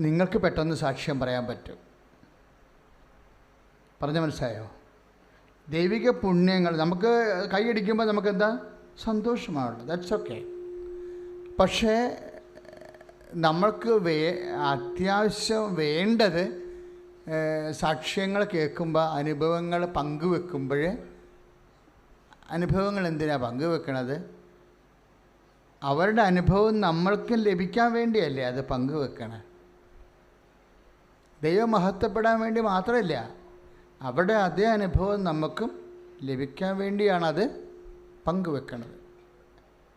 നിങ്ങൾക്ക് പെട്ടെന്ന് സാക്ഷ്യം പറയാൻ പറ്റും. പറഞ്ഞ മനസ്സിലായോ? ദൈവിക പുണ്യങ്ങൾ നമുക്ക് കൈയടിക്കുമ്പോൾ നമുക്കെന്താ സന്തോഷമാണുള്ളത്, ദാറ്റ്സ് ഓക്കെ. പക്ഷേ നമ്മൾക്ക് അത്യാവശ്യം വേണ്ടത് സാക്ഷ്യങ്ങൾ കേൾക്കുമ്പോൾ, അനുഭവങ്ങൾ പങ്കുവെക്കുമ്പോൾ, അനുഭവങ്ങൾ എന്തിനാണ് പങ്കുവെക്കണത്? അവരുടെ അനുഭവം നമ്മൾക്കും ലഭിക്കാൻ വേണ്ടിയല്ലേ അത് പങ്കുവെക്കണേ. ദൈവം മഹത്വപ്പെടാൻ വേണ്ടി മാത്രമല്ല, അവരുടെ അതേ അനുഭവം നമുക്കും ലഭിക്കാൻ വേണ്ടിയാണത് പങ്കുവെക്കണത്.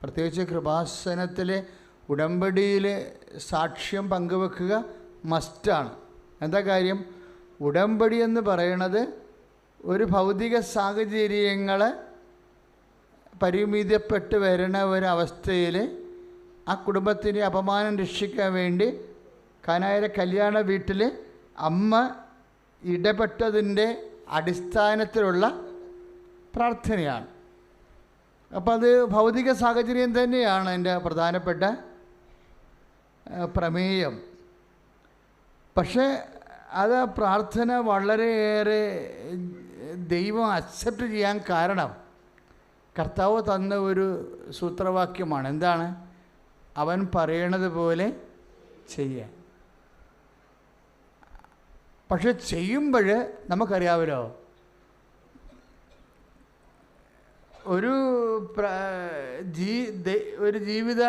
പ്രത്യേകിച്ച് കൃപാസനത്തിൽ ഉടമ്പടിയിൽ സാക്ഷ്യം പങ്കുവെക്കുക മസ്റ്റാണ്. എന്താ കാര്യം? ഉടമ്പടി എന്ന് പറയണത് ഒരു ഭൗതിക സാഹചര്യങ്ങൾ പരിമിതപ്പെട്ട് വരുന്ന ഒരവസ്ഥയിൽ ആ കുടുംബത്തിൻ്റെ അപമാനം രക്ഷിക്കാൻ വേണ്ടി കാനായിലെ കല്യാണ വീട്ടിൽ അമ്മ ഇടപെട്ടതിൻ്റെ അടിസ്ഥാനത്തിലുള്ള പ്രാർത്ഥനയാണ്. അപ്പം അത് ഭൗതിക സാഹചര്യം തന്നെയാണ് എൻ്റെ പ്രധാനപ്പെട്ട പ്രമേയം. പക്ഷേ അത് പ്രാർത്ഥന വളരെയേറെ ദൈവം അക്സെപ്റ്റ് ചെയ്യാൻ കാരണം കർത്താവ് തന്ന ഒരു സൂത്രവാക്യമാണ്. എന്താണ്? അവൻ പറയണത് പോലെ ചെയ്യാൻ. പക്ഷെ ചെയ്യുമ്പോൾ നമുക്കറിയാമല്ലോ, ഒരു ജീവിത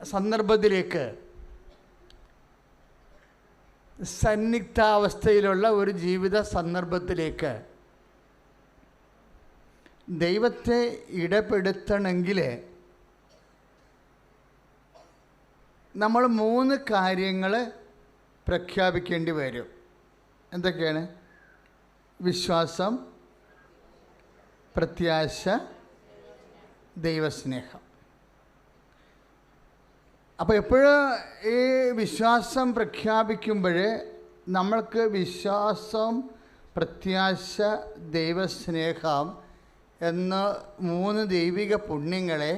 സന്ദർഭത്തിലേക്ക്, സന്നിഗ്ധാവസ്ഥയിലുള്ള ഒരു ജീവിത സന്ദർഭത്തിലേക്ക് ദൈവത്തെ ഇടപെടുത്തണമെങ്കിൽ നമ്മൾ 3 കാര്യങ്ങൾ പ്രഖ്യാപിക്കേണ്ടി വരും. എന്തൊക്കെയാണ്? വിശ്വാസം, പ്രത്യാശ, ദൈവസ്നേഹം. അപ്പോൾ എപ്പോഴും ഈ വിശ്വാസം പ്രഖ്യാപിക്കുമ്പോൾ നമ്മൾക്ക് വിശ്വാസം, പ്രത്യാശ, ദൈവസ്നേഹം എന്ന 3 ദൈവിക പുണ്യങ്ങളെ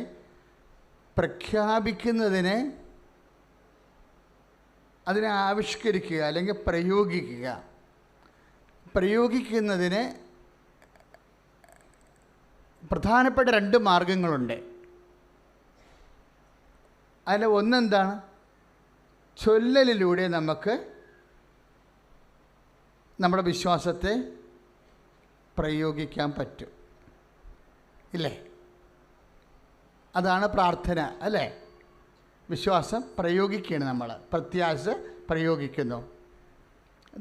പ്രഖ്യാപിക്കുന്നതിന്, അതിനെ ആവിഷ്കരിക്കുക അല്ലെങ്കിൽ പ്രയോഗിക്കുന്നതിന് പ്രധാനപ്പെട്ട 2 മാർഗങ്ങളുണ്ട്. അതിൽ ഒന്നെന്താണ്? ചൊല്ലലിലൂടെ നമുക്ക് നമ്മുടെ വിശ്വാസത്തെ പ്രയോഗിക്കാൻ പറ്റും, ഇല്ലേ? അതാണ് പ്രാർത്ഥന, അല്ലേ? വിശ്വാസം പ്രയോഗിക്കുകയാണ് നമ്മൾ, പ്രത്യാശ പ്രയോഗിക്കുന്നു,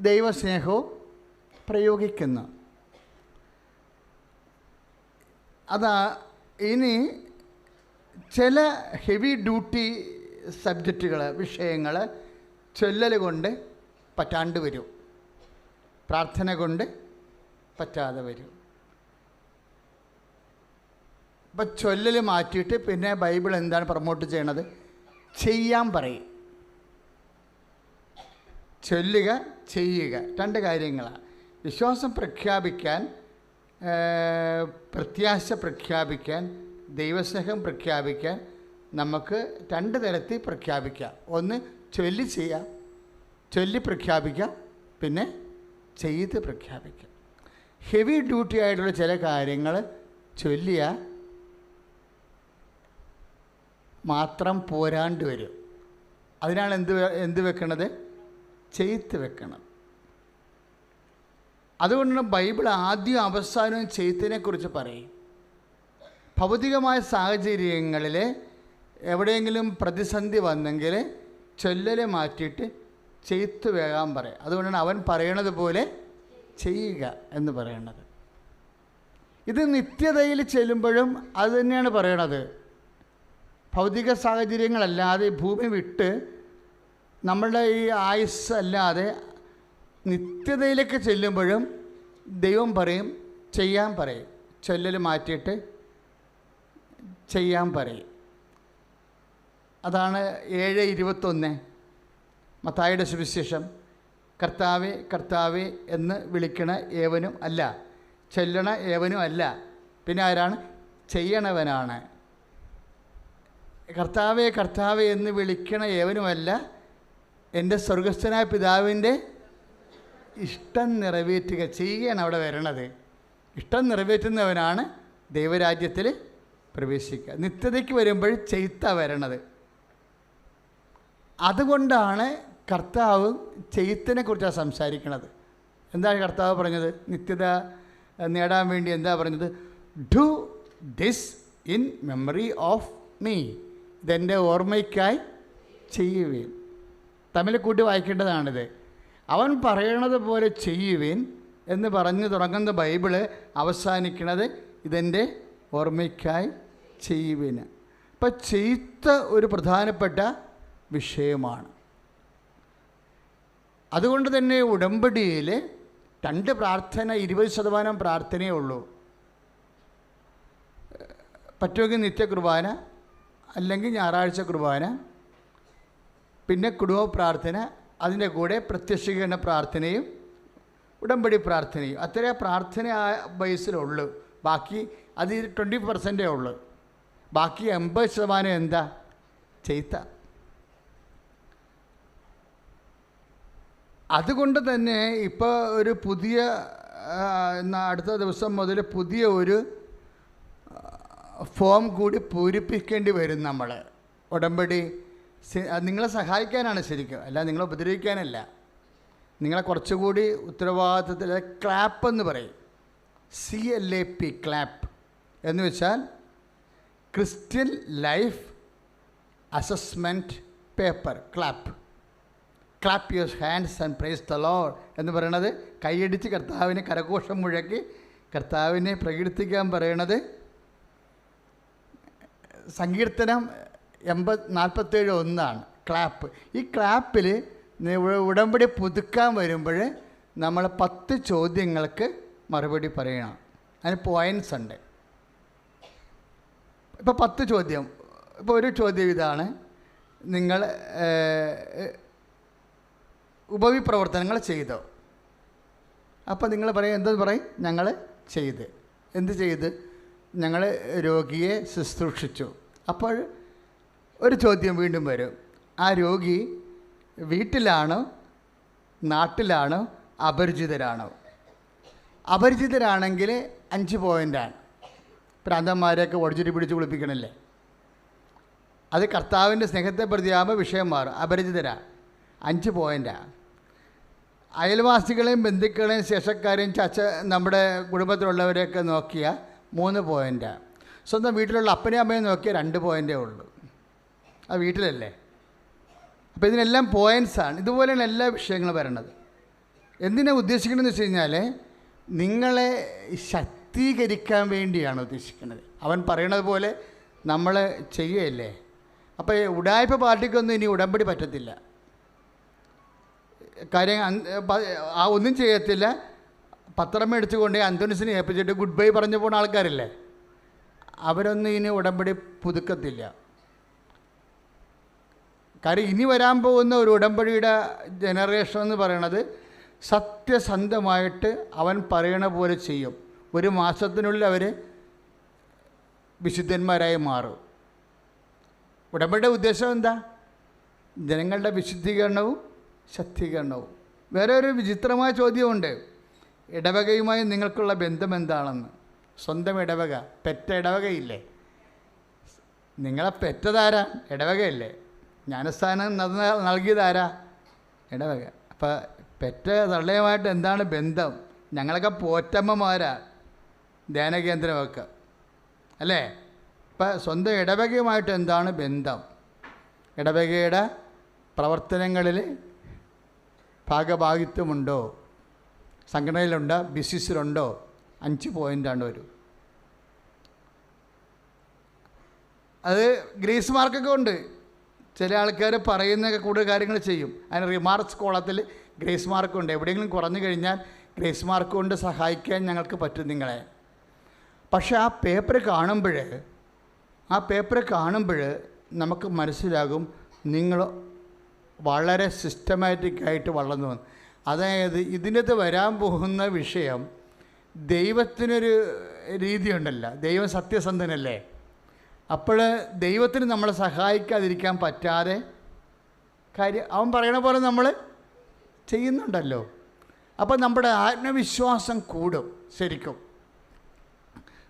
ദൈവസ്നേഹവും പ്രയോഗിക്കുന്നു. ഇനി ചില ഹെവി ഡ്യൂട്ടി സബ്ജക്റ്റുകൾ, വിഷയങ്ങൾ ചൊല്ലൽ കൊണ്ട് പറ്റാണ്ട് വരും, പ്രാർത്ഥന കൊണ്ട് പറ്റാതെ വരും. അപ്പം ചൊല്ലൽ മാറ്റിയിട്ട് പിന്നെ ബൈബിൾ എന്താണ് പ്രൊമോട്ട് ചെയ്യണത്? ചെയ്യാൻ പറയും. ചൊല്ലുക, ചെയ്യുക, 2 കാര്യങ്ങളാണ്. വിശ്വാസം പ്രഖ്യാപിക്കാൻ, പ്രത്യാശ പ്രഖ്യാപിക്കാൻ, ദൈവസ്നേഹം പ്രഖ്യാപിക്കാൻ നമുക്ക് 2 തരത്തിൽ പ്രഖ്യാപിക്കാം. ഒന്ന് ചൊല്ലി ചെയ്യാം, ചൊല്ലി പ്രഖ്യാപിക്കാം, പിന്നെ ചെയ്ത് പ്രഖ്യാപിക്കാം. ഹെവി ഡ്യൂട്ടി ആയിട്ടുള്ള ചില കാര്യങ്ങൾ ചൊല്ലിയ മാത്രം പോരാണ്ട് വരും. അതിനാണ് എന്ത് വെക്കണത്? ചെയ്ത് വെക്കണം. അതുകൊണ്ടാണ് ബൈബിൾ ആദ്യം അവസാനവും ചെയ്ത്തിനെക്കുറിച്ച് പറയും. ഭൗതികമായ സാഹചര്യങ്ങളിൽ എവിടെയെങ്കിലും പ്രതിസന്ധി വന്നെങ്കിൽ ചൊല്ലൽ മാറ്റിയിട്ട് ചെയ്ത്ത് വേഗം പറയും. അതുകൊണ്ടാണ് അവൻ പറയണത് പോലെ ചെയ്യുക എന്ന് പറയണത്. ഇത് നിത്യതയിൽ ചെല്ലുമ്പോഴും അത് തന്നെയാണ് പറയണത്. ഭൗതിക സാഹചര്യങ്ങളല്ലാതെ ഭൂമി വിട്ട് നമ്മളുടെ ഈ ആയുസ് അല്ലാതെ നിത്യതയിലേക്ക് ചെല്ലുമ്പോഴും ദൈവം പറയും, ചെയ്യാൻ പറയും. ചൊല്ലൽ മാറ്റിയിട്ട് ചെയ്യാൻ പറയും. അതാണ് 7:21 മത്തായിയുടെ സുവിശേഷം. കർത്താവേ കർത്താവേ എന്ന് വിളിക്കണ ഏവനും അല്ല, ചൊല്ലണ ഏവനും അല്ല, പിന്നെ ആരാണ്? ചെയ്യണവനാണ്. കർത്താവേ കർത്താവേ എന്ന് വിളിക്കണ ഏവനുമല്ല, എൻ്റെ സ്വർഗസ്ഥനായ പിതാവിൻ്റെ ഇഷ്ടം നിറവേറ്റുക ചെയ്യുകയാണ് അവിടെ വരണത്. ഇഷ്ടം നിറവേറ്റുന്നവനാണ് ദൈവരാജ്യത്തിൽ പ്രവേശിക്കുക. നിത്യതയ്ക്ക് വരുമ്പോൾ ചെയ്ത്ത വരണത്. അതുകൊണ്ടാണ് കർത്താവ് ചെയ്ത്തിനെ കുറിച്ചാണ് സംസാരിക്കുന്നത്. എന്താണ് കർത്താവ് പറഞ്ഞത്? നിത്യത നേടാൻ വേണ്ടി എന്താ പറഞ്ഞത്? Do this in memory of me. ഇതെൻ്റെ ഓർമ്മയ്ക്കായി ചെയ്യുവേൻ. തമ്മിൽ കൂട്ടി വായിക്കേണ്ടതാണിത്. അവൻ പറയണത് പോലെ ചെയ്യുവേൻ എന്ന് പറഞ്ഞ് തുടങ്ങുന്ന ബൈബിള് അവസാനിക്കുന്നത് ഇതെൻ്റെ ഓർമ്മയ്ക്കായി ചെയ്യുവേന്. അപ്പം ചെയ്ത്ത ഒരു പ്രധാനപ്പെട്ട വിഷയമാണ്. അതുകൊണ്ട് തന്നെ ഉടമ്പടിയിൽ 2 പ്രാർത്ഥന, 20% പ്രാർത്ഥനയേ ഉള്ളൂ. പറ്റുമെങ്കിൽ നിത്യകുർബാന, അല്ലെങ്കിൽ ഞായറാഴ്ച കുർബാന, പിന്നെ കുടുംബ പ്രാർത്ഥന, അതിൻ്റെ കൂടെ പ്രത്യക്ഷീകരണ പ്രാർത്ഥനയും ഉടമ്പടി പ്രാർത്ഥനയും. അത്രേ പ്രാർത്ഥന ബേസിലുള്ളൂ. ബാക്കി അത് 20% ഉള്ളൂ. ബാക്കി 80% എന്താ? ചെയ്ത്ത. അതുകൊണ്ട് തന്നെ ഇപ്പോൾ ഒരു പുതിയ അടുത്ത ദിവസം മുതൽ പുതിയ ഒരു ഫോം കൂടി പൂരിപ്പിക്കേണ്ടി വരും നമ്മൾ. ഉടമ്പടി നിങ്ങളെ സഹായിക്കാനാണ് ശരിക്കും, അല്ല നിങ്ങളെ ഉപദ്രവിക്കാനല്ല. നിങ്ങളെ കുറച്ചുകൂടി ഉത്തരവാദിത്തത്തിൽ ക്ലാപ്പ് എന്ന് പറയും. CLAP, ക്ലാപ്പ് എന്ന് വെച്ചാൽ Christian life assessment paper. Clap your hands and praise the Lord എന്ന് പറയണത് കൈയടിച്ച് കർത്താവിനെ കരഘോഷം മുഴക്കി കർത്താവിനെ പ്രകീർത്തിക്കാൻ പറയണത് സങ്കീർത്തനം 47:1 ക്ലാപ്പ്. ഈ ക്ലാപ്പിൽ ഉടമ്പടി പുതുക്കാൻ വരുമ്പോൾ നമ്മൾ 10 ചോദ്യങ്ങൾക്ക് മറുപടി പറയണം. അതിന് പോയിൻറ്റ്സ് ഉണ്ട്. ഇപ്പോൾ 10 ചോദ്യം. ഇപ്പോൾ ഒരു ചോദ്യം ഇതാണ്: നിങ്ങൾ ഉപവിപ്രവർത്തനങ്ങൾ ചെയ്തോ? അപ്പോൾ നിങ്ങൾ പറയും, എന്തെന്ന് പറയും? ഞങ്ങൾ ചെയ്ത്. എന്ത് ചെയ്ത്? ഞങ്ങൾ രോഗിയെ ശുശ്രൂഷിച്ചു. അപ്പോൾ ഒരു ചോദ്യം വീണ്ടും വരും: ആ രോഗി വീട്ടിലാണോ, നാട്ടിലാണോ, അപരിചിതരാണോ? അപരിചിതരാണെങ്കിൽ 5 പോയിൻ്റാണ്. പ്രാന്തന്മാരെയൊക്കെ ഒടിച്ചിട്ട് പിടിച്ച് കുളിപ്പിക്കണല്ലേ. അത് കർത്താവിൻ്റെ സ്നേഹത്തെ പ്രതിയാകുമ്പോൾ വിഷയം മാറും. അപരിചിതരാണ് 5 പോയിൻ്റാണ്. അയൽവാസികളെയും ബന്ധുക്കളെയും ശേഷക്കാരെയും നമ്മുടെ കുടുംബത്തിലുള്ളവരെയൊക്കെ നോക്കിയാൽ 3 പോയിൻ്റാണ്. സ്വന്തം വീട്ടിലുള്ള അപ്പനെയും അമ്മയും നോക്കിയാൽ 2 പോയിൻ്റേ ഉള്ളൂ. ആ വീട്ടിലല്ലേ. അപ്പോൾ ഇതിനെല്ലാം പോയിൻറ്റ്സാണ്. ഇതുപോലെയാണ് എല്ലാ വിഷയങ്ങളും വരണത്. എന്തിനാണ് ഉദ്ദേശിക്കണമെന്ന് വെച്ച് കഴിഞ്ഞാൽ നിങ്ങളെ ശക്തീകരിക്കാൻ വേണ്ടിയാണ് ഉദ്ദേശിക്കുന്നത്. അവൻ പറയണത് പോലെ നമ്മൾ ചെയ്യുകയല്ലേ. അപ്പോൾ ഉഡായിപ്പ് പാർട്ടിക്കൊന്നും ഇനി ഉടമ്പടി പറ്റത്തില്ല. കാര്യം ഒന്നും ചെയ്യത്തില്ല. പത്രം മേടിച്ചുകൊണ്ട് അന്തോണിസിനെ ഏൽപ്പിച്ചിട്ട് ഗുഡ് ബൈ പറഞ്ഞു പോകുന്ന ആൾക്കാരില്ലേ, അവരൊന്നും ഇനി ഉടമ്പടി പുതുക്കത്തില്ല. കാര്യം ഇനി വരാൻ പോകുന്ന ഒരു ഉടമ്പടിയുടെ ജനറേഷൻ എന്ന് പറയണത് സത്യസന്ധമായിട്ട് അവൻ പറയണ പോലെ ചെയ്യും. 1 മാസത്തിനുള്ളിൽ അവർ വിശുദ്ധന്മാരായി മാറും. ഉടമ്പടിയുടെ ഉദ്ദേശം എന്താ? ജനങ്ങളുടെ വിശുദ്ധീകരണവും ശക്തീകരണവും. വേറെ ഒരു വിചിത്രമായ ചോദ്യമുണ്ട്: ഇടവകയുമായി നിങ്ങൾക്കുള്ള ബന്ധം എന്താണെന്ന്. സ്വന്തം ഇടവക, പെറ്റ ഇടവകയില്ലേ? നിങ്ങളെ പെറ്റതാരാ? ഇടവകയല്ലേ. ജ്ഞാനസ്ഥാനം നൽകിയതാരാ? ഇടവക. അപ്പോൾ പെറ്റ തള്ളയുമായിട്ട് എന്താണ് ബന്ധം? ഞങ്ങളൊക്കെ പോറ്റമ്മമാരാ, ധ്യാനകേന്ദ്രമൊക്കെ അല്ലേ. ഇപ്പം സ്വന്തം ഇടവകയുമായിട്ട് എന്താണ് ബന്ധം? ഇടവകയുടെ പ്രവർത്തനങ്ങളിൽ ഭാഗഭാഗിത്വമുണ്ടോ? സംഘടനയിലുണ്ടോ? ബിസിനസ്സിലുണ്ടോ? 5 പോയിൻ്റാണ് വരും. അത് ഗ്രേസ് മാർക്കൊക്കെ ഉണ്ട്. ചില ആൾക്കാർ പറയുന്നൊക്കെ കൂടുതൽ കാര്യങ്ങൾ ചെയ്യും. അതിന് റിമാർക്സ് കോളത്തിൽ ഗ്രേസ് മാർക്കുണ്ട്. എവിടെയെങ്കിലും കുറഞ്ഞു കഴിഞ്ഞാൽ ഗ്രേസ് മാർക്ക് കൊണ്ട് സഹായിക്കാൻ ഞങ്ങൾക്ക് പറ്റും നിങ്ങളെ. പക്ഷേ ആ പേപ്പർ കാണുമ്പോൾ നമുക്ക് മനസ്സിലാകും നിങ്ങൾ വളരെ സിസ്റ്റമാറ്റിക്കായിട്ട് വളർന്നു വന്നു. അതായത് ഇതിനകത്ത് വരാൻ പോകുന്ന വിഷയം, ദൈവത്തിനൊരു രീതിയുണ്ടല്ലോ. ദൈവം സത്യസന്ധനല്ലേ. അപ്പോൾ ദൈവത്തിന് നമ്മളെ സഹായിക്കാതിരിക്കാൻ പറ്റാതെ കാര്യം അവൻ പറയണ പോലെ നമ്മൾ ചെയ്യുന്നുണ്ടല്ലോ. അപ്പം നമ്മുടെ ആത്മവിശ്വാസം കൂടും. ശരിക്കും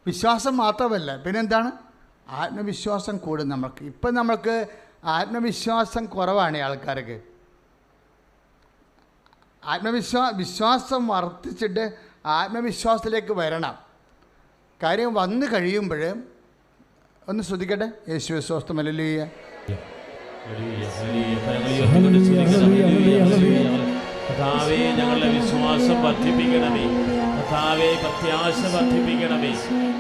വിശ്വാസം മാത്രമല്ല, പിന്നെന്താണ്, ആത്മവിശ്വാസം കൂടും നമുക്ക്. ഇപ്പം നമ്മൾക്ക് ആത്മവിശ്വാസം കുറവാണ് ആൾക്കാർക്ക്. വിശ്വാസം വർദ്ധിച്ചിട്ട് ആത്മവിശ്വാസത്തിലേക്ക് വരണം. കാര്യം വന്നു കഴിയുമ്പോൾ ഒന്ന് ശ്രദ്ധിക്കട്ടെ. യേശുവേ സ്തോത്രം. ഹല്ലേലൂയ. കർത്താവേ, ഞങ്ങളുടെ വിശ്വാസം വർദ്ധിപ്പിക്കണമേ. കർത്താവേ, പ്രത്യാശ വർദ്ധിപ്പിക്കണമേ.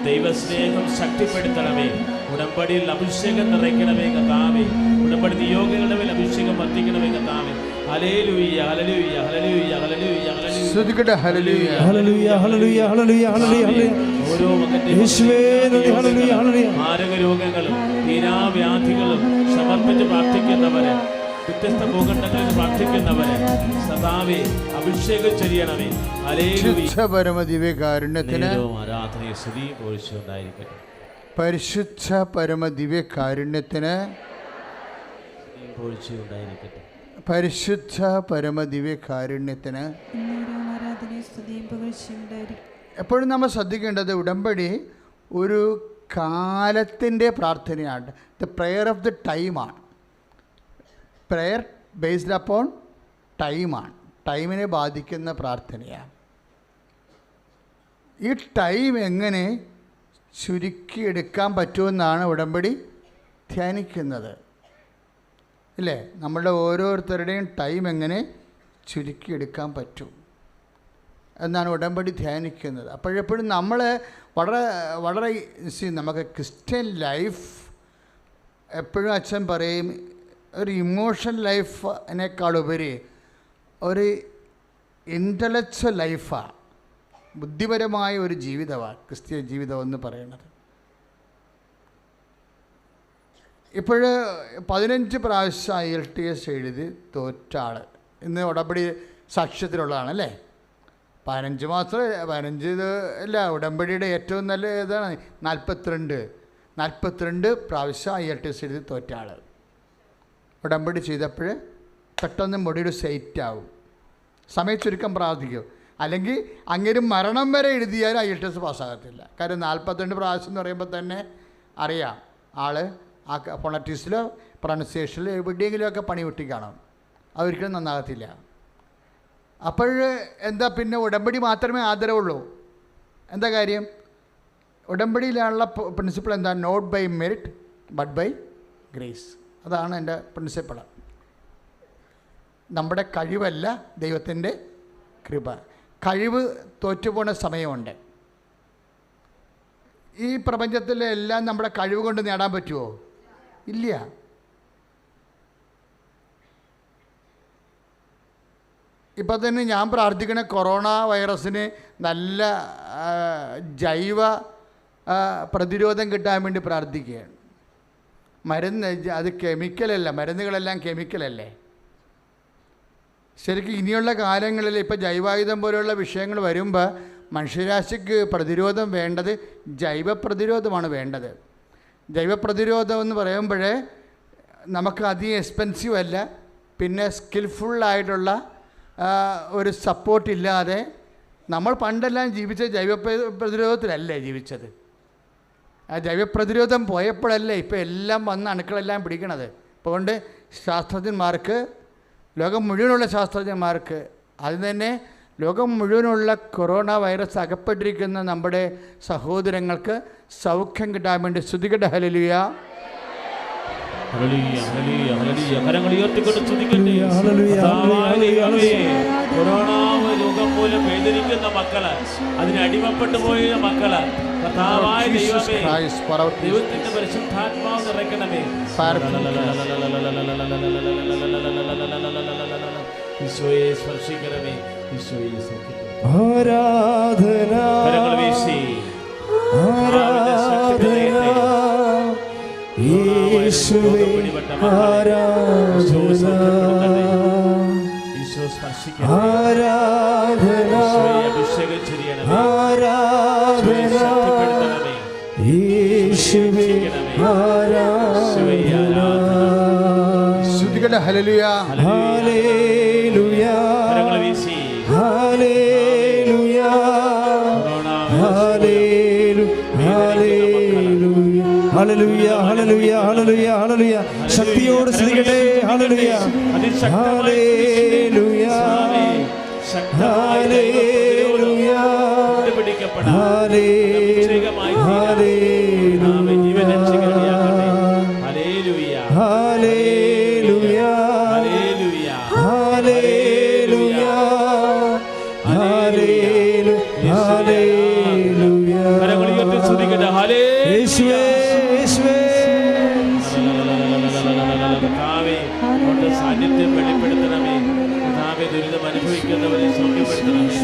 ദൈവസ്നേഹം ശക്തിപ്പെടുത്തണമേ. ഉടമ്പടിയിൽ അഭിഷേകം നിറയ്ക്കണമേ കർത്താവേ. ഉടമ്പടി നിയോഗങ്ങളുടെ മേൽ അഭിഷേകം വർദ്ധിക്കണമേ കർത്താവേ. ഹല്ലേലൂയ, ഹല്ലേലൂയ, ഹല്ലേലൂയ, ഹല്ലേലൂയ, ശ്രദ്ധിക്കട്ടെ. ഹല്ലേലൂയ, ഹല്ലേലൂയ, ഹല്ലേലൂയ, ഹല്ലേലൂയ, ഹല്ലേലൂയ. ഓരോ മാരക രോഗങ്ങളും തീരാവ്യാധികളും സമർപ്പിച്ച് പ്രാർത്ഥിക്കുന്നവരെ, വ്യത്യസ്ത ഭൂഖണ്ഡങ്ങളിൽ പ്രാർത്ഥിക്കുന്നവരെ സദാവേ അഭിഷേകം ചെയ്യണമേ. പരമദിവ്യകാരുണ്യത്തിന് ആരാധനയെ സ്തുതിയും പുകഴ്ചയും ഉണ്ടായിരിക്കട്ടെ. പരിശുദ്ധ പരമദിവ്യകാരുണ്യത്തിന് പുകഴ്ചയും ഉണ്ടായിരിക്കട്ടെ. പരിശുദ്ധ പരമദിവ്യകാരുണ്യത്തിന് എപ്പോഴും നമ്മൾ ശ്രദ്ധിക്കേണ്ടത്, ഉടമ്പടി ഒരു കാലത്തിൻ്റെ പ്രാർത്ഥനയാണ്. ദ പ്രെയർ ഓഫ് ദ ടൈമാണ്. പ്രെയർ ബേസ്ഡ് അപ്പോൺ ടൈമാണ്. ടൈമിനെ ബാധിക്കുന്ന പ്രാർത്ഥനയാണ്. ഈ ടൈം എങ്ങനെ ചുരുക്കിയെടുക്കാൻ പറ്റുമെന്നാണ് ഉടമ്പടി ധ്യാനിക്കുന്നത്, ഇല്ലേ? നമ്മളുടെ ഓരോരുത്തരുടെയും ടൈം എങ്ങനെ ചുരുക്കിയെടുക്കാൻ പറ്റും എന്നാണ് ഉടമ്പടി ധ്യാനിക്കുന്നത്. അപ്പോഴെപ്പോഴും നമ്മൾ വളരെ വളരെ നമുക്ക് ക്രിസ്ത്യൻ ലൈഫ് എപ്പോഴും അച്ഛൻ പറയും, ഒരു ഇമോഷണൽ ലൈഫിനേക്കാളുപരി ഒരു ഇൻ്റലക്ച്വൽ ലൈഫാണ്, ബുദ്ധിപരമായ ഒരു ജീവിതമാണ് ക്രിസ്ത്യൻ ജീവിതം എന്ന് പറയുന്നത്. ഇപ്പോൾ 15 പ്രാവശ്യം IELTS എഴുതി തോറ്റ ആൾ ഇന്ന് ഉടമ്പടി സാക്ഷ്യത്തിലുള്ളതാണല്ലേ. 15 മാസം 15 അല്ല, ഉടമ്പടിയുടെ ഏറ്റവും നല്ല ഇതാണ് 42 പ്രാവശ്യം IELTS എഴുതി തോറ്റ ആൾ ഉടമ്പടി ചെയ്തപ്പോൾ പെട്ടെന്ന് മുടിയുടെ സെറ്റ് ആവും. സമയച്ചുരുക്കം പ്രാർത്ഥിക്കും. അല്ലെങ്കിൽ അങ്ങനെ മരണം വരെ എഴുതിയാലും IELTS പാസ്സാകത്തില്ല. കാര്യം 42 പ്രാവശ്യം എന്ന് പറയുമ്പോൾ തന്നെ അറിയാം ആൾ ആ ഫോണറ്റിക്സിലോ പ്രൊണൗൺസിയേഷനിലോ എവിടെയെങ്കിലുമൊക്കെ പണി വിട്ടി കാണും. അതൊരിക്കലും നന്നാകത്തില്ല. അപ്പോൾ എന്താ, പിന്നെ ഉടമ്പടി മാത്രമേ ആദരവുള്ളൂ. എന്താ കാര്യം? ഉടമ്പടിയിലുള്ള പ്രിൻസിപ്പിൾ എന്താ? Not by merit but by grace. അതാണ് എൻ്റെ പ്രിൻസിപ്പിൾ. നമ്മുടെ കഴിവല്ല, ദൈവത്തിൻ്റെ കൃപ. കഴിവ് തോറ്റുപോണ സമയമുണ്ട്. ഈ പ്രപഞ്ചത്തിലെ എല്ലാം നമ്മുടെ കഴിവ് കൊണ്ട് നേടാൻ പറ്റുമോ? ഇല്ല. ഇപ്പം തന്നെ ഞാൻ പ്രാർത്ഥിക്കണ കൊറോണ വൈറസിന് നല്ല ജൈവ പ്രതിരോധം കിട്ടാൻ വേണ്ടി പ്രാർത്ഥിക്കുകയാണ്. മരുന്ന് അത് കെമിക്കലല്ല, മരുന്നുകളെല്ലാം കെമിക്കലല്ലേ. ശരിക്കും ഇനിയുള്ള കാലങ്ങളിൽ ഇപ്പോൾ ജൈവായുധം പോലെയുള്ള വിഷയങ്ങൾ വരുമ്പോൾ മനുഷ്യരാശിക്ക് പ്രതിരോധം വേണ്ടത് ജൈവ പ്രതിരോധമാണ് വേണ്ടത്. ജൈവ പ്രതിരോധം എന്ന് പറയുമ്പോൾ നമുക്ക് അധികം എക്സ്പെൻസീവ് അല്ല, പിന്നെ സ്കിൽഫുള്ളായിട്ടുള്ള ഒരു സപ്പോർട്ടില്ലാതെ. നമ്മൾ പണ്ടെല്ലാം ജീവിച്ച ജൈവ പ്രതിരോധത്തിലല്ലേ ജീവിച്ചത്. ആ ജൈവ പ്രതിരോധം പോയപ്പോഴല്ലേ ഇപ്പോൾ എല്ലാം വന്ന് അണുക്കളെല്ലാം പിടിക്കണത്. അതുകൊണ്ട് ശാസ്ത്രജ്ഞന്മാർക്ക്, ലോകം മുഴുവനുള്ള ശാസ്ത്രജ്ഞന്മാർക്ക്, അത് തന്നെ ലോകം മുഴുവനുള്ള കൊറോണ വൈറസ് അകപ്പെട്ടിരിക്കുന്ന നമ്മുടെ സഹോദരങ്ങൾക്ക് സൗഖ്യം കിട്ടാൻ വേണ്ടി സ്തുതിക്കട്ടെ. ഹല്ലേലൂയ, ഹല്ലേലൂയ, ഹല്ലേലൂയ, ഹല്ലേലൂയ. കരങ്ങൾ ഉയർത്തിക്കൊണ്ട് സ്തുതിക്കട്ടെ. കൊറോണ രോഗം മൂലം വേദനിക്കുന്ന മക്കള്, അതിന് അടിമപ്പെട്ടു പോയ മക്കള്, കർത്താവായ ദൈവമേ, ദൈവത്തിന്റെ പരിശുദ്ധാത്മാവ് നിറയ്ക്കണമേ. ഈശോയെ സ്പർശിക്കണമേ. ഈശോയെ ആരാധന, കരങ്ങൾ വീശി ആരാധന, യേശുവേ ആരാധന, ഈശോ സ്പർശിക്കണമേ. ആരാധന, അഭിഷേകം ചെയ്യണമേ. ആരാധന, യേശുവേ ആരാധന. ഹല്ലേലൂയ. ഹല്ലേലൂയ. കരങ്ങൾ വീശി ഹല്ലേലൂയ. ഹല്ലേലൂയ. ഹല്ലേലൂയ. ഹല്ലേലൂയ. ഹല്ലേലൂയ. ശക്തിയോട് സ്തുതിക്കട്ടെ. ഹല്ലേലൂയ. ഹല്ലേലൂയ. ഹല്ലേലൂയ. സാന്നിധ്യം വെളിപ്പെടുത്തണമേ. ദുരിതം അനുഭവിക്കുന്നവരെ സൗഖ്യപ്പെടുത്തണമേ.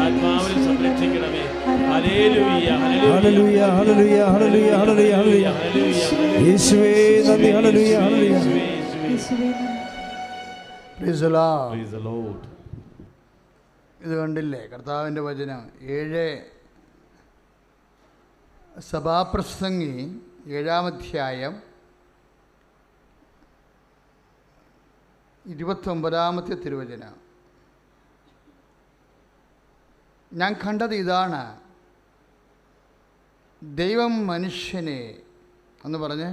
ആത്മാവിൽ സംരക്ഷിക്കണമേ. ഹല്ലേലൂയ. ഹല്ലേലൂയ. ഹല്ലേലൂയ. ഹല്ലേലൂയ. ഹല്ലേലൂയ. ഹല്ലേലൂയ. യേശുവേ നന്ദി. ഹല്ലേലൂയ. ഹല്ലേലൂയ. Praise the Lord. Praise the Lord. ഇത് കണ്ടില്ലേ കർത്താവിൻ്റെ വചനം 7 സഭാപ്രസംഗി 7-ാം അധ്യായം 29-ാമത്തെ തിരുവചനം. ഞാൻ കണ്ടത് ഇതാണ്, ദൈവം മനുഷ്യനെ എന്ന് പറഞ്ഞ്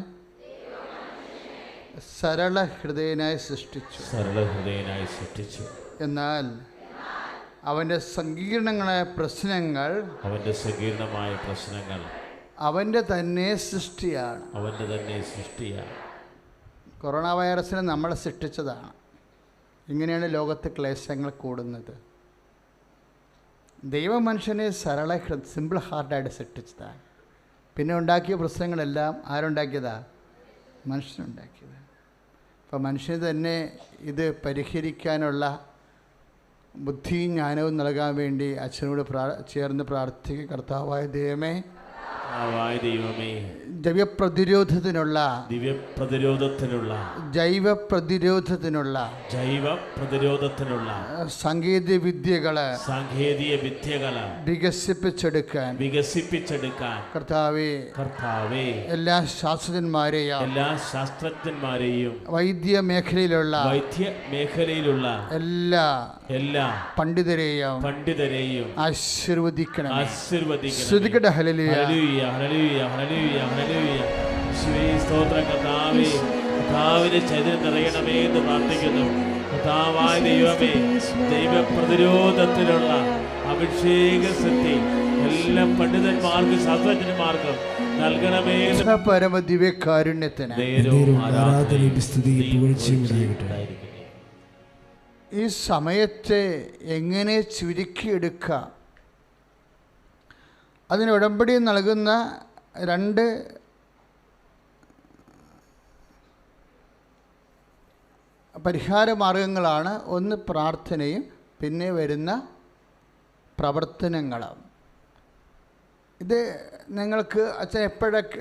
സരള ഹൃദയനായി സൃഷ്ടിച്ചു. എന്നാൽ അവൻ്റെ സങ്കീർണമായ പ്രശ്നങ്ങൾ അവൻ്റെ തന്നെ സൃഷ്ടിയാണ്. കൊറോണ വൈറസിനെ നമ്മളെ സൃഷ്ടിച്ചതാണ്. ഇങ്ങനെയാണ് ലോകത്ത് ക്ലേശങ്ങൾ കൂടുന്നത്. ദൈവം മനുഷ്യനെ സിമ്പിൾ ഹാർട്ടായിട്ട് സൃഷ്ടിച്ചതാണ്. പിന്നെ ഉണ്ടാക്കിയ പ്രശ്നങ്ങളെല്ലാം ആരുണ്ടാക്കിയതാ? മനുഷ്യനുണ്ടാക്കിയത്. അപ്പോൾ മനുഷ്യന് തന്നെ ഇത് പരിഹരിക്കാനുള്ള ബുദ്ധിയും ജ്ഞാനവും നൽകാൻ വേണ്ടി അച്ഛനോട് ചേർന്ന് പ്രാർത്ഥിക്കുക. കർത്താവായ ദൈവമേ, ജൈവപ്രതിരോധത്തിനുള്ള സാങ്കേതിക വിദ്യകള് വികസിപ്പിച്ചെടുക്കാൻ കർത്താവേ എല്ലാ ശാസ്ത്രജ്ഞന്മാരെയും വൈദ്യ മേഖലയിലുള്ള എല്ലാ പണ്ഡിതരെയും ആശീർവദിക്കണം. ശ്രദ്ധിക്കട്ടെ. ഹല്ലേലൂയ. കർത്താവിന്റെ ചൈതന്യം നിറയണമേ എന്ന് പ്രാർത്ഥിക്കുന്നു. കർത്താവായ ദൈവമേ, ദൈവപ്രതിരോധത്തിലുള്ള അഭിഷേക ശക്തി എല്ലാ പണ്ഡിതന്മാർക്കും ശാസ്ത്രജ്ഞന്മാർക്കും നൽകണമേ. പരമദിവ്യകാരുണ്യത്തിന് ഈ സമയത്തെ എങ്ങനെ ചുരുക്കിയെടുക്കാം? അതിന് ഉടമ്പടി നൽകുന്ന 2 പരിഹാര മാർഗങ്ങളാണ്. ഒന്ന് പ്രാർത്ഥനയും പിന്നെ വരുന്ന പ്രവർത്തനങ്ങളും. ഇത് നിങ്ങൾക്ക് അച്ഛൻ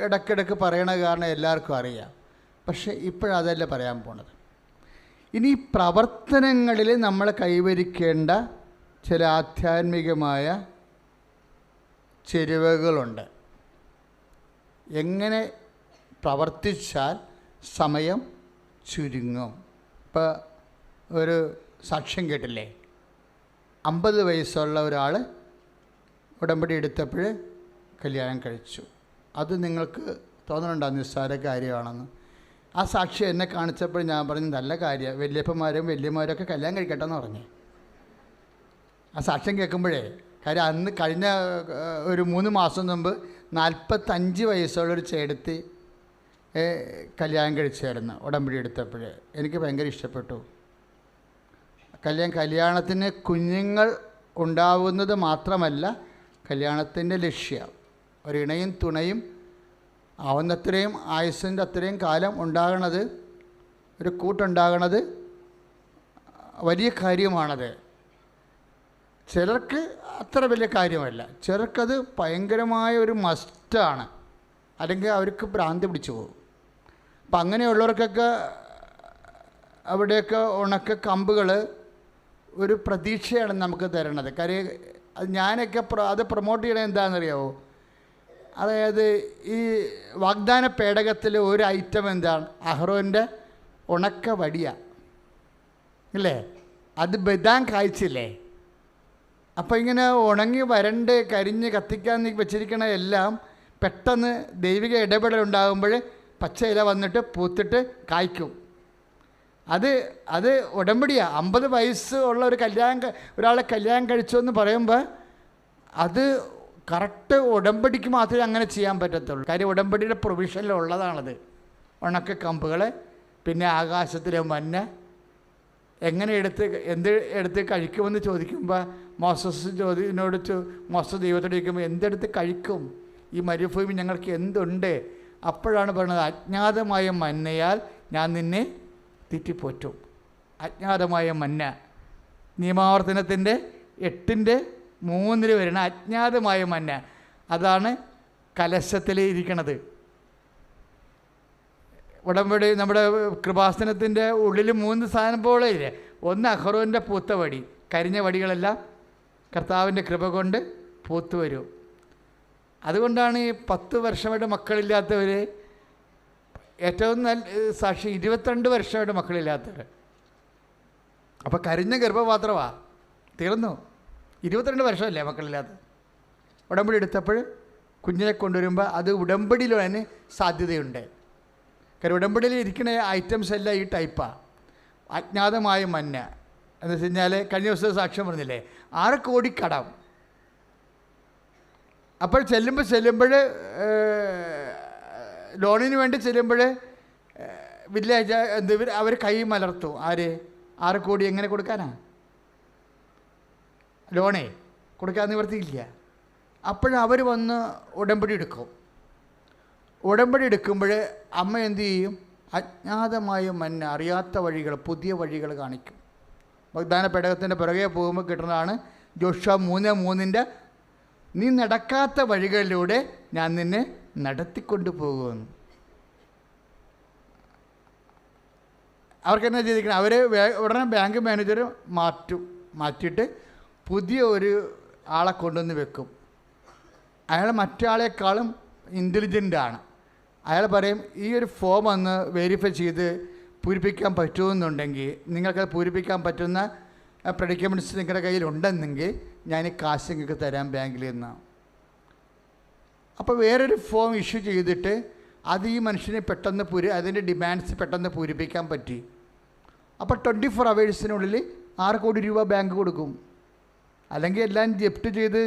ഇടയ്ക്കിടയ്ക്ക് പറയണ കാരണം എല്ലാവർക്കും അറിയാം. പക്ഷേ ഇപ്പോഴതല്ല പറയാൻ പോണത്. ഇനി പ്രവർത്തനങ്ങളിൽ നമ്മൾ കൈവരിക്കേണ്ട ചില ആധ്യാത്മികമായ ചെരുവകളുണ്ട്. എങ്ങനെ പ്രവർത്തിച്ചാൽ സമയം ചുരുങ്ങും? ഇപ്പോൾ ഒരു സാക്ഷ്യം കേട്ടില്ലേ, 50 വയസ്സുള്ള ഒരാൾ ഉടമ്പടി എടുത്തപ്പോൾ കല്യാണം കഴിച്ചു. അത് നിങ്ങൾക്ക് തോന്നുന്നുണ്ടോ നിസ്സാര കാര്യമാണെന്ന്? ആ സാക്ഷി എന്നെ കാണിച്ചപ്പോൾ ഞാൻ പറഞ്ഞു നല്ല കാര്യം, വല്യപ്പന്മാരും വല്യമ്മമാരൊക്കെ കല്യാണം കഴിക്കട്ടെ എന്ന് പറഞ്ഞു. ആ സാക്ഷ്യം കേൾക്കുമ്പോഴേ കാര്യം അന്ന് കഴിഞ്ഞ ഒരു 3 മാസം മുമ്പ് 45 വയസ്സുള്ളൊരു ചേടത്തി കല്യാണം കഴിച്ചായിരുന്നു ഉടമ്പടി എടുത്തപ്പോൾ. എനിക്ക് ഭയങ്കര ഇഷ്ടപ്പെട്ടു. കല്യാണത്തിന് കുഞ്ഞുങ്ങൾ ഉണ്ടാവുന്നത് മാത്രമല്ല കല്യാണത്തിൻ്റെ ലക്ഷ്യം. ഒരു ഇണയും തുണയും ആവുന്നത്രയും ആയുസ്സിൻ്റെ അത്രയും കാലം ഉണ്ടാകണത്, ഒരു കൂട്ടുണ്ടാകണത് വലിയ കാര്യമാണത്. ചിലർക്ക് അത്ര വലിയ കാര്യമല്ല, ചിലർക്കത് ഭയങ്കരമായ ഒരു മസ്റ്റാണ്, അല്ലെങ്കിൽ അവർക്ക് ഭ്രാന്തി പിടിച്ചു പോകും. അപ്പം അങ്ങനെയുള്ളവർക്കൊക്കെ അവിടെയൊക്കെ ഉണക്ക കമ്പുകൾ ഒരു പ്രതീക്ഷയാണ് നമുക്ക് തരണത്. കാര്യം അത് ഞാനൊക്കെ അത് പ്രൊമോട്ട് ചെയ്യണത് എന്താണെന്നറിയാമോ? അതായത് ഈ വാഗ്ദാന പേടകത്തിൽ ഒരു ഐറ്റം എന്താണ്? അഹ്റോൻ്റെ ഉണക്ക വടിയ ഇല്ലേ, അത് ബദാം കായ്ച്ചില്ലേ. അപ്പോൾ ഇങ്ങനെ ഉണങ്ങി വരണ്ട് കരിഞ്ഞ് കത്തിക്കാൻ വെച്ചിരിക്കണ എല്ലാം പെട്ടെന്ന് ദൈവിക ഇടപെടലുണ്ടാകുമ്പോൾ പച്ച ഇല വന്നിട്ട് പൂത്തിട്ട് കായ്ക്കും. അത് ഉടമ്പടിയാണ്. 50 വയസ്സ് ഉള്ള ഒരാളെ കല്യാണം കഴിച്ചു എന്ന് പറയുമ്പോൾ അത് കറക്റ്റ് ഉടമ്പടിക്ക് മാത്രമേ അങ്ങനെ ചെയ്യാൻ പറ്റത്തുള്ളൂ. കാര്യം ഉടമ്പടിയുടെ പ്രൊവിഷനിലുള്ളതാണത്. ഉണക്ക കമ്പുകൾ, പിന്നെ ആകാശത്തിലെ മഞ്ഞ എങ്ങനെ എടുത്ത് കഴിക്കുമെന്ന് ചോദിക്കുമ്പോൾ മോസസ് മോസസ് ദൈവത്തോട് ചോദിക്കുമ്പോൾ എന്തെടുത്ത് കഴിക്കും, ഈ മരുഭൂമി ഞങ്ങൾക്ക് എന്തുണ്ട്? അപ്പോഴാണ് പറയുന്നത്, അജ്ഞാതമായ മന്നയാൽ ഞാൻ നിന്നെ തീറ്റിപ്പോറ്റും. അജ്ഞാതമായ മന്ന, നിയമാവർത്തനത്തിൻ്റെ 8:3 വരുന്ന അജ്ഞാതമായ മന്ന, അതാണ് കലശത്തിൽ ഇരിക്കണത്. ഉടമ്പടി നമ്മുടെ കൃപാസനത്തിൻ്റെ ഉള്ളിൽ 3 സാധനം പോലെ ഇല്ലേ. ഒന്ന് അഹ്റോൻ്റെ പൂത്ത വടി, കരിഞ്ഞ വടികളെല്ലാം കർത്താവിൻ്റെ കൃപ കൊണ്ട് പൂത്തു വരും. അതുകൊണ്ടാണ് ഈ 10 വർഷമായിട്ട് മക്കളില്ലാത്തവർ ഏറ്റവും നല്ല സാക്ഷി 22 വർഷമായിട്ട് മക്കളില്ലാത്തവർ. അപ്പോൾ കരിഞ്ഞ ഗർഭപാത്രമാണ്, തീർന്നു. 22 വർഷമല്ലേ മക്കളില്ലാത്തത്. ഉടമ്പടി എടുത്തപ്പോൾ കുഞ്ഞിനെ കൊണ്ടുവരുമ്പോൾ അത് ഉടമ്പടിയിലാണ് സാധ്യതയുണ്ട്. കാര്യം ഉടമ്പടിയിൽ ഇരിക്കുന്ന ഐറ്റംസ് എല്ലാം ഈ ടൈപ്പാണ്. അജ്ഞാതമായ മന്ന എന്ന് വെച്ച് കഴിഞ്ഞാൽ കഴിഞ്ഞ ദിവസം സാക്ഷ്യം പറഞ്ഞില്ലേ, 6 കോടി കടം. അപ്പോൾ ചെല്ലുമ്പോൾ ലോണിന് വേണ്ടി ചെല്ലുമ്പോൾ വില്ലേജ് അവർ കൈ മലർത്തും. 6 കോടി എങ്ങനെ കൊടുക്കാനാ? ലോണേ കൊടുക്കാൻ നിവർത്തിയില്ല. അപ്പോഴവർ വന്ന് ഉടമ്പടി എടുക്കും. ഉടമ്പടി എടുക്കുമ്പോൾ അമ്മ എന്തു ചെയ്യും? അജ്ഞാതമായ മന്ന, അറിയാത്ത വഴികൾ, പുതിയ വഴികൾ കാണിക്കും. വാഗ്ദാന പേടകത്തിൻ്റെ പുറകെ പോകുമ്പോൾ കിട്ടുന്നതാണ് ജോഷുവ 3:3 നീ നടക്കാത്ത വഴികളിലൂടെ ഞാൻ നിന്നെ നടത്തിക്കൊണ്ട് പോകുമെന്ന്. അവർക്കെന്നാ ചെയ്തിരിക്കണം? അവർ ഉടനെ ബാങ്ക് മാനേജർ മാറ്റിയിട്ട് പുതിയ ഒരു ആളെ കൊണ്ടുവന്ന് വെക്കും. അയാൾ മറ്റാളെക്കാളും ഇൻ്റലിജൻ്റാണ്. അയാൾ പറയും, ഈ ഒരു ഫോം ഒന്ന് വെരിഫൈ ചെയ്ത് പൂരിപ്പിക്കാൻ പറ്റുമെന്നുണ്ടെങ്കിൽ, നിങ്ങൾക്കത് പൂരിപ്പിക്കാൻ പറ്റുന്ന പ്രെഡിക്കമെൻറ്റ്സ് നിങ്ങളുടെ കയ്യിലുണ്ടെന്നെങ്കിൽ ഞാൻ ഈ കാശ് നിങ്ങൾക്ക് തരാം ബാങ്കിൽ നിന്ന്. അപ്പോൾ വേറൊരു ഫോം ഇഷ്യൂ ചെയ്തിട്ട് അത് ഈ മനുഷ്യനെ പെട്ടെന്ന് അതിൻ്റെ ഡിമാൻഡ്സ് പെട്ടെന്ന് പൂരിപ്പിക്കാൻ പറ്റി. അപ്പോൾ 24 അവേഴ്സിനുള്ളിൽ 6 കോടി രൂപ ബാങ്ക് കൊടുക്കും. അല്ലെങ്കിൽ എല്ലാം ജപ്റ്റ് ചെയ്ത്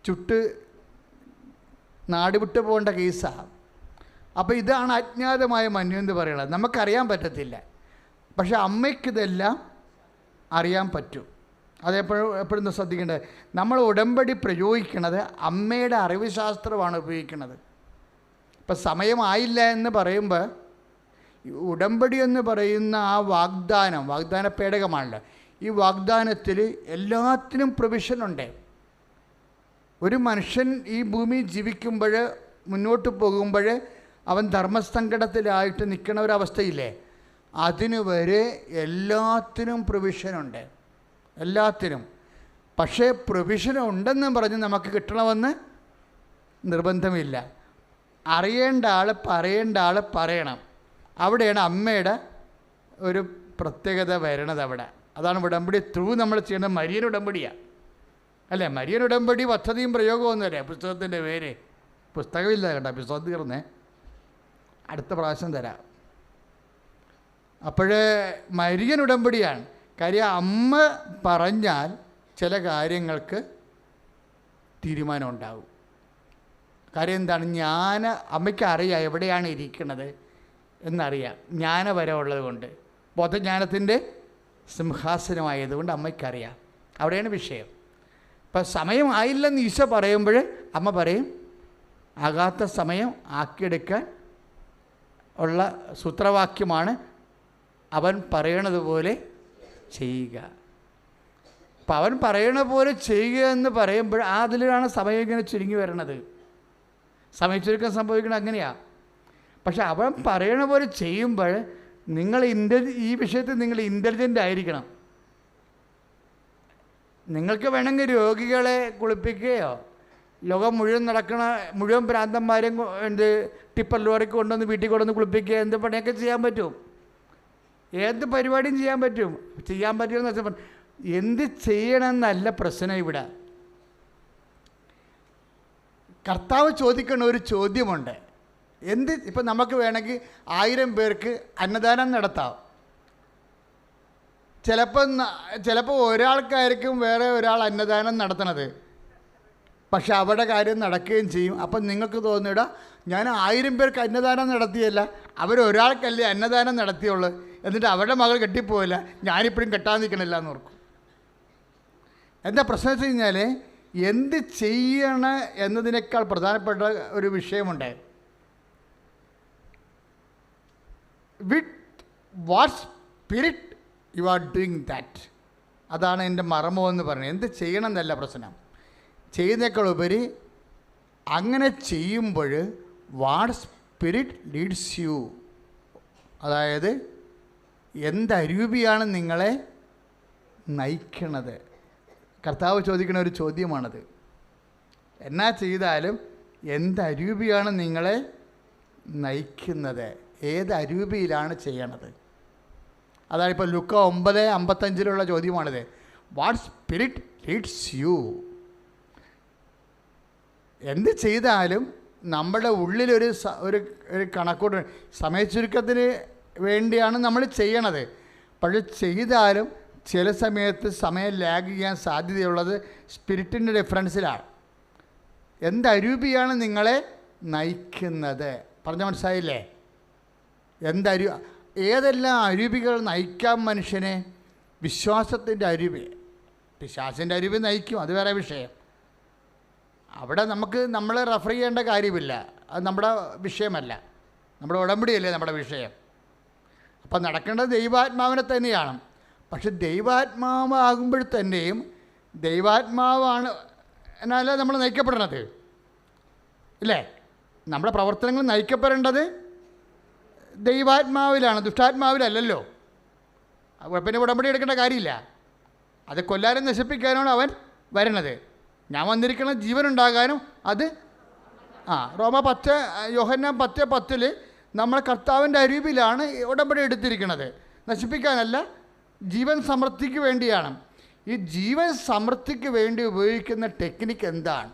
ചുട്ട് നാട് വിട്ട് പോകേണ്ട കേസാണ്. അപ്പോൾ ഇതാണ് അജ്ഞാതമായ മഞ്ഞു എന്ന് പറയുന്നത്. നമുക്കറിയാൻ പറ്റത്തില്ല, പക്ഷേ അമ്മയ്ക്കിതെല്ലാം അറിയാൻ പറ്റും. അതെപ്പോഴും ശ്രദ്ധിക്കേണ്ടത്, നമ്മൾ ഉടമ്പടി പ്രയോഗിക്കുന്നത് അമ്മയുടെ അറിവ് ശാസ്ത്രമാണ് ഉപയോഗിക്കുന്നത്. ഇപ്പം സമയമായില്ല എന്ന് പറയുമ്പോൾ ഉടമ്പടി എന്ന് പറയുന്ന ആ വാഗ്ദാന പേടകമാണല്ലോ. ഈ വാഗ്ദാനത്തിൽ എല്ലാത്തിനും പ്രൊവിഷനുണ്ട്. ഒരു മനുഷ്യൻ ഈ ഭൂമി ജീവിക്കുമ്പോൾ, മുന്നോട്ട് പോകുമ്പോൾ അവൻ ധർമ്മസങ്കടത്തിലായിട്ട് നിൽക്കുന്ന ഒരവസ്ഥയില്ലേ, അതിന് വരെ എല്ലാത്തിനും പ്രൊവിഷനുണ്ട്, എല്ലാത്തിനും. പക്ഷേ പ്രൊവിഷൻ ഉണ്ടെന്ന് പറഞ്ഞ് നമുക്ക് കിട്ടണമെന്ന് നിർബന്ധമില്ല. അറിയേണ്ട ആൾ പറയണം. അവിടെയാണ് അമ്മയുടെ ഒരു പ്രത്യേകത വരണത്. അതാണ് ഉടമ്പടി നമ്മൾ ചെയ്യുന്ന മരിയൻ ഉടമ്പടിയാണ് അല്ലേ. മരിയൻ ഉടമ്പടി പദ്ധതിയും പ്രയോഗമൊന്നുമല്ലേ പുസ്തകത്തിൻ്റെ പേര്. പുസ്തകമില്ല കേട്ടോ, പുസ്തകം തീർന്നേ, അടുത്ത പ്രാവശ്യം തരാം. അപ്പോഴേ മരിയൻ ഉടമ്പടിയാണ്. കാര്യം അമ്മ പറഞ്ഞാൽ ചില കാര്യങ്ങൾക്ക് തീരുമാനം ഉണ്ടാവും. കാര്യം എന്താണ്? അമ്മയ്ക്ക് അറിയാം എവിടെയാണ് ഇരിക്കുന്നത് എന്നറിയാം. ജ്ഞാനവരം ഉള്ളത് കൊണ്ട്, ബോധജ്ഞാനത്തിൻ്റെ സിംഹാസനമായതുകൊണ്ട് അമ്മയ്ക്കറിയാം. അവിടെയാണ് വിഷയം. ഇപ്പം സമയമായില്ലെന്ന് ഈശോ പറയുമ്പോൾ അമ്മ പറയും, ആകാത്ത സമയം ആക്കിയെടുക്കാൻ ഉള്ള സൂത്രവാക്യമാണ് അവൻ പറയണത് പോലെ ചെയ്യുക. അപ്പം അവൻ പറയണ പോലെ ചെയ്യുക എന്ന് പറയുമ്പോൾ അതിലാണ് സമയം ഇങ്ങനെ ചുരുങ്ങി വരണത്. സമയം ചുരുക്കം സംഭവിക്കുന്നത് അങ്ങനെയാണ്. പക്ഷെ അവൻ പറയണ പോലെ ചെയ്യുമ്പോൾ നിങ്ങൾ ഈ വിഷയത്തിൽ നിങ്ങൾ ഇൻ്റലിജൻ്റ് ആയിരിക്കണം. നിങ്ങൾക്ക് വേണമെങ്കിൽ രോഗികളെ കുളിപ്പിക്കുകയോ ലോകം മുഴുവൻ ഭ്രാന്തന്മാരെയും ടിപ്പർ ലോറിക്ക് കൊണ്ടുവന്ന് വീട്ടിൽ കൊണ്ടുവന്ന് കുളിപ്പിക്കുക, എന്ത് പണിയൊക്കെ ചെയ്യാൻ പറ്റും. ഏത് പരിപാടിയും ചെയ്യാൻ പറ്റുമെന്ന് വെച്ചാൽ എന്ത് ചെയ്യണമെന്നല്ല പ്രശ്നം ഇവിടെ. കർത്താവ് ചോദിക്കുന്ന ഒരു ചോദ്യമുണ്ട്. ഇപ്പം നമുക്ക് വേണമെങ്കിൽ 1000 പേർക്ക് അന്നദാനം നടത്താം. ചിലപ്പോൾ ഒരാൾക്കായിരിക്കും വേറെ ഒരാൾ അന്നദാനം നടത്തണത്, പക്ഷെ അവിടെ കാര്യം നടക്കുകയും ചെയ്യും. അപ്പം നിങ്ങൾക്ക് തോന്നിയിട ഞാൻ 1000 പേർക്ക് അന്നദാനം നടത്തിയല്ല, അവരൊരാൾക്കല്ലേ അന്നദാനം നടത്തിയുള്ളൂ, എന്നിട്ട് അവരുടെ മകൾ കെട്ടിപ്പോയില്ല, ഞാനിപ്പോഴും കെട്ടാൻ നിൽക്കണില്ല എന്ന് ഓർക്കും. എന്താ പ്രശ്നം വെച്ച് കഴിഞ്ഞാൽ എന്ത് ചെയ്യണം എന്നതിനേക്കാൾ പ്രധാനപ്പെട്ട ഒരു വിഷയമുണ്ട്. With what spirit you are doing that. അതാണ് എൻ്റെ മർമ്മം എന്ന് പറയുന്നത്. എന്ത് ചെയ്യണം എന്നല്ല പ്രശ്നം, ചെയ്യുന്നേക്കാൾ ഉപരി അങ്ങനെ ചെയ്യുമ്പോൾ വാട്ട് സ്പിരിറ്റ് ലീഡ്സ് യു, അതായത് എന്തരൂപിയാണ് നിങ്ങളെ നയിക്കണത്. കർത്താവ് ചോദിക്കുന്ന ഒരു ചോദ്യമാണത്. എന്നാ ചെയ്താലും എന്തരൂപിയാണ് നിങ്ങളെ നയിക്കുന്നത്, ഏത് അരൂപിയിലാണ് ചെയ്യണത്. അതാണ് ഇപ്പോൾ ലുക്ക 9:55 ചോദ്യമാണിത്. What spirit leads you. എന്ത് ചെയ്താലും നമ്മുടെ ഉള്ളിലൊരു ഒരു കണക്കൂട്ട്, സമയച്ചുരുക്കത്തിന് വേണ്ടിയാണ് നമ്മൾ ചെയ്യണത്. പക്ഷെ ചെയ്താലും ചില സമയത്ത് സമയം ലാഗ് ചെയ്യാൻ സാധ്യതയുള്ളത് സ്പിരിറ്റിൻ്റെ ഡിഫറൻസിലാണ്. എന്തരൂപിയാണ് നിങ്ങളെ നയിക്കുന്നത്. പറഞ്ഞ മനസ്സിലായില്ലേ? ഏതെല്ലാം അരൂപികൾ നയിക്കാം മനുഷ്യനെ? വിശ്വാസത്തിൻ്റെ അരൂപി, പിശാചിൻ്റെ അരൂപി നയിക്കും, അത് വേറെ വിഷയം. അവിടെ നമ്മൾ റെഫർ ചെയ്യേണ്ട കാര്യമില്ല, അത് നമ്മുടെ വിഷയമല്ല, നമ്മുടെ ഉടമ്പടിയല്ലേ നമ്മുടെ വിഷയം. അപ്പം നടക്കേണ്ടത് ദൈവാത്മാവിനെ തന്നെയാണ്. പക്ഷെ ദൈവാത്മാവാകുമ്പോഴത്തന്നെയും ദൈവാത്മാവാണ് എന്നല്ല നമ്മൾ നയിക്കപ്പെടണത്, ഇല്ലേ? നമ്മുടെ പ്രവർത്തനങ്ങൾ നയിക്കപ്പെടേണ്ടത് ദൈവാത്മാവിലാണ്, ദുഷ്ടാത്മാവിലല്ലല്ലോ. പിന്നെ ഉടമ്പടി എടുക്കേണ്ട കാര്യമില്ല. അത് കൊല്ലാനും നശിപ്പിക്കാനാണ് അവൻ വരണത്. ഞാൻ വന്നിരിക്കുന്ന ജീവനുണ്ടാകാനും. അത് യോഹന്നാൻ 10:10 നമ്മൾ കർത്താവിൻ്റെ അരൂപിലാണ് ഉടമ്പടി എടുത്തിരിക്കുന്നത്. നശിപ്പിക്കാനല്ല, ജീവൻ സമൃദ്ധിക്ക് വേണ്ടിയാണ്. ഈ ജീവൻ സമൃദ്ധിക്ക് വേണ്ടി ഉപയോഗിക്കുന്ന ടെക്നിക്ക് എന്താണ്?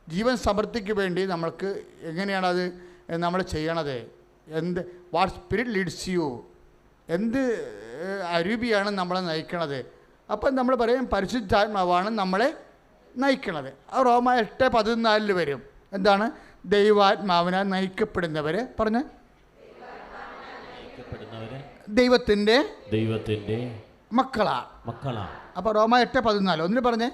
ജീവൻ സമൃദ്ധിക്ക് വേണ്ടി നമ്മൾക്ക് എങ്ങനെയാണത് നമ്മൾ ചെയ്യണത്? വാട്ട് സ്പിരിറ്റ് ലീഡ്സ് യു, എന്ത് അരൂപിയാണ് നമ്മളെ നയിക്കണത്? അപ്പം നമ്മൾ പറയും പരിശുദ്ധാത്മാവാണ് നമ്മളെ നയിക്കണത്. അത് റോമ 8:14 വരും. എന്താണ്? ദൈവാത്മാവിനാൽ നയിക്കപ്പെടുന്നവർ പറഞ്ഞ് ദൈവത്തിൻ്റെ മക്കളാണ്. അപ്പോൾ റോമ 8:14 ഒന്നിന് പറഞ്ഞേ.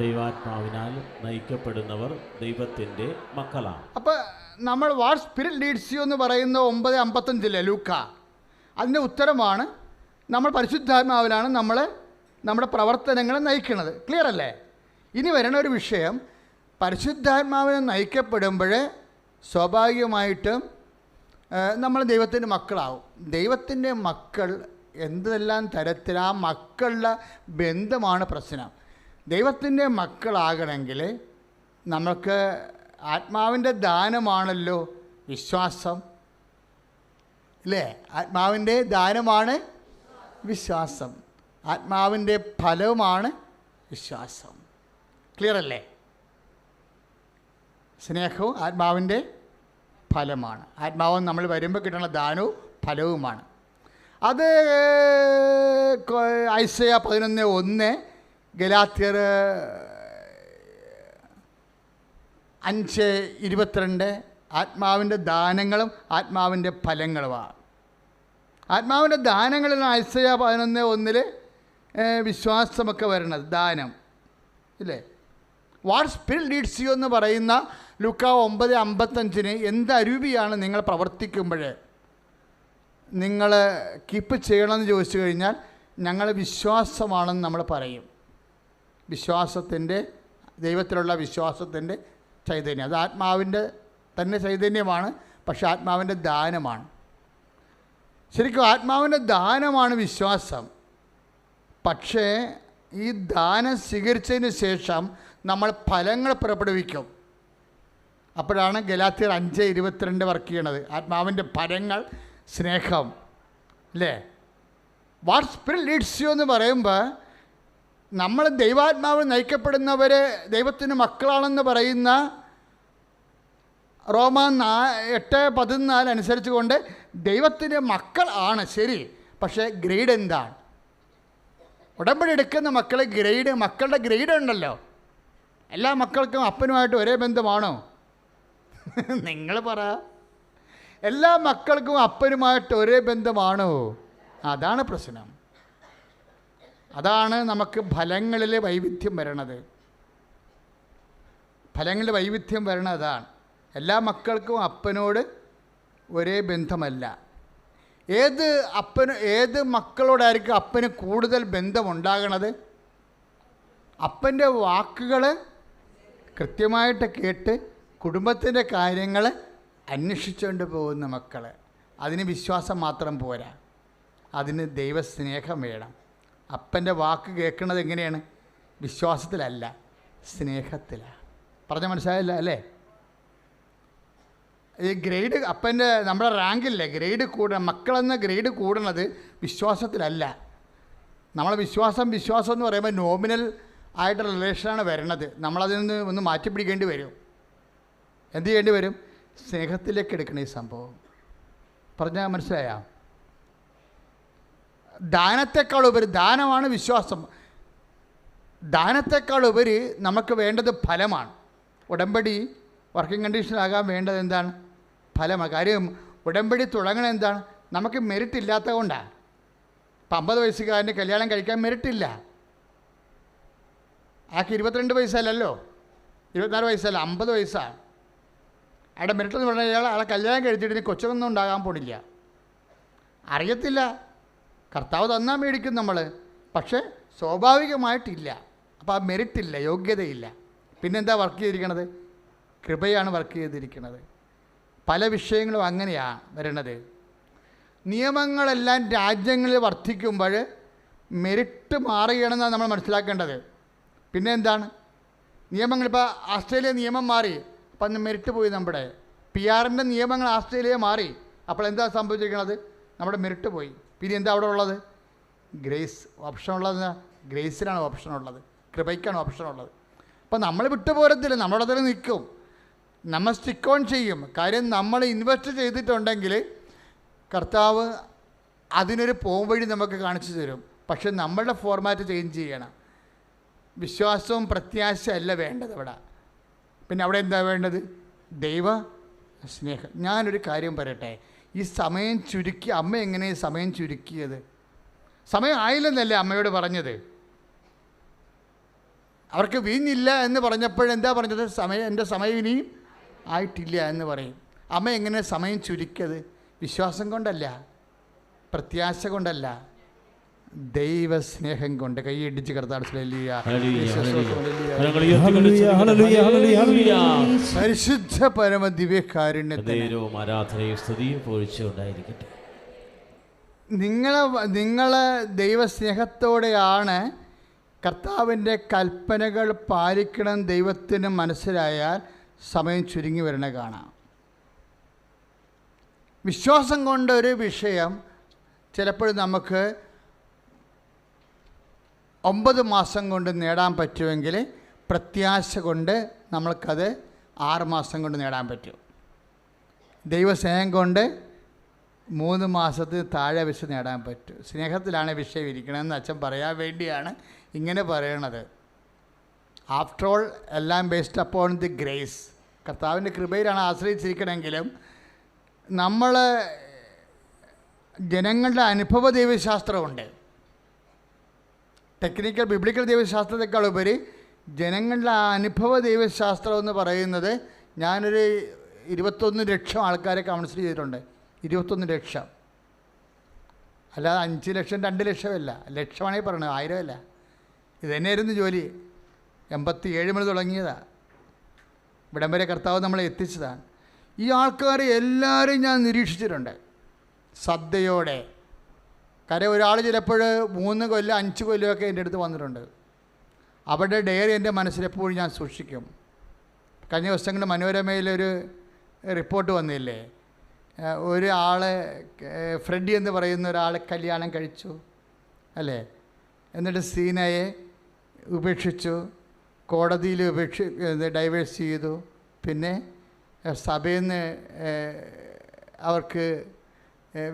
ദൈവാത്മാവിനാൽ നയിക്കപ്പെടുന്നവർ ദൈവത്തിൻ്റെ മക്കളാണ്. അപ്പോൾ നമ്മൾ വാട്ട് സ്പിരിറ്റ് ലീഡ്സ് യു എന്ന് പറയുന്ന 9:55 ലൂക്ക, അതിൻ്റെ ഉത്തരമാണ് നമ്മൾ പരിശുദ്ധാത്മാവിലാണ് നമ്മുടെ പ്രവർത്തനങ്ങളെ നയിക്കുന്നത്. ക്ലിയർ അല്ലേ? ഇനി വരണ ഒരു വിഷയം, പരിശുദ്ധാത്മാവിനെ നയിക്കപ്പെടുമ്പോൾ സ്വാഭാവികമായിട്ടും നമ്മൾ ദൈവത്തിൻ്റെ മക്കളാവും. ദൈവത്തിൻ്റെ മക്കൾ എന്തെല്ലാം തരത്തിൽ ആ മക്കളുടെ ബന്ധമാണ് പ്രശ്നം. ദൈവത്തിൻ്റെ മക്കളാകണമെങ്കിൽ നമുക്ക് ആത്മാവിൻ്റെ ദാനമാണല്ലോ വിശ്വാസം, ഇല്ലേ? ആത്മാവിൻ്റെ ദാനമാണ് വിശ്വാസം, ആത്മാവിൻ്റെ ഫലവുമാണ് വിശ്വാസം. ക്ലിയർ അല്ലേ? സ്നേഹവും ആത്മാവിൻ്റെ ഫലമാണ്. ആത്മാവും നമ്മൾ വരുമ്പോൾ കിട്ടുന്ന ദാനവും ഫലവുമാണ്. അത് ഐസയ 11:1, ഗലാത്യർ 5:22 ആത്മാവിൻ്റെ ദാനങ്ങളും ആത്മാവിൻ്റെ ഫലങ്ങളുമാണ്. ആത്മാവിൻ്റെ ദാനങ്ങളിലാണ് ഐസയ 11:1 വിശ്വാസമൊക്കെ വരണത്, ദാനം, ഇല്ലേ? വാട്ട് സ്പിരിറ്റ് ലീഡ്സ് യു എന്ന് പറയുന്ന ലൂക്ക 9:55 എന്ത് അരൂപിയാണ് നിങ്ങൾ പ്രവർത്തിക്കുമ്പോൾ നിങ്ങൾ കീപ്പ് ചെയ്യണമെന്ന് ചോദിച്ചു കഴിഞ്ഞാൽ ഞങ്ങൾ വിശ്വാസമാണെന്ന് നമ്മൾ പറയും. വിശ്വാസത്തിൻ്റെ, ദൈവത്തിലുള്ള വിശ്വാസത്തിൻ്റെ ചൈതന്യം, അത് ആത്മാവിൻ്റെ തന്നെ ചൈതന്യമാണ്, പക്ഷെ ആത്മാവിൻ്റെ ദാനമാണ്. ശരിക്കും ആത്മാവിൻ്റെ ദാനമാണ് വിശ്വാസം. പക്ഷേ ഈ ദാനം സ്വീകരിച്ചതിന് ശേഷം നമ്മൾ ഫലങ്ങൾ പുറപ്പെടുവിക്കും. അപ്പോഴാണ് ഗലാത്യർ 5:22 വർക്ക് ചെയ്യണത്. ആത്മാവിൻ്റെ ഫലങ്ങൾ സ്നേഹം, അല്ലേ? വാട്ട് സ്പിരിറ്റ് ലീഡ്സ് യു എന്ന് പറയുമ്പോൾ നമ്മൾ ദൈവാത്മാവ് നയിക്കപ്പെടുന്നവർ ദൈവത്തിന് മക്കളാണെന്ന് പറയുന്ന റോമ 8:14 അനുസരിച്ച് കൊണ്ട് ദൈവത്തിൻ്റെ മക്കൾ ആണ് ശരി. പക്ഷേ ഗ്രേഡ് എന്താണ്? ഉടമ്പടി എടുക്കുന്ന മക്കളെ മക്കളുടെ ഗ്രേഡ് ഉണ്ടല്ലോ. എല്ലാ മക്കൾക്കും അപ്പനുമായിട്ട് ഒരേ ബന്ധമാണോ? നിങ്ങൾ പറ. എല്ലാ മക്കൾക്കും അപ്പനുമായിട്ട് ഒരേ ബന്ധമാണോ? അതാണ് പ്രശ്നം. അതാണ് നമുക്ക് ഫലങ്ങളിലെ വൈവിധ്യം വരണത്. ഫലങ്ങളിൽ വൈവിധ്യം വരണത് അതാണ്. എല്ലാ മക്കൾക്കും അപ്പനോട് ഒരേ ബന്ധമല്ല. ഏത് മക്കളോടായിരിക്കും അപ്പന് കൂടുതൽ ബന്ധമുണ്ടാകണത്? അപ്പൻ്റെ വാക്കുകൾ കൃത്യമായിട്ട് കേട്ട് കുടുംബത്തിൻ്റെ കാര്യങ്ങൾ അന്വേഷിച്ചുകൊണ്ട് പോകുന്ന മക്കൾ. അതിന് വിശ്വാസം മാത്രം പോരാ, അതിന് ദൈവസ്നേഹം വേണം. അപ്പൻ്റെ വാക്ക് കേൾക്കുന്നത് എങ്ങനെയാണ്? വിശ്വാസത്തിലല്ല, സ്നേഹത്തിലാണ്. പറഞ്ഞ മനസ്സിലായില്ല അല്ലേ? ഈ ഗ്രേഡ് അപ്പൻ്റെ നമ്മുടെ റാങ്കില്ലേ ഗ്രേഡ് മക്കളെന്ന ഗ്രേഡ് കൂടുന്നത് വിശ്വാസത്തിലല്ല. നമ്മളെ വിശ്വാസം എന്ന് പറയുമ്പോൾ നോമിനൽ ആയിട്ടുള്ള റിലേഷനാണ് വരണത്. നമ്മളതിൽ നിന്ന് ഒന്ന് മാറ്റിപ്പിടിക്കേണ്ടി വരും. എന്ത് ചെയ്യേണ്ടി വരും? സ്നേഹത്തിലേക്ക് എടുക്കണം ഈ സംഭവം. പറഞ്ഞാൽ മനസ്സിലായോ? ദാനത്തെക്കാളുപരി ദാനമാണ് വിശ്വാസം. ദാനത്തെക്കാളുപരി നമുക്ക് വേണ്ടത് ഫലമാണ്. ഉടമ്പടി വർക്കിംഗ് കണ്ടീഷനാകാൻ വേണ്ടത് എന്താണ്? ഫലമാണ്. കാര്യം ഉടമ്പടി തുടങ്ങണത് എന്താണ്? നമുക്ക് മെറിറ്റ് ഇല്ലാത്തത് കൊണ്ടാണ്. ഇപ്പം 50 വയസ്സുകാരന് കല്യാണം കഴിക്കാൻ മെറിറ്റില്ല. ആൾക്ക് 22 വയസ്സല്ലല്ലോ, 24 വയസ്സല്ല, 50 വയസ്സാണ്. അയാളുടെ മെറിറ്റ് എന്ന് പറഞ്ഞാൽ ആളെ കല്യാണം കഴിച്ചിട്ട് ഇനി കൊച്ചൊന്നും ഉണ്ടാകാൻ പോണില്ല. അറിയത്തില്ല, കർത്താവ് തന്നാൽ മേടിക്കും നമ്മൾ, പക്ഷേ സ്വാഭാവികമായിട്ടില്ല. അപ്പോൾ ആ മെറിറ്റില്ല, യോഗ്യതയില്ല. പിന്നെന്താ വർക്ക് ചെയ്തിരിക്കണത്? കൃപയാണ് വർക്ക് ചെയ്തിരിക്കുന്നത്. പല വിഷയങ്ങളും അങ്ങനെയാണ് വരണത്. നിയമങ്ങളെല്ലാം രാജ്യങ്ങളിൽ വർദ്ധിക്കുമ്പോൾ മെറിറ്റ് മാറുകയാണെന്നാണ് നമ്മൾ മനസ്സിലാക്കേണ്ടത്. പിന്നെ എന്താണ് നിയമങ്ങളിപ്പോൾ ഓസ്ട്രേലിയ നിയമം മാറി, അപ്പം അന്ന് മെറിറ്റ് പോയി. നമ്മുടെ PR-ൻ്റെ നിയമങ്ങൾ ഓസ്ട്രേലിയ മാറി, അപ്പോൾ എന്താ സംഭവിച്ചിരിക്കുന്നത്? നമ്മുടെ മെറിറ്റ് പോയി. പിന്നെ എന്താ അവിടെ ഉള്ളത്? ഗ്രേസ്. ഓപ്ഷൻ ഉള്ളത് ഗ്രേസിലാണ് ഓപ്ഷൻ ഉള്ളത്, കൃപയ്ക്കാണ് ഓപ്ഷൻ ഉള്ളത്. അപ്പം നമ്മൾ വിട്ടുപോരത്തില്ല, നമ്മുടെ അതിൽ നിൽക്കും, നമ്മൾ സ്റ്റിക്ക് ഓൺ ചെയ്യും. കാര്യം നമ്മൾ ഇൻവെസ്റ്റ് ചെയ്തിട്ടുണ്ടെങ്കിൽ കർത്താവ് അതിനൊരു പോംവഴി നമുക്ക് കാണിച്ചു തരും. പക്ഷെ നമ്മളുടെ ഫോർമാറ്റ് ചേഞ്ച് ചെയ്യണം. വിശ്വാസവും പ്രത്യാശയല്ല വേണ്ടത് ഇവിടെ. പിന്നെ അവിടെ എന്താ വേണ്ടത്? ദൈവ സ്നേഹം. ഞാനൊരു കാര്യം പറയട്ടെ, ഈ സമയം ചുരുക്കി അമ്മ എങ്ങനെയാണ് സമയം ചുരുക്കിയത്? സമയം ആയില്ലെന്നല്ലേ അമ്മയോട് പറഞ്ഞത്? അവർക്ക് വീഞ്ഞില്ല എന്ന് പറഞ്ഞപ്പോഴെന്താ പറഞ്ഞത്? എൻ്റെ സമയം ഇനിയും ആയിട്ടില്ല എന്ന് പറയും. അമ്മ എങ്ങനെ സമയം ചുരുക്കിയത്? വിശ്വാസം കൊണ്ടല്ല, പ്രത്യാശ കൊണ്ടല്ല, ദൈവസ്നേഹം കൊണ്ട്. കൈയിടിച്ച് കർത്താവ് പരിശുദ്ധ പരമ ദിവ്യകാരുണ്യത്തെ നിങ്ങളെ ദൈവസ്നേഹത്തോടെയാണ് കർത്താവിൻ്റെ കൽപ്പനകൾ പാലിക്കണം ദൈവത്തിന് മനസ്സിലായാൽ സമയം ചുരുങ്ങി വരണ കാണാം. വിശ്വാസം കൊണ്ടൊരു വിഷയം ചിലപ്പോഴും നമുക്ക് 9 മാസം കൊണ്ട് നേടാൻ പറ്റുമെങ്കിൽ പ്രത്യാശ കൊണ്ട് നമ്മൾക്കത് 6 മാസം കൊണ്ട് നേടാൻ പറ്റും. ദൈവസ്നേഹം കൊണ്ട് 3 മാസത്തിൽ താഴെ വെച്ച് നേടാൻ പറ്റും. സ്നേഹത്തിലാണ് വിഷയം ഇരിക്കണമെന്ന് അച്ഛൻ പറയാൻ വേണ്ടിയാണ് ഇങ്ങനെ പറയണത്. ആഫ്റ്റർ ഓൾ എല്ലാം ബേസ്ഡ് അപ്പോൺ ദി ഗ്രേസ്. കർത്താവിൻ്റെ കൃപയിലാണ് ആശ്രയിച്ചിരിക്കണമെങ്കിലും നമ്മൾ ജനങ്ങളുടെ അനുഭവ ദൈവശാസ്ത്രമുണ്ട്. ടെക്നിക്കൽ ബിബ്ലിക്കൽ ദൈവശാസ്ത്രത്തെക്കാൾ ഉപരി ജനങ്ങളുടെ അനുഭവ ദൈവശാസ്ത്രം എന്ന് പറയുന്നത്, ഞാനൊരു 21 ലക്ഷം ആൾക്കാരെ കൗൺസിൽ ചെയ്തിട്ടുണ്ട്. 21 ലക്ഷം, അല്ലാതെ 5 ലക്ഷം 2 ലക്ഷമല്ല, ലക്ഷമാണെങ്കിൽ പറയണത്, 1000 അല്ല. ഇത് തന്നെയായിരുന്നു ജോലി. 87 മുതൽ തുടങ്ങിയതാണ്. ഇവിടം വരെ കർത്താവ് നമ്മളെ എത്തിച്ചതാണ്. ഈ ആൾക്കാരെ എല്ലാവരും ഞാൻ നിരീക്ഷിച്ചിട്ടുണ്ട് ശ്രദ്ധയോടെ. കാര്യം ഒരാൾ ചിലപ്പോൾ 3 കൊല്ലം 5 കൊല്ലമൊക്കെ എൻ്റെ അടുത്ത് വന്നിട്ടുണ്ട്. അവരുടെ ഡയറി എൻ്റെ മനസ്സിലെപ്പോഴും ഞാൻ സൂക്ഷിക്കും. കഴിഞ്ഞ ദിവസങ്ങളിൽ മനോരമയിലൊരു റിപ്പോർട്ട് വന്നില്ലേ, ഒരാളെ ഫ്രെഡി എന്ന് പറയുന്ന ഒരാളെ കല്യാണം കഴിച്ചു അല്ലേ, എന്നിട്ട് സീനയെ ഉപേക്ഷിച്ചു, കോടതിയിൽ ഡൈവേഴ്സ് ചെയ്തു, പിന്നെ സഭയിൽ നിന്ന് അവർക്ക്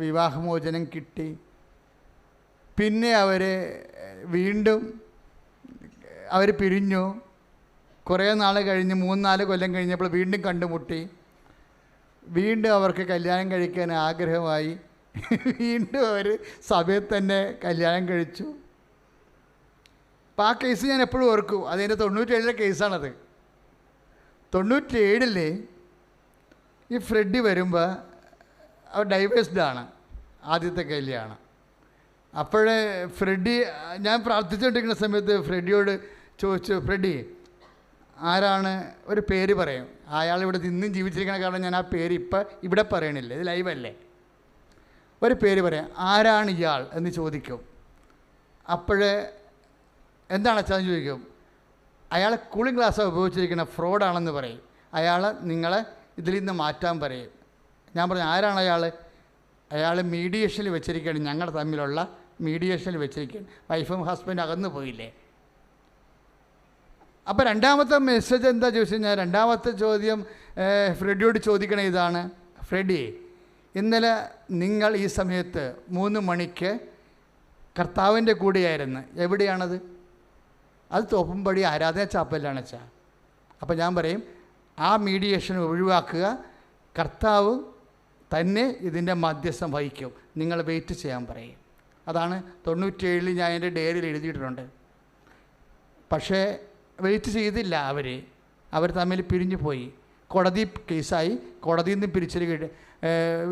വിവാഹമോചനം കിട്ടി, പിന്നെ വീണ്ടും അവർ പിരിഞ്ഞു. കുറേ നാൾ കഴിഞ്ഞ് 3-4 കൊല്ലം കഴിഞ്ഞപ്പോൾ വീണ്ടും കണ്ടുമുട്ടി, വീണ്ടും അവർക്ക് കല്യാണം കഴിക്കാൻ ആഗ്രഹമായി, വീണ്ടും അവർ സഭയിൽ തന്നെ കല്യാണം കഴിച്ചു. അപ്പം ആ കേസ് ഞാൻ എപ്പോഴും ഓർക്കും. അതിൻ്റെ 97 കേസാണത്. 97 ഈ ഫ്രെഡി വരുമ്പോൾ അവർ ഡൈവേഴ്സ്ഡാണ്, ആദ്യത്തെ കല്യാണം. അപ്പോഴേ ഫ്രെഡി, ഞാൻ പ്രാർത്ഥിച്ചുകൊണ്ടിരിക്കുന്ന സമയത്ത് ഫ്രെഡിയോട് ചോദിച്ചു, ഫ്രെഡി ആരാണ്, ഒരു പേര് പറയും, അയാൾ ഇവിടെ ഇന്നും ജീവിച്ചിരിക്കണ കാരണം ഞാൻ ആ പേര് ഇപ്പം ഇവിടെ പറയണില്ല, ഇത് ലൈവല്ലേ, ഒരു പേര് പറയാം, ആരാണ് ഇയാൾ എന്ന് ചോദിക്കും. അപ്പോഴേ എന്താണ് അച്ഛൻ ചോദിക്കും, അയാൾ കൂളിംഗ് ഗ്ലാസ് ഉപയോഗിച്ചിരിക്കുന്ന ഫ്രോഡാണെന്ന് പറയും, അയാളെ നിങ്ങളെ ഇതിൽ നിന്ന് മാറ്റാൻ പറയും. ഞാൻ പറഞ്ഞു ആരാണ് അയാൾ മീഡിയേഷനിൽ വെച്ചിരിക്കുകയാണ്, ഞങ്ങൾ തമ്മിലുള്ള മീഡിയേഷനിൽ വെച്ചിരിക്കുകയാണ്, വൈഫും ഹസ്ബൻഡ് അകന്നു പോയില്ലേ. അപ്പോൾ രണ്ടാമത്തെ മെസ്സേജ് എന്താ ചോദിച്ചു കഴിഞ്ഞാൽ, രണ്ടാമത്തെ ചോദ്യം ഫ്രെഡിയോട് ചോദിക്കണ ഇതാണ്, ഫ്രെഡി ഇന്നലെ നിങ്ങൾ ഈ സമയത്ത് 3 മണിക്ക് കർത്താവിൻ്റെ കൂടെയായിരുന്നു, എവിടെയാണത്? അത് തോപ്പുംപടി ആരാധന ചാപ്പലിലാണ് വെച്ചാൽ. അപ്പോൾ ഞാൻ പറയും ആ മീഡിയേഷൻ ഒഴിവാക്കുക, കർത്താവ് തന്നെ ഇതിൻ്റെ മധ്യസ്ഥം വഹിക്കും, നിങ്ങൾ വെയിറ്റ് ചെയ്യാൻ പറയും. അതാണ് 97 ഞാൻ എൻ്റെ ഡയറിയിൽ എഴുതിയിട്ടുണ്ട്. പക്ഷേ വെയിറ്റ് ചെയ്തില്ല, അവർ തമ്മിൽ പിരിഞ്ഞു പോയി, കോടതി കേസായി, കോടതിയിൽ നിന്ന് പിരിച്ചൊരു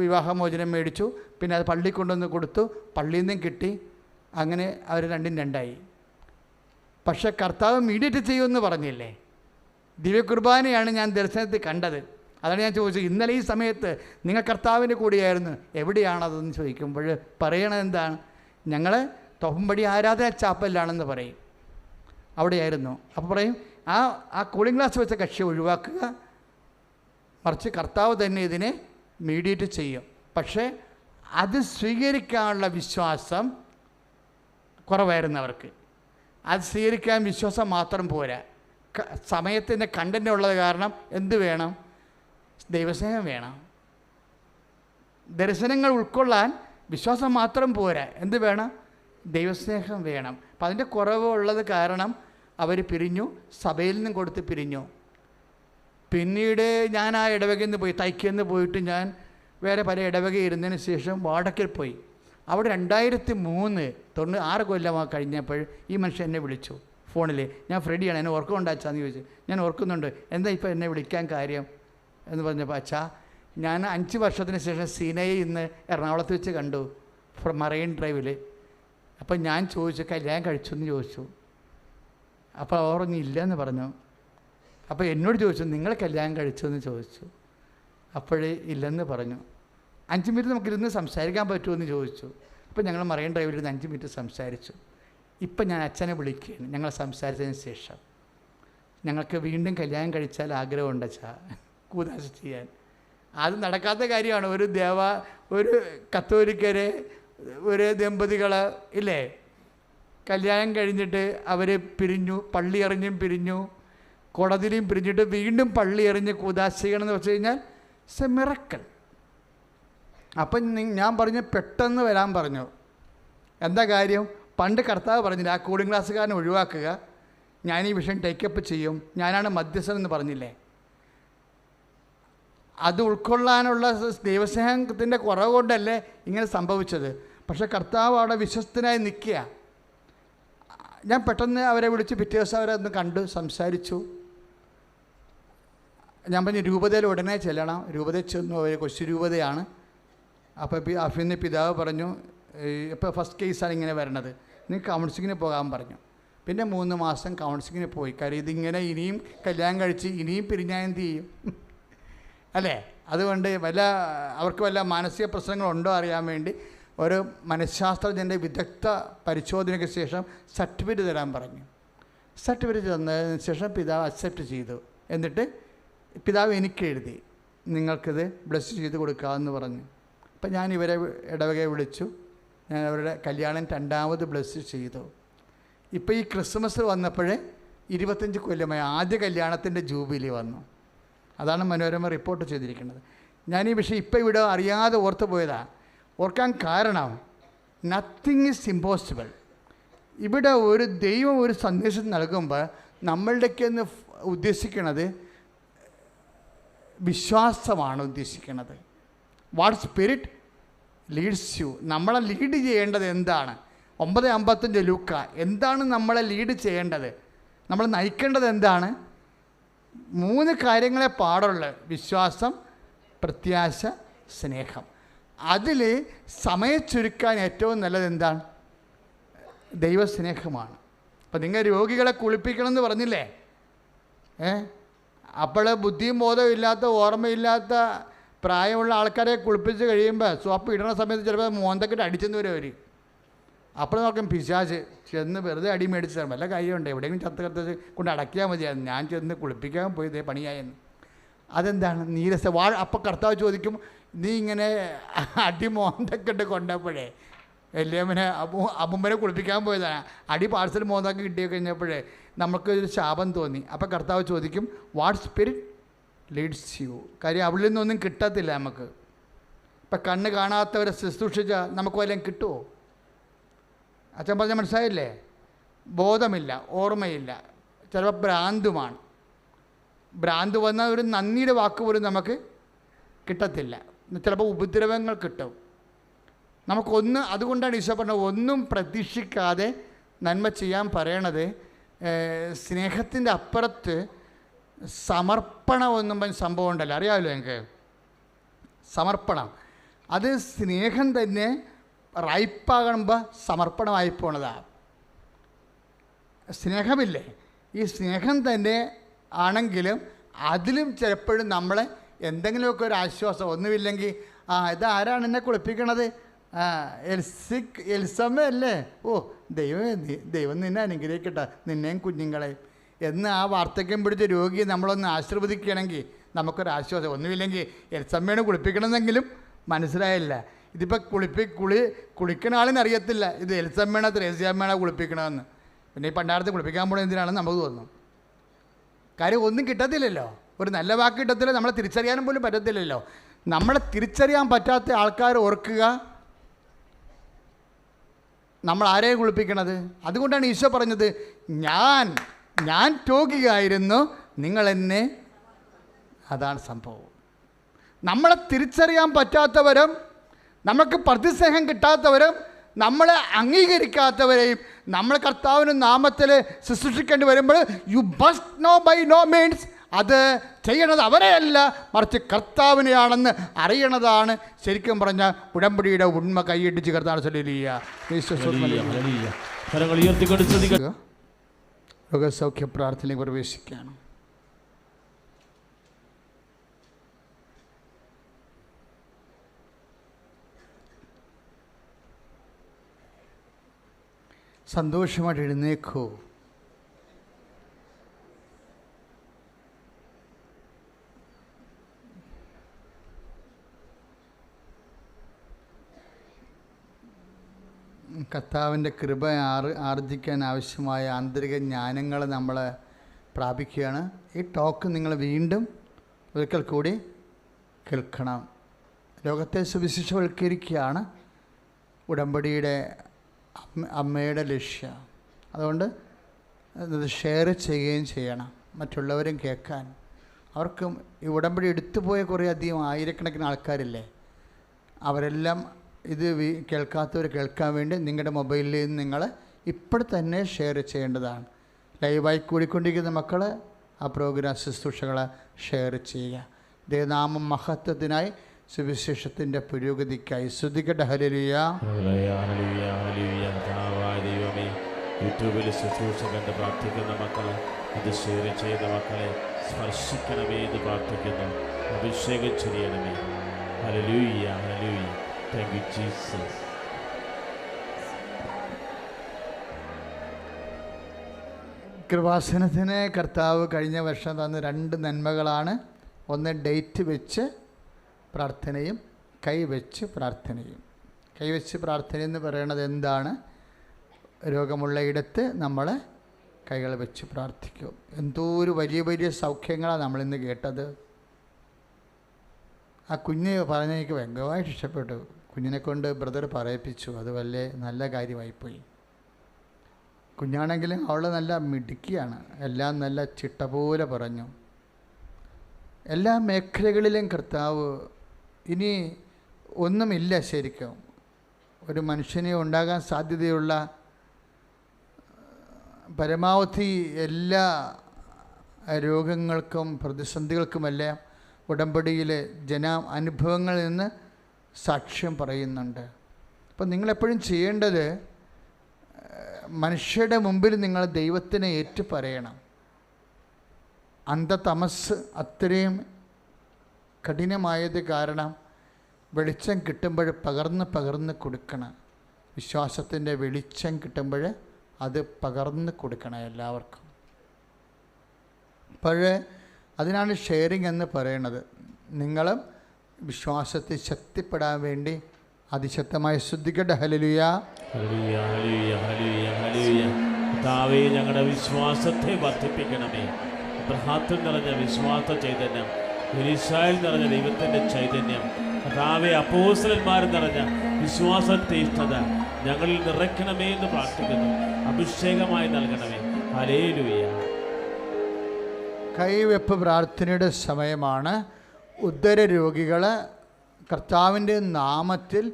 വിവാഹമോചനം മേടിച്ചു, പിന്നെ അത് പള്ളി കൊണ്ടുവന്ന് കൊടുത്തു, പള്ളിയിൽ നിന്നും കിട്ടി, അങ്ങനെ അവർ രണ്ടും രണ്ടായി. പക്ഷേ കർത്താവ് മീഡിയേറ്റ് ചെയ്യുമെന്ന് പറഞ്ഞില്ലേ, ദിവ്യകുർബാനയാണ് ഞാൻ ദർശനത്തിൽ കണ്ടത്. അതാണ് ഞാൻ ചോദിച്ചത്, ഇന്നലെ ഈ സമയത്ത് നിങ്ങൾ കർത്താവിൻ്റെ കൂടെയായിരുന്നു, എവിടെയാണതെന്ന് ചോദിക്കുമ്പോൾ പറയണത് എന്താണ്, ഞങ്ങൾ തോപ്പുംപടി ആരാധന ചാപ്പലിലാണെന്ന് പറയും, അവിടെയായിരുന്നു. അപ്പോൾ പറയും ആ കൂളിംഗ് ഗ്ലാസ് വെച്ച കക്ഷിയെ ഒഴിവാക്കുക, മറിച്ച് കർത്താവ് തന്നെ ഇതിനെ മീഡിയേറ്റ് ചെയ്യും. പക്ഷേ അത് സ്വീകരിക്കാനുള്ള വിശ്വാസം കുറവായിരുന്നു അവർക്ക്. അത് സ്വീകരിക്കാൻ വിശ്വാസം മാത്രം പോരാ, സമയത്തിൻ്റെ കണ്ടൻ്റ് ഉള്ളത് കാരണം എന്ത് വേണം, ദൈവസ്നേഹം വേണം. ദർശനങ്ങൾ ഉൾക്കൊള്ളാൻ വിശ്വാസം മാത്രം പോരാ, എന്ത് വേണം, ദൈവസ്നേഹം വേണം. അപ്പം അതിൻ്റെ കുറവുള്ളത് കാരണം അവർ പിരിഞ്ഞു, സഭയിൽ നിന്നും കൊടുത്ത് പിരിഞ്ഞു. പിന്നീട് ഞാൻ ആ ഇടവകയിൽ നിന്ന് പോയി, തൈക്കെന്ന് പോയിട്ട് ഞാൻ വേറെ പല ഇടവക ഇരുന്നതിന് ശേഷം വാടക്കയിൽ പോയി. അവിടെ 2003 96 കൊല്ലമായി കഴിഞ്ഞപ്പോൾ ഈ മനുഷ്യൻ എന്നെ വിളിച്ചു ഫോണിൽ. ഞാൻ ഫ്രെഡിയാണ്, എന്നെ ഓർക്കുന്നുണ്ടാച്ചാന്ന് ചോദിച്ചു. ഞാൻ ഓർക്കുന്നുണ്ട്, എന്താ ഇപ്പോൾ എന്നെ വിളിക്കാൻ കാര്യം എന്ന് പറഞ്ഞപ്പോൾ, അച്ഛാ ഞാൻ 5 വർഷത്തിന് ശേഷം സീനയെ ഇന്ന് എറണാകുളത്ത് വെച്ച് കണ്ടു, മറൈൻ ഡ്രൈവിൽ. അപ്പം ഞാൻ ചോദിച്ചു കല്യാണം കഴിച്ചു എന്ന് ചോദിച്ചു. അപ്പോൾ ഓർമ്മയില്ലെന്ന് പറഞ്ഞു. അപ്പോൾ എന്നോട് ചോദിച്ചു നിങ്ങൾ കല്യാണം കഴിച്ചു എന്ന് ചോദിച്ചു. അപ്പോഴേ ഇല്ലെന്ന് പറഞ്ഞു. 5 മിനിറ്റ് നമുക്കിരുന്ന് സംസാരിക്കാൻ പറ്റുമെന്ന് ചോദിച്ചു. അപ്പോൾ ഞങ്ങൾ മറൈൻ ഡ്രൈവിലിരുന്ന് 5 മിനിറ്റ് സംസാരിച്ചു. ഇപ്പം ഞാൻ അച്ഛനെ വിളിക്കുകയാണ്. ഞങ്ങൾ സംസാരിച്ചതിന് ശേഷം ഞങ്ങൾക്ക് വീണ്ടും കല്യാണം കഴിച്ചാൽ ആഗ്രഹമുണ്ട് അച്ഛാ, കൂതാശ ചെയ്യാൻ. അത് നടക്കാത്ത കാര്യമാണ്. ഒരു കത്തോലിക്കരെ ഒരു ദമ്പതികൾ ഇല്ലേ, കല്യാണം കഴിഞ്ഞിട്ട് അവർ പിരിഞ്ഞു, പള്ളി എറിഞ്ഞും പിരിഞ്ഞു, കോടതിയിലും പിരിഞ്ഞിട്ട് വീണ്ടും പള്ളി എറിഞ്ഞ് കൂതാശ ചെയ്യണമെന്ന് വെച്ച് കഴിഞ്ഞാൽ ഇറ്റ്സ് എ മിറക്കിൾ. അപ്പം ഞാൻ പറഞ്ഞു പെട്ടെന്ന് വരാൻ പറഞ്ഞു. എന്താ കാര്യം, പണ്ട് കർത്താവ് പറഞ്ഞില്ല ആ കൂളിംഗ് ഗ്ലാസ്സുകാരനെ ഒഴിവാക്കുക, ഞാൻ ഈ വിഷയം ടേക്കപ്പ് ചെയ്യും, ഞാനാണ് മധ്യസ്ഥൻ എന്ന് പറഞ്ഞില്ലേ. അത് ഉൾക്കൊള്ളാനുള്ള ദൈവസ്നേഹത്തിൻ്റെ കുറവ് കൊണ്ടല്ലേ ഇങ്ങനെ സംഭവിച്ചത്. പക്ഷേ കർത്താവ് അവിടെ വിശ്വസ്തനായി നിൽക്കുക. ഞാൻ പെട്ടെന്ന് അവരെ വിളിച്ച് പിറ്റേ ദിവസം അവരെ ഒന്ന് കണ്ടു, സംസാരിച്ചു. ഞാൻ പറഞ്ഞു രൂപതയിൽ ഉടനെ ചെല്ലണം. രൂപതയിൽ ചെന്നു, അവർ കൊച്ചു രൂപതയാണ്. അപ്പോൾ അഫീന്ന് പിതാവ് പറഞ്ഞു, ഇപ്പോൾ ഫസ്റ്റ് കേസാണ് ഇങ്ങനെ വരണത്, നീ കൗൺസിലിങ്ങിന് പോകാൻ പറഞ്ഞു. പിന്നെ 3 മാസം കൗൺസിലിങ്ങിന് പോയി. കാര്യം ഇതിങ്ങനെ ഇനിയും കല്യാണം കഴിച്ച് ഇനിയും പിരിഞ്ഞാൽ എന്ത് ചെയ്യും അല്ലേ. അതുകൊണ്ട് അവർക്ക് വല്ല മാനസിക പ്രശ്നങ്ങളുണ്ടോ അറിയാൻ വേണ്ടി ഒരു മനഃശാസ്ത്രജ്ഞൻ്റെ വിദഗ്ധ പരിശോധനയ്ക്ക് ശേഷം സർട്ടിഫിക്കറ്റ് തരാൻ പറഞ്ഞു. സർട്ടിഫിക്കറ്റ് തന്നതിന് ശേഷം പിതാവ് അക്സെപ്റ്റ് ചെയ്തു. എന്നിട്ട് പിതാവ് എനിക്ക് എഴുതി, നിങ്ങൾക്കിത് ബ്ലെസ് ചെയ്ത് കൊടുക്കാമെന്ന് പറഞ്ഞു. അപ്പം ഞാൻ ഇവരെ ഇടവകയെ വിളിച്ചു. ഞാൻ അവരുടെ കല്യാണം 2ാമത് ബ്ലെസ് ചെയ്തു. ഇപ്പോൾ ഈ ക്രിസ്മസ് വന്നപ്പോഴേ 25 കൊല്ലമായി ആദ്യ കല്യാണത്തിൻ്റെ ജൂബിലി വന്നു. അതാണ് മനോരമ റിപ്പോർട്ട് ചെയ്തിരിക്കുന്നത്. ഞാൻ ഈ വിഷയം ഇപ്പോൾ ഇവിടെ അറിയാതെ ഓർത്തു പോയതാണ്. ഓർക്കാൻ കാരണം നത്തിങ് ഈസ് ഇമ്പോസിബിൾ. ഇവിടെ ഒരു ദൈവം ഒരു സന്ദേശം നൽകുമ്പോൾ നമ്മളുടെയൊക്കെയെന്ന് ഉദ്ദേശിക്കുന്നത് വിശ്വാസമാണ് ഉദ്ദേശിക്കുന്നത്. What spirit leads U. നമ്മളെ ലീഡ് ചെയ്യേണ്ടത് എന്താണ്? 9:55 ലൂക്ക. എന്താണ് നമ്മളെ ലീഡ് ചെയ്യേണ്ടത്? നമ്മൾ നയിക്കേണ്ടത് എന്താണ്? 3 കാര്യങ്ങളെ പാടുള്ളൂ: വിശ്വാസം, പ്രത്യാശ, സ്നേഹം. അതിൽ സമയം ചുരുക്കാൻ ഏറ്റവും നല്ലത് എന്താണ്? ദൈവസ്നേഹമാണ്. അപ്പം നിങ്ങൾ രോഗികളെ കുളിപ്പിക്കണമെന്ന് പറഞ്ഞില്ലേ? അപ്പോൾ ബുദ്ധിയും ബോധവും ഇല്ലാത്ത, ഓർമ്മയില്ലാത്ത പ്രായമുള്ള ആൾക്കാരെ കുളിപ്പിച്ച് കഴിയുമ്പോൾ സോപ്പ് ഇടുന്ന സമയത്ത് ചിലപ്പോൾ മോന്തക്കെട്ട് അടിച്ചെന്ന് വരും അവർ. അപ്പോൾ നോക്കും പിശാച് ചെന്ന് വെറുതെ അടി മേടിച്ച് തരാം. വല്ല കാര്യമുണ്ട്, എവിടെയെങ്കിലും ചത്ത് കൊണ്ട് അടക്കിയാൽ മതിയായിരുന്നു. ഞാൻ ചെന്ന് കുളിപ്പിക്കാൻ പോയി പണിയായെന്ന്. അതെന്താണ്? നീരസ അപ്പം കർത്താവ് ചോദിക്കും, നീ ഇങ്ങനെ അടി മോന്തക്കെട്ട് കൊണ്ടപ്പോഴേ എല്ലേമ്മനെ അമ്മുമ്മനെ കുളിപ്പിക്കാൻ പോയതാണ്, അടി പാഴ്സൽ മോന്താക്കി കിട്ടി കഴിഞ്ഞപ്പോഴേ നമുക്കൊരു ശാപം തോന്നി. അപ്പം കർത്താവ് ചോദിക്കും, വാട്ട് സ്പിരിറ്റ് ലീഡ്സ് യു. കാര്യം അവളിൽ നിന്നൊന്നും കിട്ടത്തില്ല നമുക്ക്. ഇപ്പം കണ്ണ് കാണാത്തവരെ ശുശ്രൂഷിച്ചാൽ നമുക്ക് വല്ലതും കിട്ടുമോ? അച്ഛൻ പറഞ്ഞാൽ മനസ്സിലായില്ലേ? ബോധമില്ല, ഓർമ്മയില്ല, ചിലപ്പോൾ ഭ്രാന്തുമാണ്. ഭ്രാന്ത് വന്നാൽ ഒരു നന്ദിയുടെ വാക്ക് പോലും നമുക്ക് കിട്ടത്തില്ല. ചിലപ്പോൾ ഉപദ്രവങ്ങൾ കിട്ടും. നമുക്കൊന്ന്, അതുകൊണ്ടാണ് ഈശോ പറഞ്ഞത് ഒന്നും പ്രതീക്ഷിക്കാതെ നന്മ ചെയ്യാൻ പറയണത്. സ്നേഹത്തിൻ്റെ അപ്പുറത്ത് സമർപ്പണം എന്നും പറഞ്ഞ സംഭവം ഉണ്ടല്ലോ, അറിയാമല്ലോ നിങ്ങൾക്ക്? സമർപ്പണം, അത് സ്നേഹം തന്നെ റൈപ്പാകുമ്പോൾ സമർപ്പണമായി പോണതാണ്. സ്നേഹമില്ലേ? ഈ സ്നേഹം തന്നെ ആണെങ്കിലും അതിലും ചിലപ്പോഴും നമ്മളെ എന്തെങ്കിലുമൊക്കെ ഒരു ആശ്വാസം, ഒന്നുമില്ലെങ്കിൽ ഇതാരാണ് എന്നെ കുളിപ്പിക്കണത്? എൽസമ്മ അല്ലേ? ഓ ദൈവം നിന്നെ അനുഗ്രഹിക്കട്ടെ, നിന്നെയും കുഞ്ഞുങ്ങളെയും എന്ന് ആ വാർദ്ധക്യം പിടിച്ച രോഗിയെ നമ്മളൊന്ന് ആശീർവദിക്കുകയാണെങ്കിൽ നമുക്കൊരാശ്വാസം. ഒന്നുമില്ലെങ്കിൽ എൽസമ്മയാണ് കുളിപ്പിക്കണമെന്നെങ്കിലും മനസ്സിലായില്ല. ഇതിപ്പോൾ കുളിക്കണ ആളിനറിയത്തില്ല ഇത് എൽസമ്മയാണോ ത്രേസ്യാമ്മയാണോ കുളിപ്പിക്കണമെന്ന്. പിന്നെ ഈ പണ്ടാരത്ത് കുളിപ്പിക്കാൻ പോണത് എന്തിനാണെന്ന് നമുക്ക് തോന്നും. കാര്യം ഒന്നും കിട്ടത്തില്ലല്ലോ, ഒരു നല്ല വാക്ക് കിട്ടത്തില്ല, നമ്മളെ തിരിച്ചറിയാനും പോലും പറ്റത്തില്ലല്ലോ. നമ്മളെ തിരിച്ചറിയാൻ പറ്റാത്ത ആൾക്കാർ ഓർക്കുക, നമ്മൾ ആരെയും കുളിപ്പിക്കണത്. അതുകൊണ്ടാണ് ഈശോ പറഞ്ഞത്, ഞാൻ രോഗിയായിരുന്നു, നിങ്ങളെന്നെ. അതാണ് സംഭവം. നമ്മളെ തിരിച്ചറിയാൻ പറ്റാത്തവരും നമുക്ക് പ്രതിസ്നേഹം കിട്ടാത്തവരും നമ്മളെ അംഗീകരിക്കാത്തവരെയും നമ്മൾ കർത്താവിന് നാമത്തിൽ ശുശ്രൂഷിക്കേണ്ടി വരുമ്പോൾ you must know by no means അത് ചെയ്യണത് അവരെയല്ല, മറിച്ച് കർത്താവിനെയാണെന്ന് അറിയണതാണ് ശരിക്കും പറഞ്ഞാൽ ഉടമ്പടിയുടെ ഉണ്മ. കൈയിടിച്ച് കർത്താവ് രോഗസൗഖ്യ പ്രാർത്ഥനയിൽ പ്രവേശിക്കുകയാണ്. സന്തോഷമായിട്ട് എഴുന്നേക്കൂ. കർത്താവിൻ്റെ കൃപ ആർജിക്കാൻ ആവശ്യമായ ആന്തരിക ജ്ഞാനങ്ങൾ നമ്മൾ പ്രാപിക്കുകയാണ്. ഈ ടോക്ക് നിങ്ങൾ വീണ്ടും ഒരിക്കൽ കൂടി കേൾക്കണം. ലോകത്തെ സുവിശേഷവൽക്കരിക്കുകയാണ് ഉടമ്പടിയുടെ അമ്മയുടെ ലക്ഷ്യം. അതുകൊണ്ട് ഇത് ഷെയർ ചെയ്യുകയും ചെയ്യണം, മറ്റുള്ളവരും കേൾക്കാൻ. അവർക്കും ഈ ഉടമ്പടി എടുത്തുപോയ കുറേ അധികം ആയിരക്കണക്കിന് ആൾക്കാരില്ലേ, അവരെല്ലാം ഇത് കേൾക്കാത്തവർ കേൾക്കാൻ വേണ്ടി നിങ്ങളുടെ മൊബൈലിൽ നിന്ന് നിങ്ങൾ ഇപ്പോൾ തന്നെ ഷെയർ ചെയ്യേണ്ടതാണ്. ലൈവായി കൂടിക്കൊണ്ടിരിക്കുന്ന മക്കൾ ആ പ്രോഗ്രാം ശുശ്രൂഷകളെ ഷെയർ ചെയ്യുക. ദൈവനാമം മഹത്വത്തിനായി സുവിശേഷത്തിൻ്റെ പുരോഗതിക്കായി സ്തുതിക്കട്ടെ. ഹല്ലേലൂയ. ദൈവമേ, യൂട്യൂബിൽ ശുശ്രൂഷ കണ്ട് പ്രാർത്ഥിക്കുന്ന മക്കളെ, ഇത് ഷെയർ ചെയ്ത മക്കളെ സ്പർശിക്കണമേ എന്ന് പ്രാർത്ഥിക്കുന്നു. അഭിഷേകം ചെയ്യണമേ. ഹല്ലേലൂയ, ഹല്ലേലൂയ. Thank you Jesus. കൃപാസനത്തിന് കർത്താവ് കഴിഞ്ഞ വർഷം തന്ന 2 നന്മകളാണ് ഒന്ന് ഡേറ്റ് വെച്ച് പ്രാർത്ഥനയും കൈവച്ച് പ്രാർത്ഥനയും. കൈവച്ച് പ്രാർത്ഥന എന്ന് പറയുന്നത് എന്താണ്? രോഗമുള്ള ഇടത്ത് നമ്മൾ കൈകൾ വെച്ച് പ്രാർത്ഥിക്കും. എന്തോ ഒരു വലിയ വലിയ സൗഖ്യങ്ങളാണ് നമ്മളിന്ന് കേട്ടത്. ആ കുഞ്ഞ് പറഞ്ഞ എനിക്ക് ഭയങ്കരമായിട്ട് ഇഷ്ടപ്പെട്ടു. കുഞ്ഞിനെ കൊണ്ട് ബ്രദർ പറയിപ്പിച്ചു. അത് വലിയ നല്ല കാര്യമായിപ്പോയി. കുഞ്ഞാണെങ്കിലും അവൾ നല്ല മിടുക്കിയാണ്. എല്ലാം നല്ല ചിട്ട പോലെ പറഞ്ഞു. എല്ലാ മേഖലകളിലും കർത്താവ് ഇനി ഒന്നുമില്ല. ശരിക്കും ഒരു മനുഷ്യനെ ഉണ്ടാകാൻ സാധ്യതയുള്ള പരമാവധി എല്ലാ രോഗങ്ങൾക്കും പ്രതിസന്ധികൾക്കുമെല്ലാം ഉടമ്പടിയിലെ അനുഭവങ്ങളിൽ നിന്ന് സാക്ഷ്യം പറയുന്നുണ്ട്. അപ്പം നിങ്ങളെപ്പോഴും ചെയ്യേണ്ടത് മനുഷ്യരുടെ മുമ്പിൽ നിങ്ങൾ ദൈവത്തിനെ ഏറ്റു പറയണം. അന്ധതമസ് അത്രയും കഠിനമായത് കാരണം വെളിച്ചം കിട്ടുമ്പോൾ പകർന്ന് കൊടുക്കണം. വിശ്വാസത്തിൻ്റെ വെളിച്ചം കിട്ടുമ്പോൾ അത് പകർന്ന് കൊടുക്കണം എല്ലാവർക്കും. അപ്പോൾ അതിനാണ് ഷെയറിങ് എന്ന് പറയുന്നത്. നിങ്ങളും വിശ്വാസത്തിൽ ശക്തിപ്പെടാൻ വേണ്ടി അതിശക്തമായി ശ്രദ്ധിക്കട്ടെ. ഹല്ലേലൂയ, ഹല്ലേലൂയ, ഹല്ലേലൂയ, ഹല്ലേലൂയ, ഹല്ലേലൂയ. കർത്താവേ, ഞങ്ങളുടെ വിശ്വാസത്തെ വർദ്ധിപ്പിക്കണമേ. അബ്രഹാത്തിൽ നിറഞ്ഞ വിശ്വാസ ചൈതന്യം, എലീശായിൽ നിറഞ്ഞ ദൈവത്തിൻ്റെ ചൈതന്യം, കർത്താവേ, അപ്പോസ്തലന്മാരിൽ നിറഞ്ഞ വിശ്വാസ തീഷ്ണത ഞങ്ങളിൽ നിറയ്ക്കണമേ എന്ന് പ്രാർത്ഥിക്കുന്നു. അഭിഷേകമായി നൽകണമേ. ഹല്ലേലൂയ. കൈവെപ്പ് പ്രാർത്ഥനയുടെ സമയമാണ്. ഉദരരോഗികൾ കർത്താവിൻ്റെ നാമത്തിൽ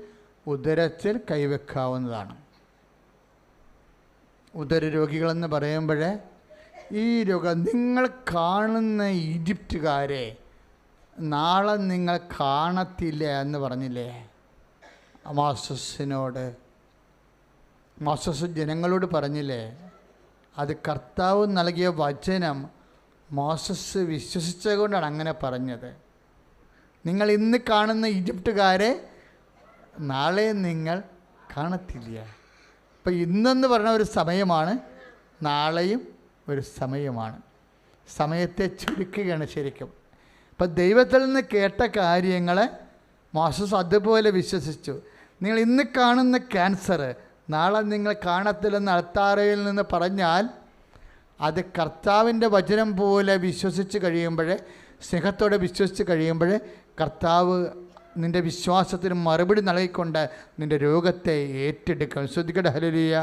ഉദരത്തിൽ കൈവെക്കാവുന്നതാണ്. ഉദരരോഗികളെന്ന് പറയുമ്പോൾ ഈ രോഗം നിങ്ങൾ കാണുന്ന ഈജിപ്തുകാരെ നാളെ നിങ്ങൾ കാണത്തില്ല എന്ന് പറഞ്ഞില്ലേ മോസസിനോട്? മോസസ് ജനങ്ങളോട് പറഞ്ഞില്ലേ? അത് കർത്താവ് നൽകിയ വചനം മോസസ് വിശ്വസിച്ചതുകൊണ്ടാണ് അങ്ങനെ പറഞ്ഞത്. നിങ്ങൾ ഇന്ന് കാണുന്ന ഈജിപ്തുകാരെ നാളെ നിങ്ങൾ കാണത്തില്ല. അപ്പം ഇന്നെന്ന് പറഞ്ഞ ഒരു സമയമാണ്, നാളെയും ഒരു സമയമാണ്. സമയത്തെ ചുരുക്കുകയാണ് ശരിക്കും. അപ്പം ദൈവത്തിൽ നിന്ന് കേട്ട കാര്യങ്ങളെ മോസസ് അതുപോലെ വിശ്വസിച്ചു. നിങ്ങൾ ഇന്ന് കാണുന്ന ക്യാൻസർ നാളെ നിങ്ങൾ കാണത്തില്ലെന്ന് അൾത്താരയിൽ നിന്ന് പറഞ്ഞാൽ അത് കർത്താവിൻ്റെ വചനം പോലെ വിശ്വസിച്ച് കഴിയുമ്പോൾ, സ്നേഹത്തോടെ വിശ്വസിച്ച് കഴിയുമ്പോൾ കർത്താവ് നിൻ്റെ വിശ്വാസത്തിന് മറുപടി നൽകിക്കൊണ്ട് നിൻ്റെ രോഗത്തെ ഏറ്റെടുക്കും. ശ്രദ്ധിക്കട്ടെ. ഹല്ലേലൂയ.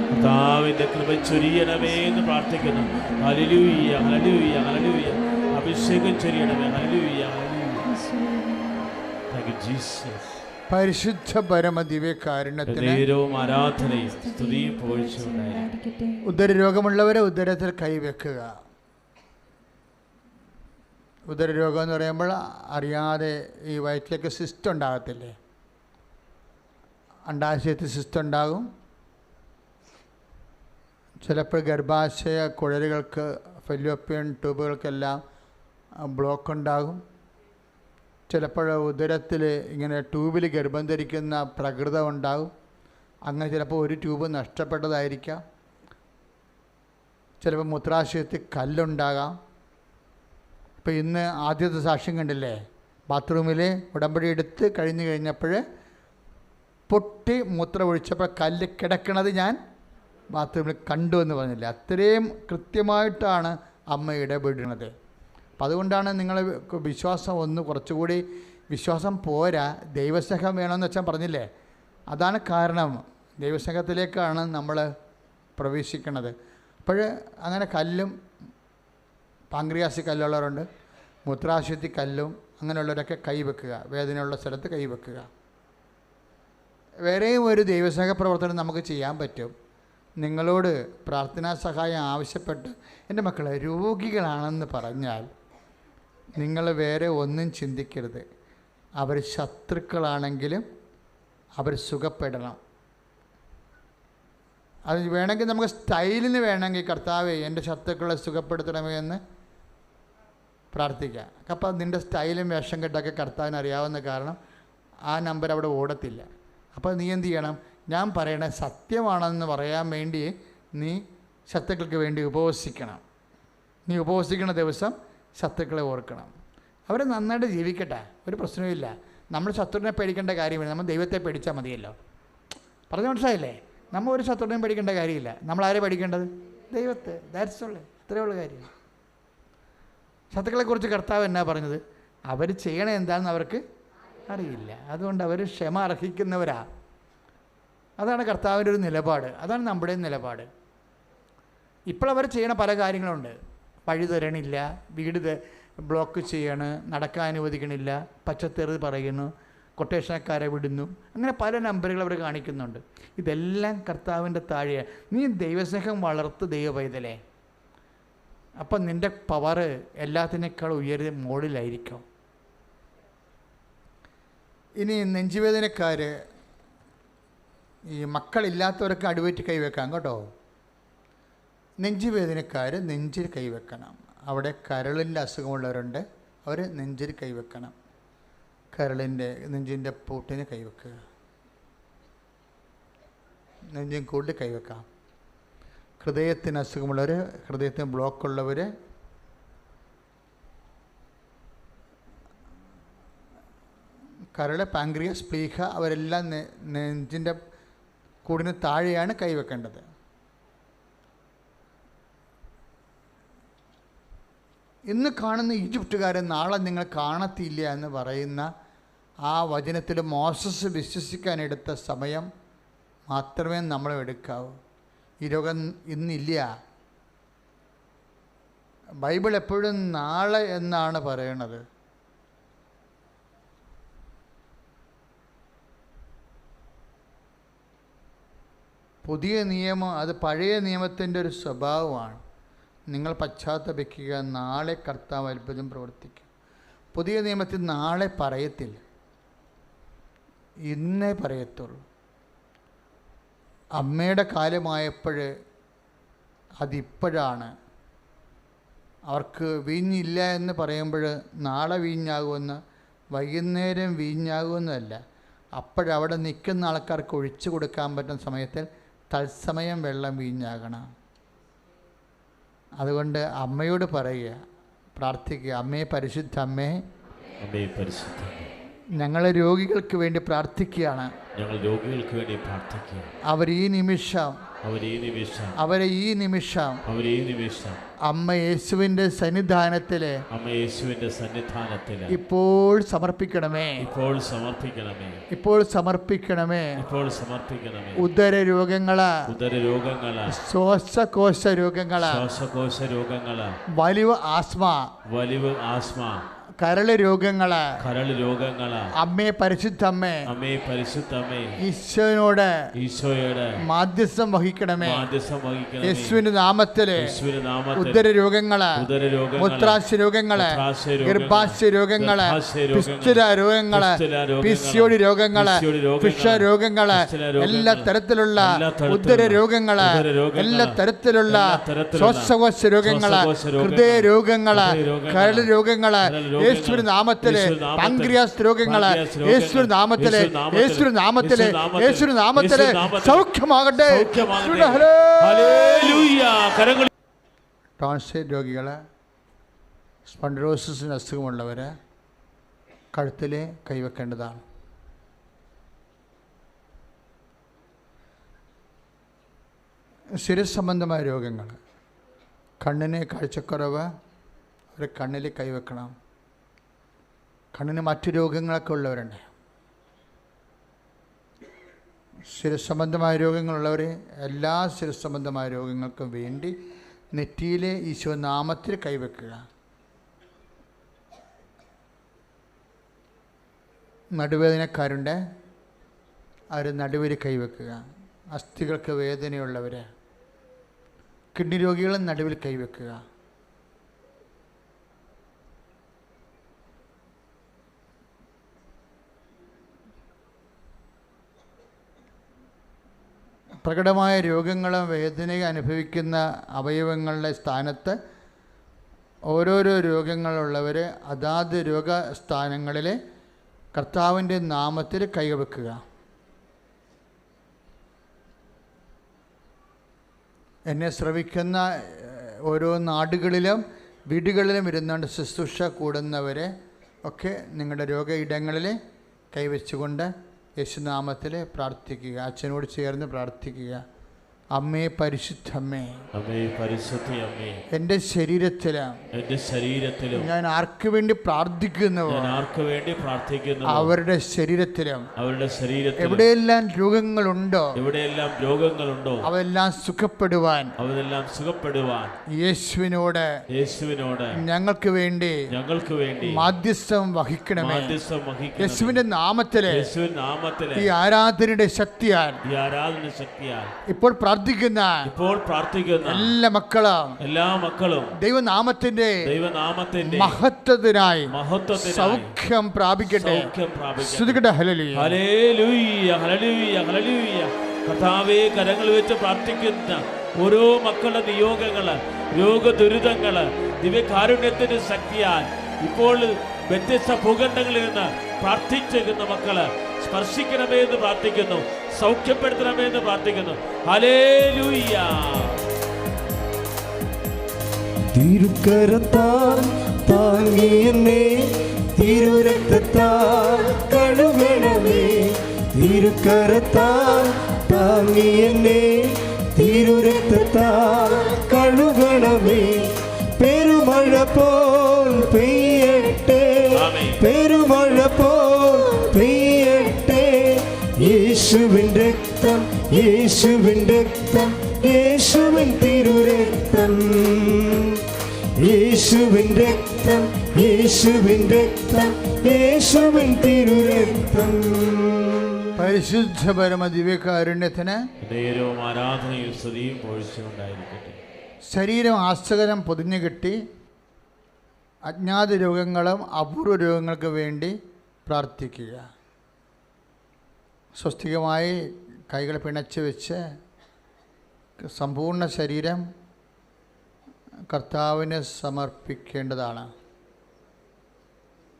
കർത്താവിന്റെ കൃപ ചൊരിയണമേ എന്ന് പ്രാർത്ഥിക്കുന്നു. ഹല്ലേലൂയ, ഹല്ലേലൂയ, ഹല്ലേലൂയ. അഭിഷേകം ചൊരിയണമേ. ഹല്ലേലൂയ, ഹല്ലേലൂയ. Thank you Jesus. പരിശുദ്ധ പരമ ദിവ്യകാരുണ്യത്തിന് ആരാധനയും സ്തുതിയും പോഴ്ചയുണ്ടായിരിക്കട്ടെ. ഉദരരോഗമുള്ളവരെ ഉദരത്തിൽ കൈവെക്കുക. ഉദരരോഗം എന്ന് പറയുമ്പോൾ അറിയാതെ ഈ വയറ്റിലേക്ക് സിസ്റ്റ് ഉണ്ടാകത്തില്ലേ? അണ്ടാശയത്തിൽ സിസ്റ്റ് ഉണ്ടാകും. ചിലപ്പോൾ ഗർഭാശയ കുഴലുകൾക്ക്, ഫെല്ലോപ്പിയൻ ട്യൂബുകൾക്കെല്ലാം ബ്ലോക്ക് ഉണ്ടാകും. ചിലപ്പോൾ ഉദരത്തിൽ ഇങ്ങനെ ട്യൂബിൽ ഗർഭം ധരിക്കുന്ന പ്രകൃതം ഉണ്ടാകും. അങ്ങനെ ചിലപ്പോൾ ഒരു ട്യൂബ് നഷ്ടപ്പെട്ടതായിരിക്കാം. ചിലപ്പോൾ മൂത്രാശയത്തിൽ കല്ലുണ്ടാകാം. ഇപ്പോൾ ഇന്ന് ആദ്യത്തെ സാക്ഷ്യം കണ്ടില്ലേ? ബാത്റൂമിൽ ഉടമ്പടി എടുത്ത് കഴിഞ്ഞപ്പോൾ പൊട്ടി മൂത്രം ഒഴിച്ചപ്പോൾ കല്ല് കിടക്കണത് ഞാൻ ബാത്റൂമിൽ കണ്ടു എന്ന് പറഞ്ഞില്ല. അത്രയും കൃത്യമായിട്ടാണ് അമ്മ ഇടപെടുന്നത്. അപ്പം അതുകൊണ്ടാണ് നിങ്ങൾ വിശ്വാസം ഒന്ന് കുറച്ചുകൂടി, വിശ്വാസം പോരാ, ദൈവസ്നേഹം വേണമെന്ന് വെച്ചാൽ പറഞ്ഞില്ലേ? അതാണ് കാരണം. ദൈവസ്നേഹത്തിലേക്കാണ് നമ്മൾ പ്രവേശിക്കുന്നത്. അപ്പോൾ അങ്ങനെ കല്ലും, പാങ്ക്രിയാസിൽ കല്ലുള്ളവരുണ്ട്, മൂത്രാശയത്തിൽ കല്ലും, അങ്ങനെയുള്ളവരൊക്കെ കൈവെക്കുക. വേദനയുള്ള സ്ഥലത്ത് കൈവെക്കുക. വേറെയും ഒരു ദൈവസ്നേഹ പ്രവർത്തനം നമുക്ക് ചെയ്യാൻ പറ്റും. നിങ്ങളോട് പ്രാർത്ഥനാ സഹായം ആവശ്യപ്പെട്ട് എൻ്റെ മക്കളെ രോഗികളാണെന്ന് പറഞ്ഞാൽ നിങ്ങൾ വേറെ ഒന്നും ചിന്തിക്കരുത്. അവർ ശത്രുക്കളാണെങ്കിലും അവർ സുഖപ്പെടണം. അത് വേണമെങ്കിൽ നമുക്ക് സ്റ്റൈലിന് വേണമെങ്കിൽ കർത്താവേ എൻ്റെ ശത്രുക്കളെ സുഖപ്പെടുത്തണമേ എന്ന് പ്രാർത്ഥിക്കാം. അപ്പോൾ നിൻ്റെ സ്റ്റൈലും വേഷം കെട്ടൊക്കെ കർത്താവിന് അറിയാവുന്ന കാരണം ആ നമ്പർ അവിടെ ഓടത്തില്ല. അപ്പോൾ നീ എന്ത് ചെയ്യണം? ഞാൻ പറയണ സത്യമാണെന്ന് പറയാൻ വേണ്ടി നീ ശത്രുക്കൾക്ക് വേണ്ടി ഉപവസിക്കണം. നീ ഉപവസിക്കുന്ന ദിവസം ശത്രുക്കളെ ഓർക്കണം. അവർ നന്നായിട്ട് ജീവിക്കട്ടെ, ഒരു പ്രശ്നവുമില്ല. നമ്മൾ ശത്രുവിനെ പേടിക്കേണ്ട കാര്യമില്ല, നമ്മൾ ദൈവത്തെ പേടിച്ചാൽ മതിയല്ലോ. പറഞ്ഞ മനസ്സിലായില്ലേ? നമ്മൾ ഒരു ശത്രുവിനെയും പേടിക്കേണ്ട കാര്യമില്ല. നമ്മൾ ആരെ പേടിക്കേണ്ടത്? ദൈവത്തെ. That's all. ഇത്രയേ ഉള്ള കാര്യം. ശത്രുക്കളെക്കുറിച്ച് കർത്താവ് എന്നാ പറഞ്ഞത്? അവർ ചെയ്യണേ എന്താണെന്ന് അവർക്ക് അറിയില്ല, അതുകൊണ്ട് അവർ ക്ഷമ അർഹിക്കുന്നവരാ. അതാണ് കർത്താവിൻ്റെ ഒരു നിലപാട്, അതാണ് നമ്മുടെയും നിലപാട്. ഇപ്പോൾ അവർ ചെയ്യണ പല കാര്യങ്ങളുണ്ട്. വഴി തരണില്ല, വീട് ബ്ലോക്ക് ചെയ്യണം, നടക്കാൻ അനുവദിക്കണില്ല, പച്ചത്തെറി പറയുന്നു, കൊട്ടേഷനക്കാരെ വിടുന്നു, അങ്ങനെ പല നമ്പറുകൾ അവർ കാണിക്കുന്നുണ്ട്. ഇതെല്ലാം കർത്താവിൻ്റെ താഴെയാണ്. നീ ദൈവസ്നേഹം വളർത്ത് ദൈവ പൈതലേ. അപ്പം നിൻ്റെ പവർ എല്ലാത്തിനേക്കാൾ മുകളിലായിരിക്കും. ഇനി നെഞ്ചുവേദനക്കാർ, ഈ മക്കളില്ലാത്തവർക്ക് അടിവയറ്റ് കൈവെക്കാം കേട്ടോ. നെഞ്ചുവേദനക്കാർ നെഞ്ചിൽ കൈവെക്കണം. അവിടെ കരളിൻ്റെ അസുഖമുള്ളവരുണ്ട്, അവർ നെഞ്ചിൽ കൈവെക്കണം. നെഞ്ചിൻ്റെ പൂട്ടിന് കൈവെക്കുക, നെഞ്ചിൻ കൂട്ടിൽ കൈവെക്കാം. ഹൃദയത്തിന് അസുഖമുള്ളവർ, ഹൃദയത്തിന് ബ്ലോക്കുള്ളവർ, കരൾ, പാങ്ക്രിയാസ്, പ്ലീഹ, അവരെല്ലാം നെഞ്ചിൻ്റെ കൂടിന് താഴെയാണ് കൈവെക്കേണ്ടത്. ഇന്ന് കാണുന്ന ഈജിപ്തുകാരെ നാളെ നിങ്ങൾ കാണത്തില്ല എന്ന് പറയുന്ന ആ വചനത്തിൽ മോസസ് വിശ്വസിക്കാനെടുത്ത സമയം മാത്രമേ നമ്മൾ എടുക്കാവൂ. ഈ രോഗം ഇന്നില്ല. ബൈബിൾ എപ്പോഴും നാളെ എന്നാണ് പറയണത്. പുതിയ നിയമം അത് പഴയ നിയമത്തിൻ്റെ ഒരു സ്വഭാവമാണ്. നിങ്ങൾ പശ്ചാത്തപിക്കുക, നാളെ കർത്താവ് അത്ഭുതം പ്രവർത്തിക്കും. പുതിയ നിയമത്തിൽ നാളെ പറയത്തില്ല, ഇന്നേ പറയത്തുള്ളൂ. അമ്മയുടെ കാലമായപ്പോൾ അതിപ്പോഴാണ്. അവർക്ക് വീഞ്ഞില്ല എന്ന് പറയുമ്പോൾ നാളെ വീഞ്ഞാകുമെന്ന്, വൈകുന്നേരം വീഞ്ഞാകുമെന്നല്ല, അപ്പോഴവിടെ നിൽക്കുന്ന ആൾക്കാർക്ക് ഒഴിച്ചു കൊടുക്കാൻ പറ്റുന്ന സമയത്തിൽ തത്സമയം വെള്ളം വീഞ്ഞാകണം. അതുകൊണ്ട് അമ്മയോട് പറയുക, പ്രാർത്ഥിക്കുക, അമ്മേ പരിശുദ്ധ അമ്മേ, ഞങ്ങൾ രോഗികൾക്ക് വേണ്ടി പ്രാർത്ഥിക്കുകയാണ്. അവർ ഈ നിമിഷം അമ്മ യേശുവിൻ്റെ സന്നിധാനത്തില് ഇപ്പോൾ സമർപ്പിക്കണമേ. ഉദര രോഗങ്ങള്, ശ്വാസകോശ രോഗങ്ങള്, വലിവ് ആസ്മ, കരള് രോഗങ്ങള്, അമ്മേ പരിശുദ്ധമ്മേ, ഈശോയോട് മാധ്യസ്ഥം വഹിക്കണമേ. യേശുവിന്റെ നാമത്തില് ഉദര രോഗങ്ങള്, മൂത്രാശയ രോഗങ്ങള്, ഗർഭാശയ രോഗങ്ങള്, പിസ്തുല രോഗങ്ങള്, പിസിഒഡി രോഗങ്ങള്, ഫിഷ രോഗങ്ങള്, എല്ലാ തരത്തിലുള്ള ഉദര രോഗങ്ങള്, എല്ലാ തരത്തിലുള്ള ശ്വാസകോശ രോഗങ്ങള്, ഹൃദയ രോഗങ്ങള്, കരൾ രോഗങ്ങള്, യേശുവിന്റെ നാമത്തിലെ പാൻക്രിയാസ് രോഗങ്ങള്, യേശുവിന്റെ നാമത്തിലെ, യേശുവിന്റെ നാമത്തിലെ, യേശുവിന്റെ നാമത്തിലെ സൗഖ്യമാകട്ടെ. ടോൺസിൽ രോഗികള്, സ്പോണ്ടിലോസിസിന് അസുഖമുള്ളവർ കഴുത്തിൽ കൈവെക്കേണ്ടതാണ്. ശിരസ് സംബന്ധമായ രോഗങ്ങൾ, കണ്ണിന് കാഴ്ചക്കുറവ്, ഒരു കണ്ണിൽ കൈവെക്കണം. കണ്ണിന് മറ്റു രോഗങ്ങളൊക്കെ ഉള്ളവരുണ്ട്. ശിരസ് സംബന്ധമായ രോഗങ്ങളുള്ളവർ എല്ലാ ശിരസ് സംബന്ധമായ രോഗങ്ങൾക്കും വേണ്ടി നെറ്റിയിലെ ഈശോ നാമത്തിൽ കൈവെക്കുക. നടുവേദനക്കാരുണ്ട്, അവർ നടുവിൽ കൈവെക്കുക. അസ്ഥികൾക്ക് വേദനയുള്ളവർ, കിഡ്നി രോഗികളും നടുവിൽ കൈവെക്കുക. പ്രകടമായ രോഗങ്ങളും വേദനയും അനുഭവിക്കുന്ന അവയവങ്ങളുടെ സ്ഥാനത്ത് ഓരോരോ രോഗങ്ങളുള്ളവർ അതാത് രോഗസ്ഥാനങ്ങളിൽ കർത്താവിൻ്റെ നാമത്തിൽ കൈവെക്കുക. എന്നെ ശ്രവിക്കുന്ന ഓരോ നാടുകളിലും വീടുകളിലും ഇരുന്നുകൊണ്ട് ശുശ്രൂഷ കൂടുന്നവരെ ഒക്കെ നിങ്ങളുടെ രോഗ ഇടങ്ങളിൽ കൈവച്ചുകൊണ്ട് യേശുനാമത്തിൽ പ്രാർത്ഥിക്കുക. അച്ഛനോട് ചേർന്ന് പ്രാർത്ഥിക്കുക. അമ്മേ, പരിശുദ്ധമ്മേ, അമ്മേ, പരിശുദ്ധ അമ്മേ, എൻ്റെ ശരീരത്തിലും ഞാൻ ആർക്ക് വേണ്ടി പ്രാർത്ഥിക്കുന്നുവോ അവരുടെ ശരീരത്തിലും എവിടെയെല്ലാം രോഗങ്ങളുണ്ടോ അതെല്ലാം സുഖപ്പെടുവാൻ യേശുവിനോട് ഞങ്ങൾക്ക് വേണ്ടി മാധ്യസ്ഥം വഹിക്കണമേ. യേശുവിന്റെ നാമത്തിലെ ഈ ആരാധനയുടെ ശക്തിയാൽ ഇപ്പോൾ പ്രാർത്ഥിക്കുന്ന എല്ലാ മക്കളും ദൈവനാമത്തിന്റെ മഹത്വത്തിനായി സൗഖ്യം പ്രാപിക്കട്ടെ. സ്തുതിക്കട്ടെ. ഹല്ലേലൂയ, ഹല്ലേലൂയ, ഹല്ലേലൂയ, ഹല്ലേലൂയ. കർത്താവേ, കരങ്ങൾ വെച്ച് പ്രാർത്ഥിക്കുന്ന ഓരോ മക്കളുടെ നിയോഗങ്ങള്, രോഗദുരിതങ്ങള് ദിവ്യകാരുണ്യത്തിന്റെ ശക്തിയാൽ ഇപ്പോൾ വ്യത്യസ്ത ഭൂഖണ്ഡങ്ങളിൽ നിന്ന് പ്രാർത്ഥിച്ചിരിക്കുന്ന മക്കള് സ്പർശിക്കണമേ എന്ന് പ്രാർത്ഥിക്കുന്നു, സൗഖ്യപ്പെടുത്തണമേ എന്ന് പ്രാർത്ഥിക്കുന്നു. ഹല്ലേലൂയ. തിരുക്കരത്താൽ താങ്ങിയെന്നെ തിരുരക്തത്താൽ കഴുകണമേ. തിരുക്കരത്താൽ താങ്ങിയെന്നെ തിരുരക്തത്താൽ കഴുകണമേ. പെരുമഴ പോൽ പെയ്യട്ടെ, പെരുമഴ പോൽ പെയ്യട്ടെ. യേശുവിൻ രക്തം, യേശുവിൻ രക്തം, യേശുവിൻ തിരുരക്തം. യേശുവിൻ രക്തം, യേശുവിൻ രക്തം, യേശുവിൻ തിരുരക്തം. പരിശുദ്ധ പരമ ദിവ്യകാരുണ്യത്തിന് നേരവും ആരാധനയും സ്തുതിയും പൊഴിച്ചുകൊണ്ടായിരിക്കട്ടെ. ശരീരം ആശ്ചര്യം പൊതിഞ്ഞു കെട്ടി അജ്ഞാത രോഗങ്ങളും അപൂർവ രോഗങ്ങൾക്ക് വേണ്ടി പ്രാർത്ഥിക്കുക. സ്വസ്തികമായി കൈകൾ പിണച്ച് വെച്ച് സമ്പൂർണ്ണ ശരീരം കർത്താവിന് സമർപ്പിക്കേണ്ടതാണ്.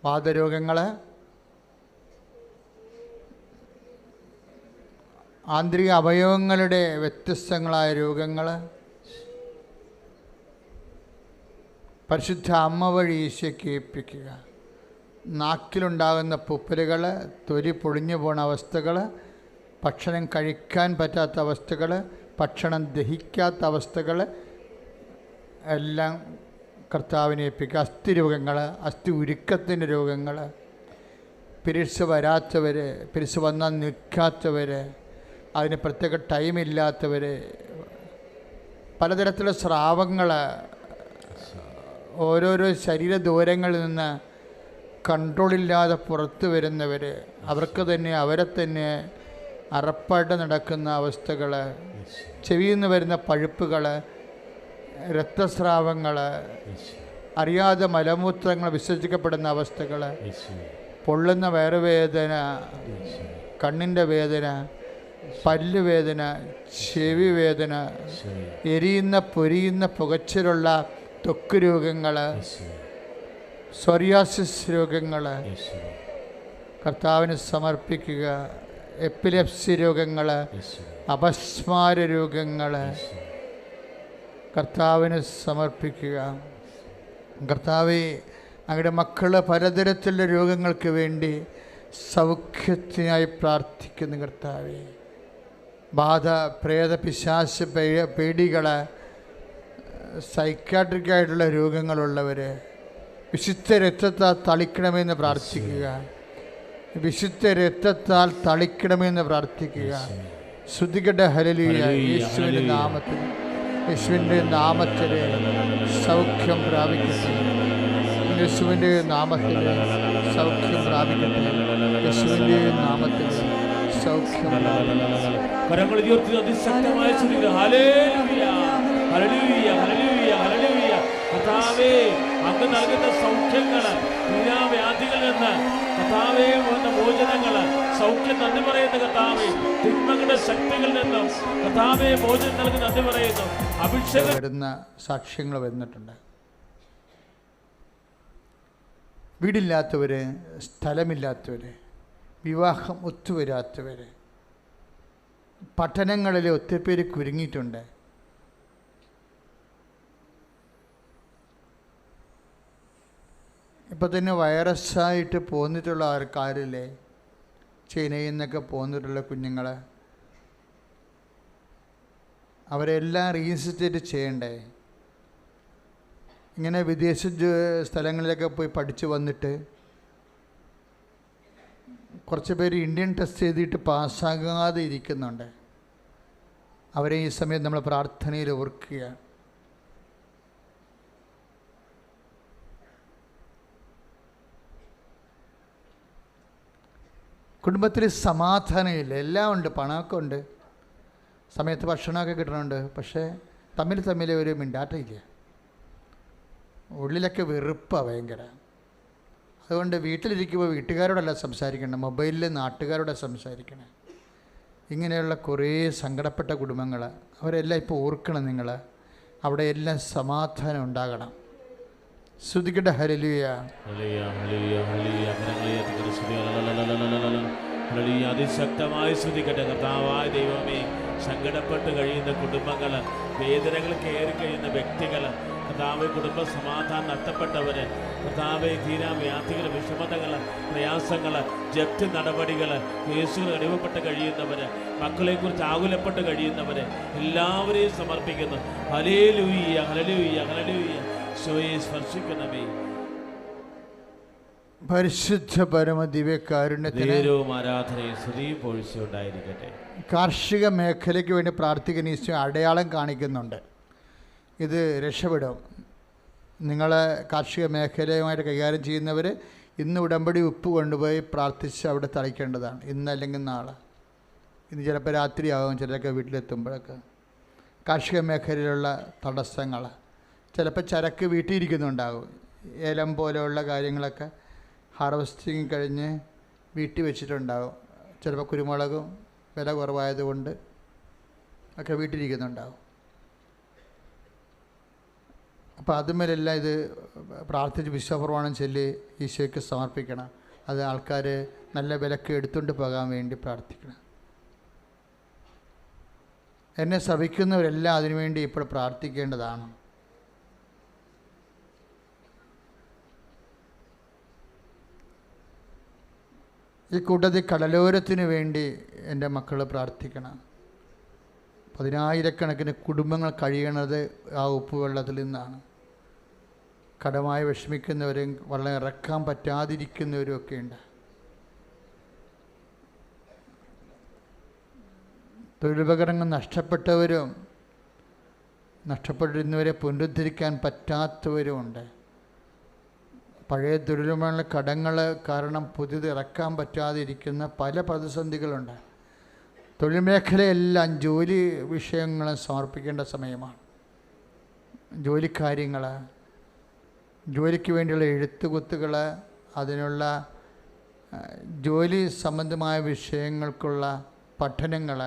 വാതരോഗങ്ങൾ, ആന്തരിക അവയവങ്ങളുടെ വ്യത്യസ്തങ്ങളായ രോഗങ്ങൾ പരിശുദ്ധ അമ്മ വഴി ഈശോയ്ക്ക് ഏൽപ്പിക്കുക. നാക്കിലുണ്ടാകുന്ന പുപ്പലുകൾ, തൊലി പൊളിഞ്ഞു പോണ അവസ്ഥകൾ, ഭക്ഷണം കഴിക്കാൻ പറ്റാത്ത അവസ്ഥകൾ, ഭക്ഷണം ദഹിക്കാത്ത അവസ്ഥകൾ എല്ലാം കർത്താവിനെ ഏൽപ്പിക്കുക. അസ്ഥി രോഗങ്ങൾ, അസ്ഥി ഉരുക്കത്തിൻ്റെ രോഗങ്ങൾ, പിരിസ് വരാത്തവർ, പിരിസ് വന്നാൽ നിൽക്കാത്തവർ, അതിന് പ്രത്യേക ടൈമില്ലാത്തവർ, പലതരത്തിലുള്ള സ്രാവങ്ങൾ, ഓരോരോ ശരീര ദൂരങ്ങളിൽ നിന്ന് കൺട്രോളില്ലാതെ പുറത്തു വരുന്നവർ, അവർക്ക് തന്നെ അവരെ തന്നെ അറപ്പായിട്ട് നടക്കുന്ന അവസ്ഥകൾ, ചെവിയിൽ നിന്ന് വരുന്ന പഴുപ്പുകൾ, രക്തസ്രാവങ്ങൾ, അറിയാതെ മലമൂത്രങ്ങൾ വിസർജിക്കപ്പെടുന്ന അവസ്ഥകൾ, പൊള്ളുന്ന വയറുവേദന, കണ്ണിൻ്റെ വേദന, പല്ലുവേദന, ചെവി വേദന, എരിയുന്ന പൊരിയുന്ന പുകച്ചിലുള്ള ത്വക്ക് രോഗങ്ങൾ, സോറിയാസിസ് രോഗങ്ങൾ കർത്താവിന് സമർപ്പിക്കുക. എപ്പിലെപ്സി രോഗങ്ങൾ, അപസ്മാര രോഗങ്ങൾ കർത്താവിന് സമർപ്പിക്കുക. കർത്താവേ, അങ്ങയുടെ മക്കൾ പലതരത്തിലുള്ള രോഗങ്ങൾക്ക് വേണ്ടി സൗഖ്യത്തിനായി പ്രാർത്ഥിക്കുന്നു. കർത്താവേ, ബാധ, പ്രേത, പിശാച് പേടികൾ, സൈക്കാട്രിക്കായിട്ടുള്ള രോഗങ്ങളുള്ളവർ വിശുദ്ധ രക്തത്താൽ തളിക്കണമെന്ന് പ്രാർത്ഥിക്കുക. വിശുദ്ധ രക്തത്താൽ തളിക്കണമെന്ന് പ്രാർത്ഥിക്കുക. ശ്രുതികട്ടെ. ഹല്ലേലൂയ. യേശുവിൻ്റെ നാമത്തിൽ, യേശുവിൻ്റെ നാമത്തിൽ സൗഖ്യം പ്രാപിക്കട്ടെ. യേശുവിൻ്റെ നാമത്തിൽ സൗഖ്യം പ്രാപിക്കട്ടെ. യേശുവിൻ്റെ നാമത്തിൽ സൗഖ്യം പ്രാപിക്കട്ടെ. കരങ്ങൾ ഉയർത്തി അതിശക്തമായ സ്തുതിക്കുക. ഹല്ലേലൂയ, ഹല്ലേലൂയ, ഹല്ലേലൂയ, ഹല്ലേലൂയ. കർത്താവേ, അങ്ങ് നൽകുന്ന സൗഖ്യങ്ങള്, വ്യാധികളിൽ നിന്ന് കർത്താവേ വന്ന മോചനങ്ങൾ, സൗഖ്യം നന്ദി പറയുന്ന കർത്താവേ, തിന്മകളുടെ ശക്തികളിൽ നിന്നും കർത്താവേ മോചനം നൽകി നന്ദി പറയുന്നു. അഭിഷേകം വരുന്ന സാക്ഷ്യങ്ങൾ വന്നിട്ടുണ്ട്. വീടില്ലാത്തവർ, സ്ഥലമില്ലാത്തവർ, വിവാഹം ഒത്തുവരാത്തവർ, പഠനങ്ങളിൽ ഒത്തിരി പേര് കുരുങ്ങിയിട്ടുണ്ട്. ഇപ്പം തന്നെ വൈറസായിട്ട് പോന്നിട്ടുള്ള ആൾക്കാരില്ലേ, ചൈനയിൽ നിന്നൊക്കെ പോന്നിട്ടുള്ള കുഞ്ഞുങ്ങൾ, അവരെല്ലാം റീഇൻസ്റ്റിറ്റ്യൂട്ട് ചെയ്യണ്ടേ? ഇങ്ങനെ വിദേശ സ്ഥലങ്ങളിലൊക്കെ പോയി പഠിച്ച് വന്നിട്ട് കുറച്ച് പേര് ഇന്ത്യൻ ടെസ്റ്റ് ചെയ്തിട്ട് പാസ്സാകാതെ ഇരിക്കുന്നുണ്ട്. അവരെ ഈ സമയം നമ്മൾ പ്രാർത്ഥനയിൽ ഓർക്കുക. കുടുംബത്തിൽ സമാധാനമില്ല. എല്ലാം ഉണ്ട്, പണമൊക്കെ ഉണ്ട്, സമയത്ത് ഭക്ഷണമൊക്കെ കിട്ടണുണ്ട്, പക്ഷേ തമ്മിൽ ഒരു മിണ്ടാട്ടമില്ല. ഉള്ളിലൊക്കെ വെറുപ്പാണ് ഭയങ്കര. അതുകൊണ്ട് വീട്ടിലിരിക്കുമ്പോൾ വീട്ടുകാരോടല്ല സംസാരിക്കണം, മൊബൈലിൽ നാട്ടുകാരോടെ സംസാരിക്കണം. ഇങ്ങനെയുള്ള കുറേ സങ്കടപ്പെട്ട കുടുംബങ്ങൾ, അവരെല്ലാം ഇപ്പോൾ ഓർക്കണം. നിങ്ങൾ അവിടെ എല്ലാം സമാധാനം ഉണ്ടാകണം. ശ്രുതിക്കട്ടെ ഹല്ലേലൂയ. അതിശക്തമായി ശ്രുതിക്കട്ടെ. കർത്താവായ ദൈവമേ, സങ്കടപ്പെട്ട് കഴിയുന്ന കുടുംബങ്ങൾ, വേദനകൾ കയറി കഴിയുന്ന വ്യക്തികൾ, കർത്താവ് കുടുംബ സമാധാനം നഷ്ടപ്പെട്ടവർ, കർത്താവ് തീരാവ്യാധികൾ, വിഷമതകൾ, പ്രയാസങ്ങൾ, ജപ്തി നടപടികൾ, കേസുകൾ അടിമപ്പെട്ട് കഴിയുന്നവർ, മക്കളെക്കുറിച്ച് ആകുലപ്പെട്ട് കഴിയുന്നവർ എല്ലാവരെയും സമർപ്പിക്കുന്നു. ഹല്ലേലൂയ, ഹല്ലേലൂയ, ഹല്ലേലൂയ. ഈശോയെ സ്പർശിക്കണമേ. പരിശുദ്ധ പരമ ദിവ്യകാരുണ്യത്തിന് ആരാധനയും സ്തുതിയും പൊഴിച്ചും ഉണ്ടായിരിക്കട്ടെ. കാർഷിക മേഖലയ്ക്ക് വേണ്ടി പ്രാർത്ഥിക്കുന്ന ഈശോ അടയാളം കാണിക്കുന്നുണ്ട്. ഇത് രക്ഷപ്പെടും. നിങ്ങൾ കാർഷിക മേഖലയുമായിട്ട് കൈകാര്യം ചെയ്യുന്നവർ ഇന്ന് ഉടമ്പടി ഉപ്പ് കൊണ്ടുപോയി പ്രാർത്ഥിച്ച് അവിടെ തളിക്കേണ്ടതാണ്. ഇന്നല്ലെങ്കിൽ നാളെ. ഇന്ന് ചിലപ്പോൾ രാത്രിയാകും ചിലരൊക്കെ വീട്ടിലെത്തുമ്പോഴൊക്കെ. കാർഷിക മേഖലയിലുള്ള തടസ്സങ്ങൾ, ചിലപ്പോൾ ചരക്ക് വീട്ടിലിരിക്കുന്നുണ്ടാകും. ഏലം പോലെയുള്ള കാര്യങ്ങളൊക്കെ ഹാർവസ്റ്റിങ് കഴിഞ്ഞ് വീട്ടിൽ വെച്ചിട്ടുണ്ടാകും. ചിലപ്പോൾ കുരുമുളകും വില കുറവായതുകൊണ്ട് ഒക്കെ വീട്ടിലിരിക്കുന്നുണ്ടാകും. അപ്പോൾ അതുമേലെല്ലാം ഇത് പ്രാർത്ഥിച്ച് വിശ്വപ്രമാണം ചൊല്ലി ഈശോയ്ക്ക് സമർപ്പിക്കണം. അത് ആൾക്കാർ നല്ല വിലക്ക് എടുത്തുകൊണ്ട് പോകാൻ വേണ്ടി പ്രാർത്ഥിക്കണം. എന്നെ ശ്രമിക്കുന്നവരെല്ലാം അതിനുവേണ്ടി ഇപ്പോൾ പ്രാർത്ഥിക്കേണ്ടതാണ്. ഈ കൂട്ടത്തിൽ കടലോരത്തിന് വേണ്ടി എൻ്റെ മക്കൾ പ്രാർത്ഥിക്കണം. 10,000-കണക്കിന് കുടുംബങ്ങൾ കഴിയണത് ആ ഉപ്പുവെള്ളത്തിൽ നിന്നാണ്. കടമായി വിഷമിക്കുന്നവരും വെള്ളം ഇറക്കാൻ പറ്റാതിരിക്കുന്നവരും ഒക്കെ ഉണ്ട്. തൊഴിലുപകരണങ്ങൾ നഷ്ടപ്പെട്ടവരും നഷ്ടപ്പെട്ടിരുന്നവരെ പുനരുദ്ധരിക്കാൻ പറ്റാത്തവരുമുണ്ട്. പഴയ തൊഴിലുപകരണ കടങ്ങൾ കാരണം പുതിയത് ഇറക്കാൻ പറ്റാതിരിക്കുന്ന പല പ്രതിസന്ധികളുണ്ട്. തൊഴിൽ മേഖലയെല്ലാം ജോലി വിഷയങ്ങൾ സമർപ്പിക്കേണ്ട സമയമാണ്. ജോലിക്കാര്യങ്ങൾ, ജോലിക്ക് വേണ്ടിയുള്ള എഴുത്തുകുത്തുകൾ, അതിനുള്ള ജോലി സംബന്ധമായ വിഷയങ്ങൾക്കുള്ള പഠനങ്ങൾ,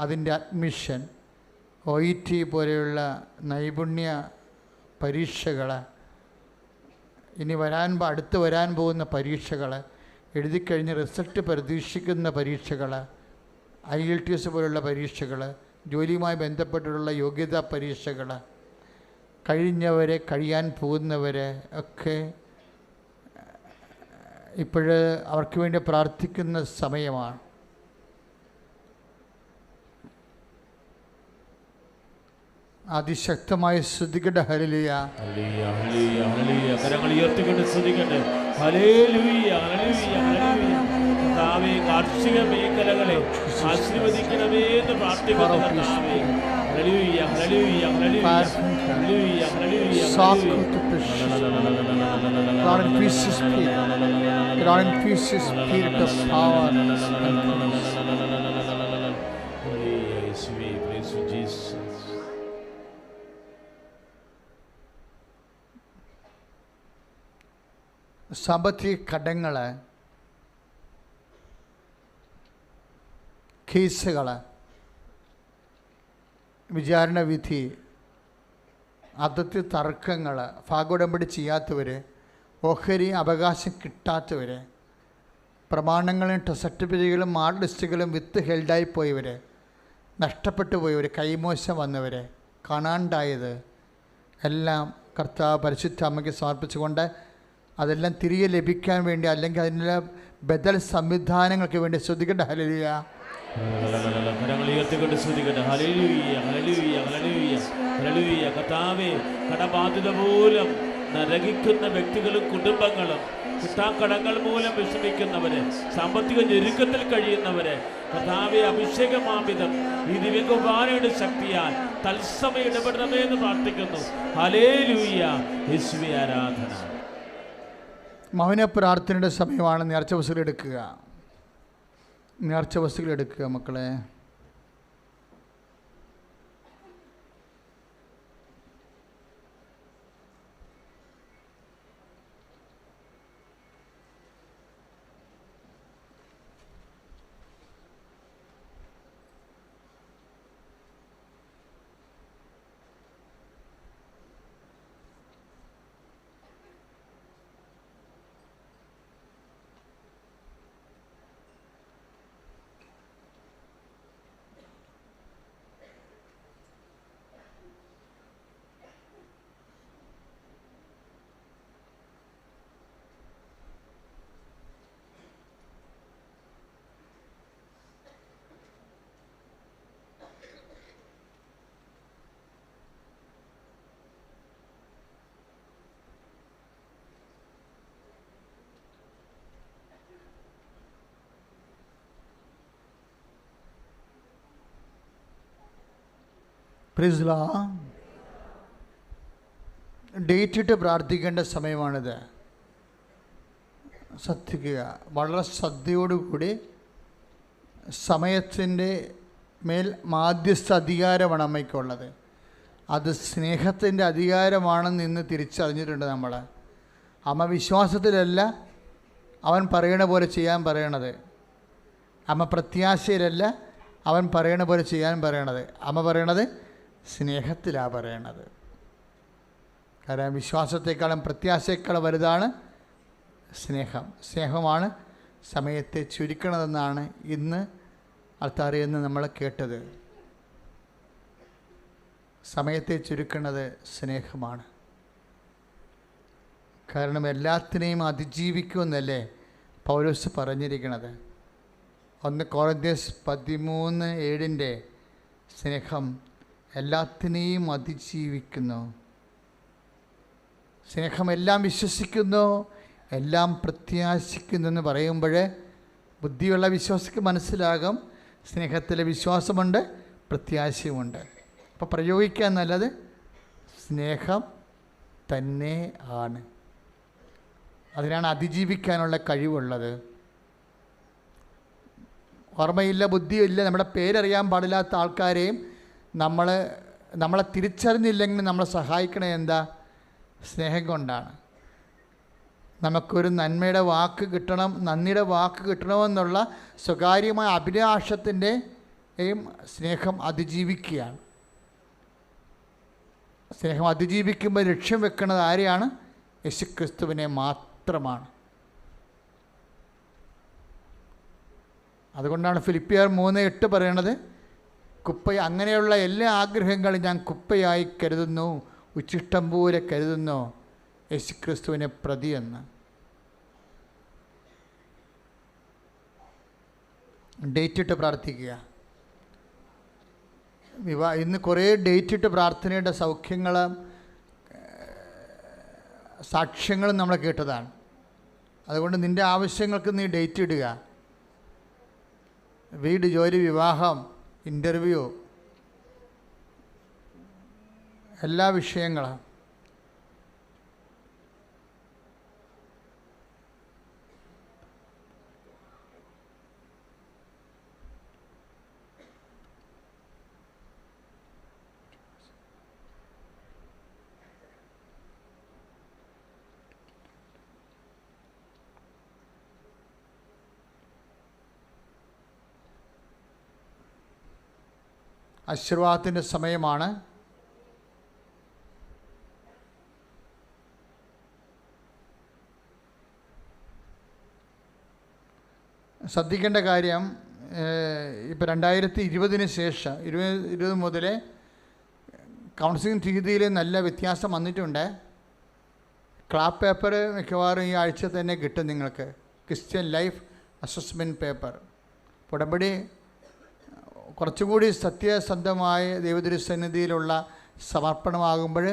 അതിൻ്റെ അഡ്മിഷൻ, OET പോലെയുള്ള നൈപുണ്യ പരീക്ഷകൾ, ഇനി അടുത്ത് വരാൻ പോകുന്ന പരീക്ഷകൾ, എഴുതിക്കഴിഞ്ഞ് റിസൾട്ട് പ്രതീക്ഷിക്കുന്ന പരീക്ഷകൾ, IELTS പോലുള്ള പരീക്ഷകൾ, ജോലിയുമായി ബന്ധപ്പെട്ടിട്ടുള്ള യോഗ്യതാ പരീക്ഷകൾ, കഴിഞ്ഞവരെ കഴിയാൻ പോകുന്നവരെ ഒക്കെ ഇപ്പോൾ അവർക്ക് വേണ്ടി പ്രാർത്ഥിക്കുന്ന സമയമാണ്. അതിശക്തമായി സ്തുതിക്കട്ടെ. ഹല്ലേലൂയ, ഹല്ലേലൂയ, ഹല്ലേലൂയ, ഹല്ലേലൂയ. കരങ്ങൾ ഉയർത്തിക്കൊണ്ട് സ്തുതിക്കട്ടെ. ഹല്ലേലൂയ, ഹല്ലേലൂയ, ഹല്ലേലൂയ. കർത്താവേ, കാർഷിക മേഖലകളെ ആശീർവദിക്കണമേ എന്ന് പ്രാർത്ഥിക്കുന്നു. കർത്താവേ, ഹല്ലേലൂയ, ഹല്ലേലൂയ, ഹല്ലേലൂയ, ഹല്ലേലൂയ, ഹല്ലേലൂയ. Lord, increase His spirit. Lord, increase His spirit of power. സാമ്പത്തിക കടങ്ങൾ, കേസുകൾ, വിചാരണ വിധി, അതിർത്തി തർക്കങ്ങൾ, ഭാഗോടമ്പടി ചെയ്യാത്തവർ, ഓഹരി അവകാശം കിട്ടാത്തവർ, പ്രമാണങ്ങളും സർട്ടിഫിക്കറ്റുകളും മാർക്ക് ലിസ്റ്റുകളും വിത്ത് ഹെൽഡായി പോയവർ, നഷ്ടപ്പെട്ടു പോയവർ, കൈമോശം വന്നവർ, കാണാണ്ടായത് എല്ലാം കർത്താവ് പരിശുദ്ധ അമ്മയ്ക്ക് സമർപ്പിച്ചുകൊണ്ട് അതെല്ലാം തിരികെ ലഭിക്കാൻ വേണ്ടി, അല്ലെങ്കിൽ അതിനുള്ള ബദൽ സംവിധാനങ്ങൾക്ക് വേണ്ടി ശ്രദ്ധിക്കട്ടെ. ഹല്ലേലൂയ. കരങ്ങൾ ഉയർത്തിക്കൊണ്ട് ശ്രദ്ധിക്കട്ടെ. ഹല്ലേലൂയ, ഹല്ലേലൂയ, ഹല്ലേലൂയ, ഹല്ലേലൂയ. കർത്താവേ, കടബാധ്യത മൂലം നരകിക്കുന്ന വ്യക്തികളും കുടുംബങ്ങളും, കിട്ടാക്കടങ്ങൾ മൂലം വിഷമിക്കുന്നവരെ, സാമ്പത്തിക ഞെരുക്കത്തിൽ കഴിയുന്നവരെ, കർത്താവെ അഭിഷേകമാമിതം ഈ ദിവ്യകുമാരയുടെ ശക്തിയാൽ തത്സമയം ഇടപെടണമേ എന്ന് പ്രാർത്ഥിക്കുന്നു. ഹല്ലേലൂയ, യേശുവേ ആരാധന. മൗന പ്രാർത്ഥനയുടെ സമയമാണ്. നേർച്ച വസ്തുക്കൾ എടുക്കുക, നേർച്ച വസ്തുക്കൾ എടുക്കുക മക്കളെ. Price the Lord. ഡേറ്റ് ഇട്ട് പ്രാർത്ഥിക്കേണ്ട സമയമാണിത്. ശ്രദ്ധിക്കുക, വളരെ ശ്രദ്ധയോടുകൂടി. സമയത്തിൻ്റെ മേൽ മാധ്യസ്ഥ അധികാരമാണ് അമ്മയ്ക്കുള്ളത്. അത് സ്നേഹത്തിൻ്റെ അധികാരമാണെന്ന് ഇന്ന് തിരിച്ചറിഞ്ഞിട്ടുണ്ട് നമ്മൾ. അമ്മ വിശ്വാസത്തിലല്ല അവൻ പറയണ പോലെ ചെയ്യാൻ പറയണത്. അമ്മ പ്രത്യാശയിലല്ല അവൻ പറയണ പോലെ ചെയ്യാൻ പറയണത്. അമ്മ പറയണത് സ്നേഹത്തിലാണ് പറയണത്. കാരണം വിശ്വാസത്തെക്കാളും പ്രത്യാശയേക്കാളും വലുതാണ് സ്നേഹം. സ്നേഹമാണ് സമയത്തെ ചുരുക്കണതെന്നാണ് ഇന്ന് അൾത്താരയിൽ നിന്ന് നമ്മൾ കേട്ടത്. സമയത്തെ ചുരുക്കണത് സ്നേഹമാണ്. കാരണം എല്ലാത്തിനെയും അതിജീവിക്കുമെന്നല്ലേ പൗലോസ് പറഞ്ഞിരിക്കണത്. 1 കൊരിന്ത്യർ 13:7 സ്നേഹം എല്ലാത്തിനെയും അതിജീവിക്കുന്നു. സ്നേഹം എല്ലാം വിശ്വസിക്കുന്നു, എല്ലാം പ്രത്യാശിക്കുന്നു എന്ന് പറയുമ്പോൾ ബുദ്ധിയുള്ള വിശ്വാസിക്ക് മനസ്സിലാകും സ്നേഹത്തിൽ വിശ്വാസമുണ്ട്, പ്രത്യാശയുമുണ്ട്. അപ്പോൾ പ്രയോഗിക്കാൻ നല്ലത് സ്നേഹം തന്നെ ആണ്. അതിനാണ് അതിജീവിക്കാനുള്ള കഴിവുള്ളത്. ഓർമ്മയില്ല, ബുദ്ധിയില്ല, നമ്മുടെ പേരറിയാൻ പാടില്ലാത്ത ആൾക്കാരെയും നമ്മളെ തിരിച്ചറിഞ്ഞില്ലെങ്കിൽ നമ്മളെ സഹായിക്കണേ എന്താ? സ്നേഹം കൊണ്ടാണ്. നമുക്കൊരു നന്മയുടെ വാക്ക് കിട്ടണം, നന്ദിയുടെ വാക്ക് കിട്ടണമെന്നുള്ള സ്വകാര്യമായ അഭിലാഷത്തിൻ്റെയും സ്നേഹം അതിജീവിക്കുകയാണ്. സ്നേഹം അതിജീവിക്കുമ്പോൾ ലക്ഷ്യം വെക്കുന്നത് ആരെയാണ്? യേശുക്രിസ്തുവിനെ മാത്രമാണ്. അതുകൊണ്ടാണ് ഫിലിപ്പിയർ 3:8 പറയണത്, അങ്ങനെയുള്ള എല്ലാ ആഗ്രഹങ്ങളും ഞാൻ കുപ്പയായി കരുതുന്നു, ഉച്ചിഷ്ടം പോലെ കരുതുന്നു യേശുക്രിസ്തുവിനെ പ്രതിയെന്ന്. ഡേറ്റ് ഇട്ട് പ്രാർത്ഥിക്കുക. ഇന്ന് കുറേ ഡേറ്റ് ഇട്ട് പ്രാർത്ഥനയുടെ സൗഖ്യങ്ങളും സാക്ഷ്യങ്ങളും നമ്മൾ കേട്ടതാണ്. അതുകൊണ്ട് നിൻ്റെ ആവശ്യങ്ങൾക്ക് നീ ഡേറ്റ് ഇടുക. വീട്, ജോലി, വിവാഹം, ഇൻ്റർവ്യൂ, എല്ലാ വിഷയങ്ങളും. ആശീർവാദത്തിൻ്റെ സമയമാണ്. ശ്രദ്ധിക്കേണ്ട കാര്യം, ഇപ്പോൾ 2020 ശേഷം 2020 മുതൽ കൗൺസിലിംഗ് തീയതിയിൽ നല്ല വ്യത്യാസം വന്നിട്ടുണ്ട്. ക്ലാപ്പ് പേപ്പർ മിക്കവാറും ഈ ആഴ്ച തന്നെ കിട്ടും നിങ്ങൾക്ക്. Christian life assessment paper. ഉടമ്പടി കുറച്ചുകൂടി സത്യസന്ധമായ ദൈവതിരുസന്നിധിയിലുള്ള സമർപ്പണമാകുമ്പോൾ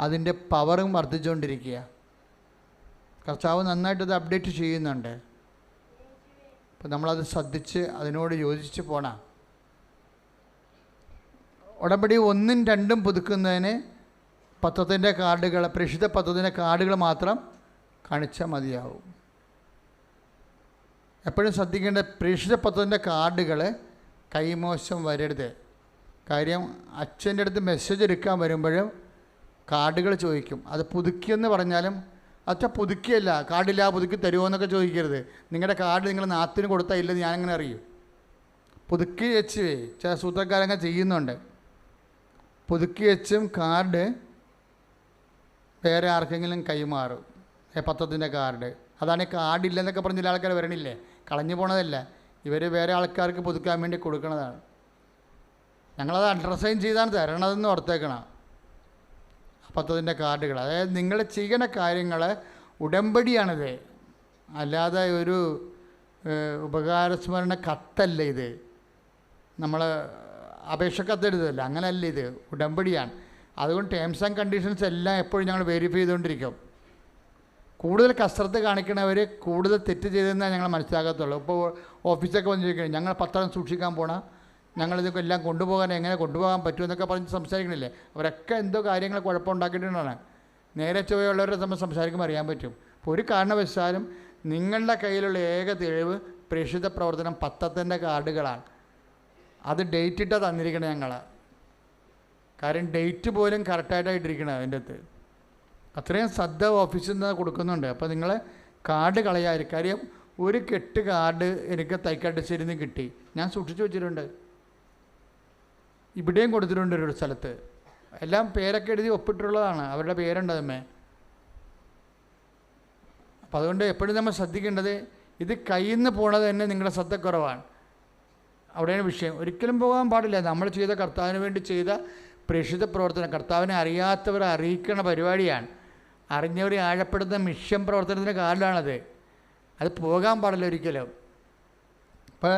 അതിൻ്റെ പവറും വർദ്ധിച്ചുകൊണ്ടിരിക്കുക. കർത്താവ് നന്നായിട്ടത് അപ്ഡേറ്റ് ചെയ്യുന്നുണ്ട്. അപ്പോൾ നമ്മളത് ശ്രദ്ധിച്ച് അതിനോട് യോജിച്ച് പോകണം. ഉടമ്പടി 1ഉം 2ഉം പുതുക്കുന്നതിന് പത്രത്തിൻ്റെ കാർഡുകൾ, പ്രേക്ഷിത പത്രത്തിൻ്റെ കാർഡുകൾ മാത്രം കാണിച്ചാൽ മതിയാവും. എപ്പോഴും ശ്രദ്ധിക്കേണ്ട, പ്രേക്ഷിത പത്രത്തിൻ്റെ കാർഡുകൾ കൈമോശം വരരുത്. കാര്യം അച്ഛൻ്റെ അടുത്ത് മെസ്സേജ് എടുക്കാൻ വരുമ്പോഴും കാർഡുകൾ ചോദിക്കും. അത് പുതുക്കിയെന്ന് പറഞ്ഞാലും അച്ഛ പുതുക്കിയല്ല, കാർഡില്ല, പുതുക്കി തരുമോ എന്നൊക്കെ ചോദിക്കരുത്. നിങ്ങളുടെ കാർഡ് നിങ്ങൾ നാത്തിന് കൊടുത്താൽ ഇല്ലെന്ന് ഞാനെങ്ങനെ അറിയും? പുതുക്കി വെച്ച് ചില സൂത്രക്കാരങ്ങൾ ചെയ്യുന്നുണ്ട്. പുതുക്കി വെച്ചും കാർഡ് വേറെ ആർക്കെങ്കിലും കൈമാറും, പത്രത്തിൻ്റെ കാർഡ്. അതാണ് ഈ കാർഡില്ലെന്നൊക്കെ പറഞ്ഞ ചില ആൾക്കാർ വരണില്ലേ, കളഞ്ഞു പോണതല്ല, ഇവർ വേറെ ആൾക്കാർക്ക് പുതുക്കാൻ വേണ്ടി കൊടുക്കുന്നതാണ്. ഞങ്ങളത് അണ്ടർസൈൻ ചെയ്താണ് തരണതെന്ന് ഓർത്തേക്കണം. പത്രത്തിൻ്റെ കാർഡുകൾ, അതായത് നിങ്ങൾ ചെയ്യുന്ന കാര്യങ്ങൾ ഉടമ്പടിയാണിത്, അല്ലാതെ ഒരു ഉപകാരസ്മരണ കത്തല്ല ഇത്. നമ്മൾ അപേക്ഷ കത്തെഴുതല്ല, അങ്ങനെയല്ല ഇത്, ഉടമ്പടിയാണ്. അതുകൊണ്ട് ടേംസ് ആൻഡ് കണ്ടീഷൻസ് എല്ലാം എപ്പോഴും ഞങ്ങൾ വെരിഫൈ ചെയ്തുകൊണ്ടിരിക്കും. കൂടുതൽ കസരത്ത് കാണിക്കണവർ കൂടുതൽ തെറ്റ് ചെയ്തതെന്നേ ഞങ്ങൾ മനസ്സിലാക്കത്തുള്ളൂ. ഇപ്പോൾ ഓഫീസൊക്കെ വന്ന് ചോദിക്കണം, ഞങ്ങൾ പത്രം സൂക്ഷിക്കാൻ പോകണം, ഞങ്ങളിതൊക്കെ എല്ലാം കൊണ്ടുപോകാൻ എങ്ങനെ കൊണ്ടുപോകാൻ പറ്റുമെന്നൊക്കെ പറഞ്ഞ് സംസാരിക്കണില്ലേ. അവരൊക്കെ എന്തോ കാര്യങ്ങൾ കുഴപ്പമുണ്ടാക്കിയിട്ടുണ്ടാണ്. നേരെ ചൊവ്വയുള്ളവരെ നമ്മൾ സംസാരിക്കുമ്പോൾ അറിയാൻ പറ്റും. അപ്പോൾ ഒരു കാരണവശാലും നിങ്ങളുടെ കയ്യിലുള്ള ഏക തെളിവ് പ്രേക്ഷിത പ്രവർത്തനം പത്രത്തിൻ്റെ കാർഡുകളാണ്. അത് ഡേറ്റ് ഇട്ടാണ് തന്നിരിക്കണേ ഞങ്ങൾ. കാര്യം ഡേറ്റ് പോലും കറക്റ്റായിട്ടായിട്ടിരിക്കണം അതിൻ്റെ അകത്ത്. അത്രയും ശ്രദ്ധ ഓഫീസിൽ നിന്ന് കൊടുക്കുന്നുണ്ട്. അപ്പോൾ നിങ്ങൾ കാർഡ് കളയാതിരിക്കും. കാര്യം ഒരു കെട്ട് കാർഡ് എനിക്ക് തൈക്കാട്ടുശ്ശേരിയിൽ നിന്ന് കിട്ടി, ഞാൻ സൂക്ഷിച്ചു വെച്ചിട്ടുണ്ട്. ഇവിടെയും കൊടുത്തിട്ടുണ്ട് ഒരു സ്ഥലത്ത്. എല്ലാം പേരൊക്കെ എഴുതി ഒപ്പിട്ടുള്ളതാണ്, അവരുടെ പേരുണ്ട് അതുമേ. അപ്പം അതുകൊണ്ട് എപ്പോഴും നമ്മൾ ശ്രദ്ധിക്കേണ്ടത്, ഇത് കയ്യിൽ നിന്ന് പോണത് തന്നെ നിങ്ങളുടെ ശ്രദ്ധക്കുറവാണ്. അവിടെയാണ് വിഷയം. ഒരിക്കലും പോകാൻ പാടില്ല. നമ്മൾ ചെയ്ത കർത്താവിന് വേണ്ടി ചെയ്ത പ്രേക്ഷിത പ്രവർത്തനം, കർത്താവിനെ അറിയാത്തവരെ അറിയിക്കുന്ന പരിപാടിയാണ്. അറിഞ്ഞവരെ ആഴപ്പെടുന്ന മിഷൻ പ്രവർത്തനത്തിൻ്റെ കാർഡാണത്. അത് പോകാൻ പാടില്ല ഒരിക്കലും. അപ്പോൾ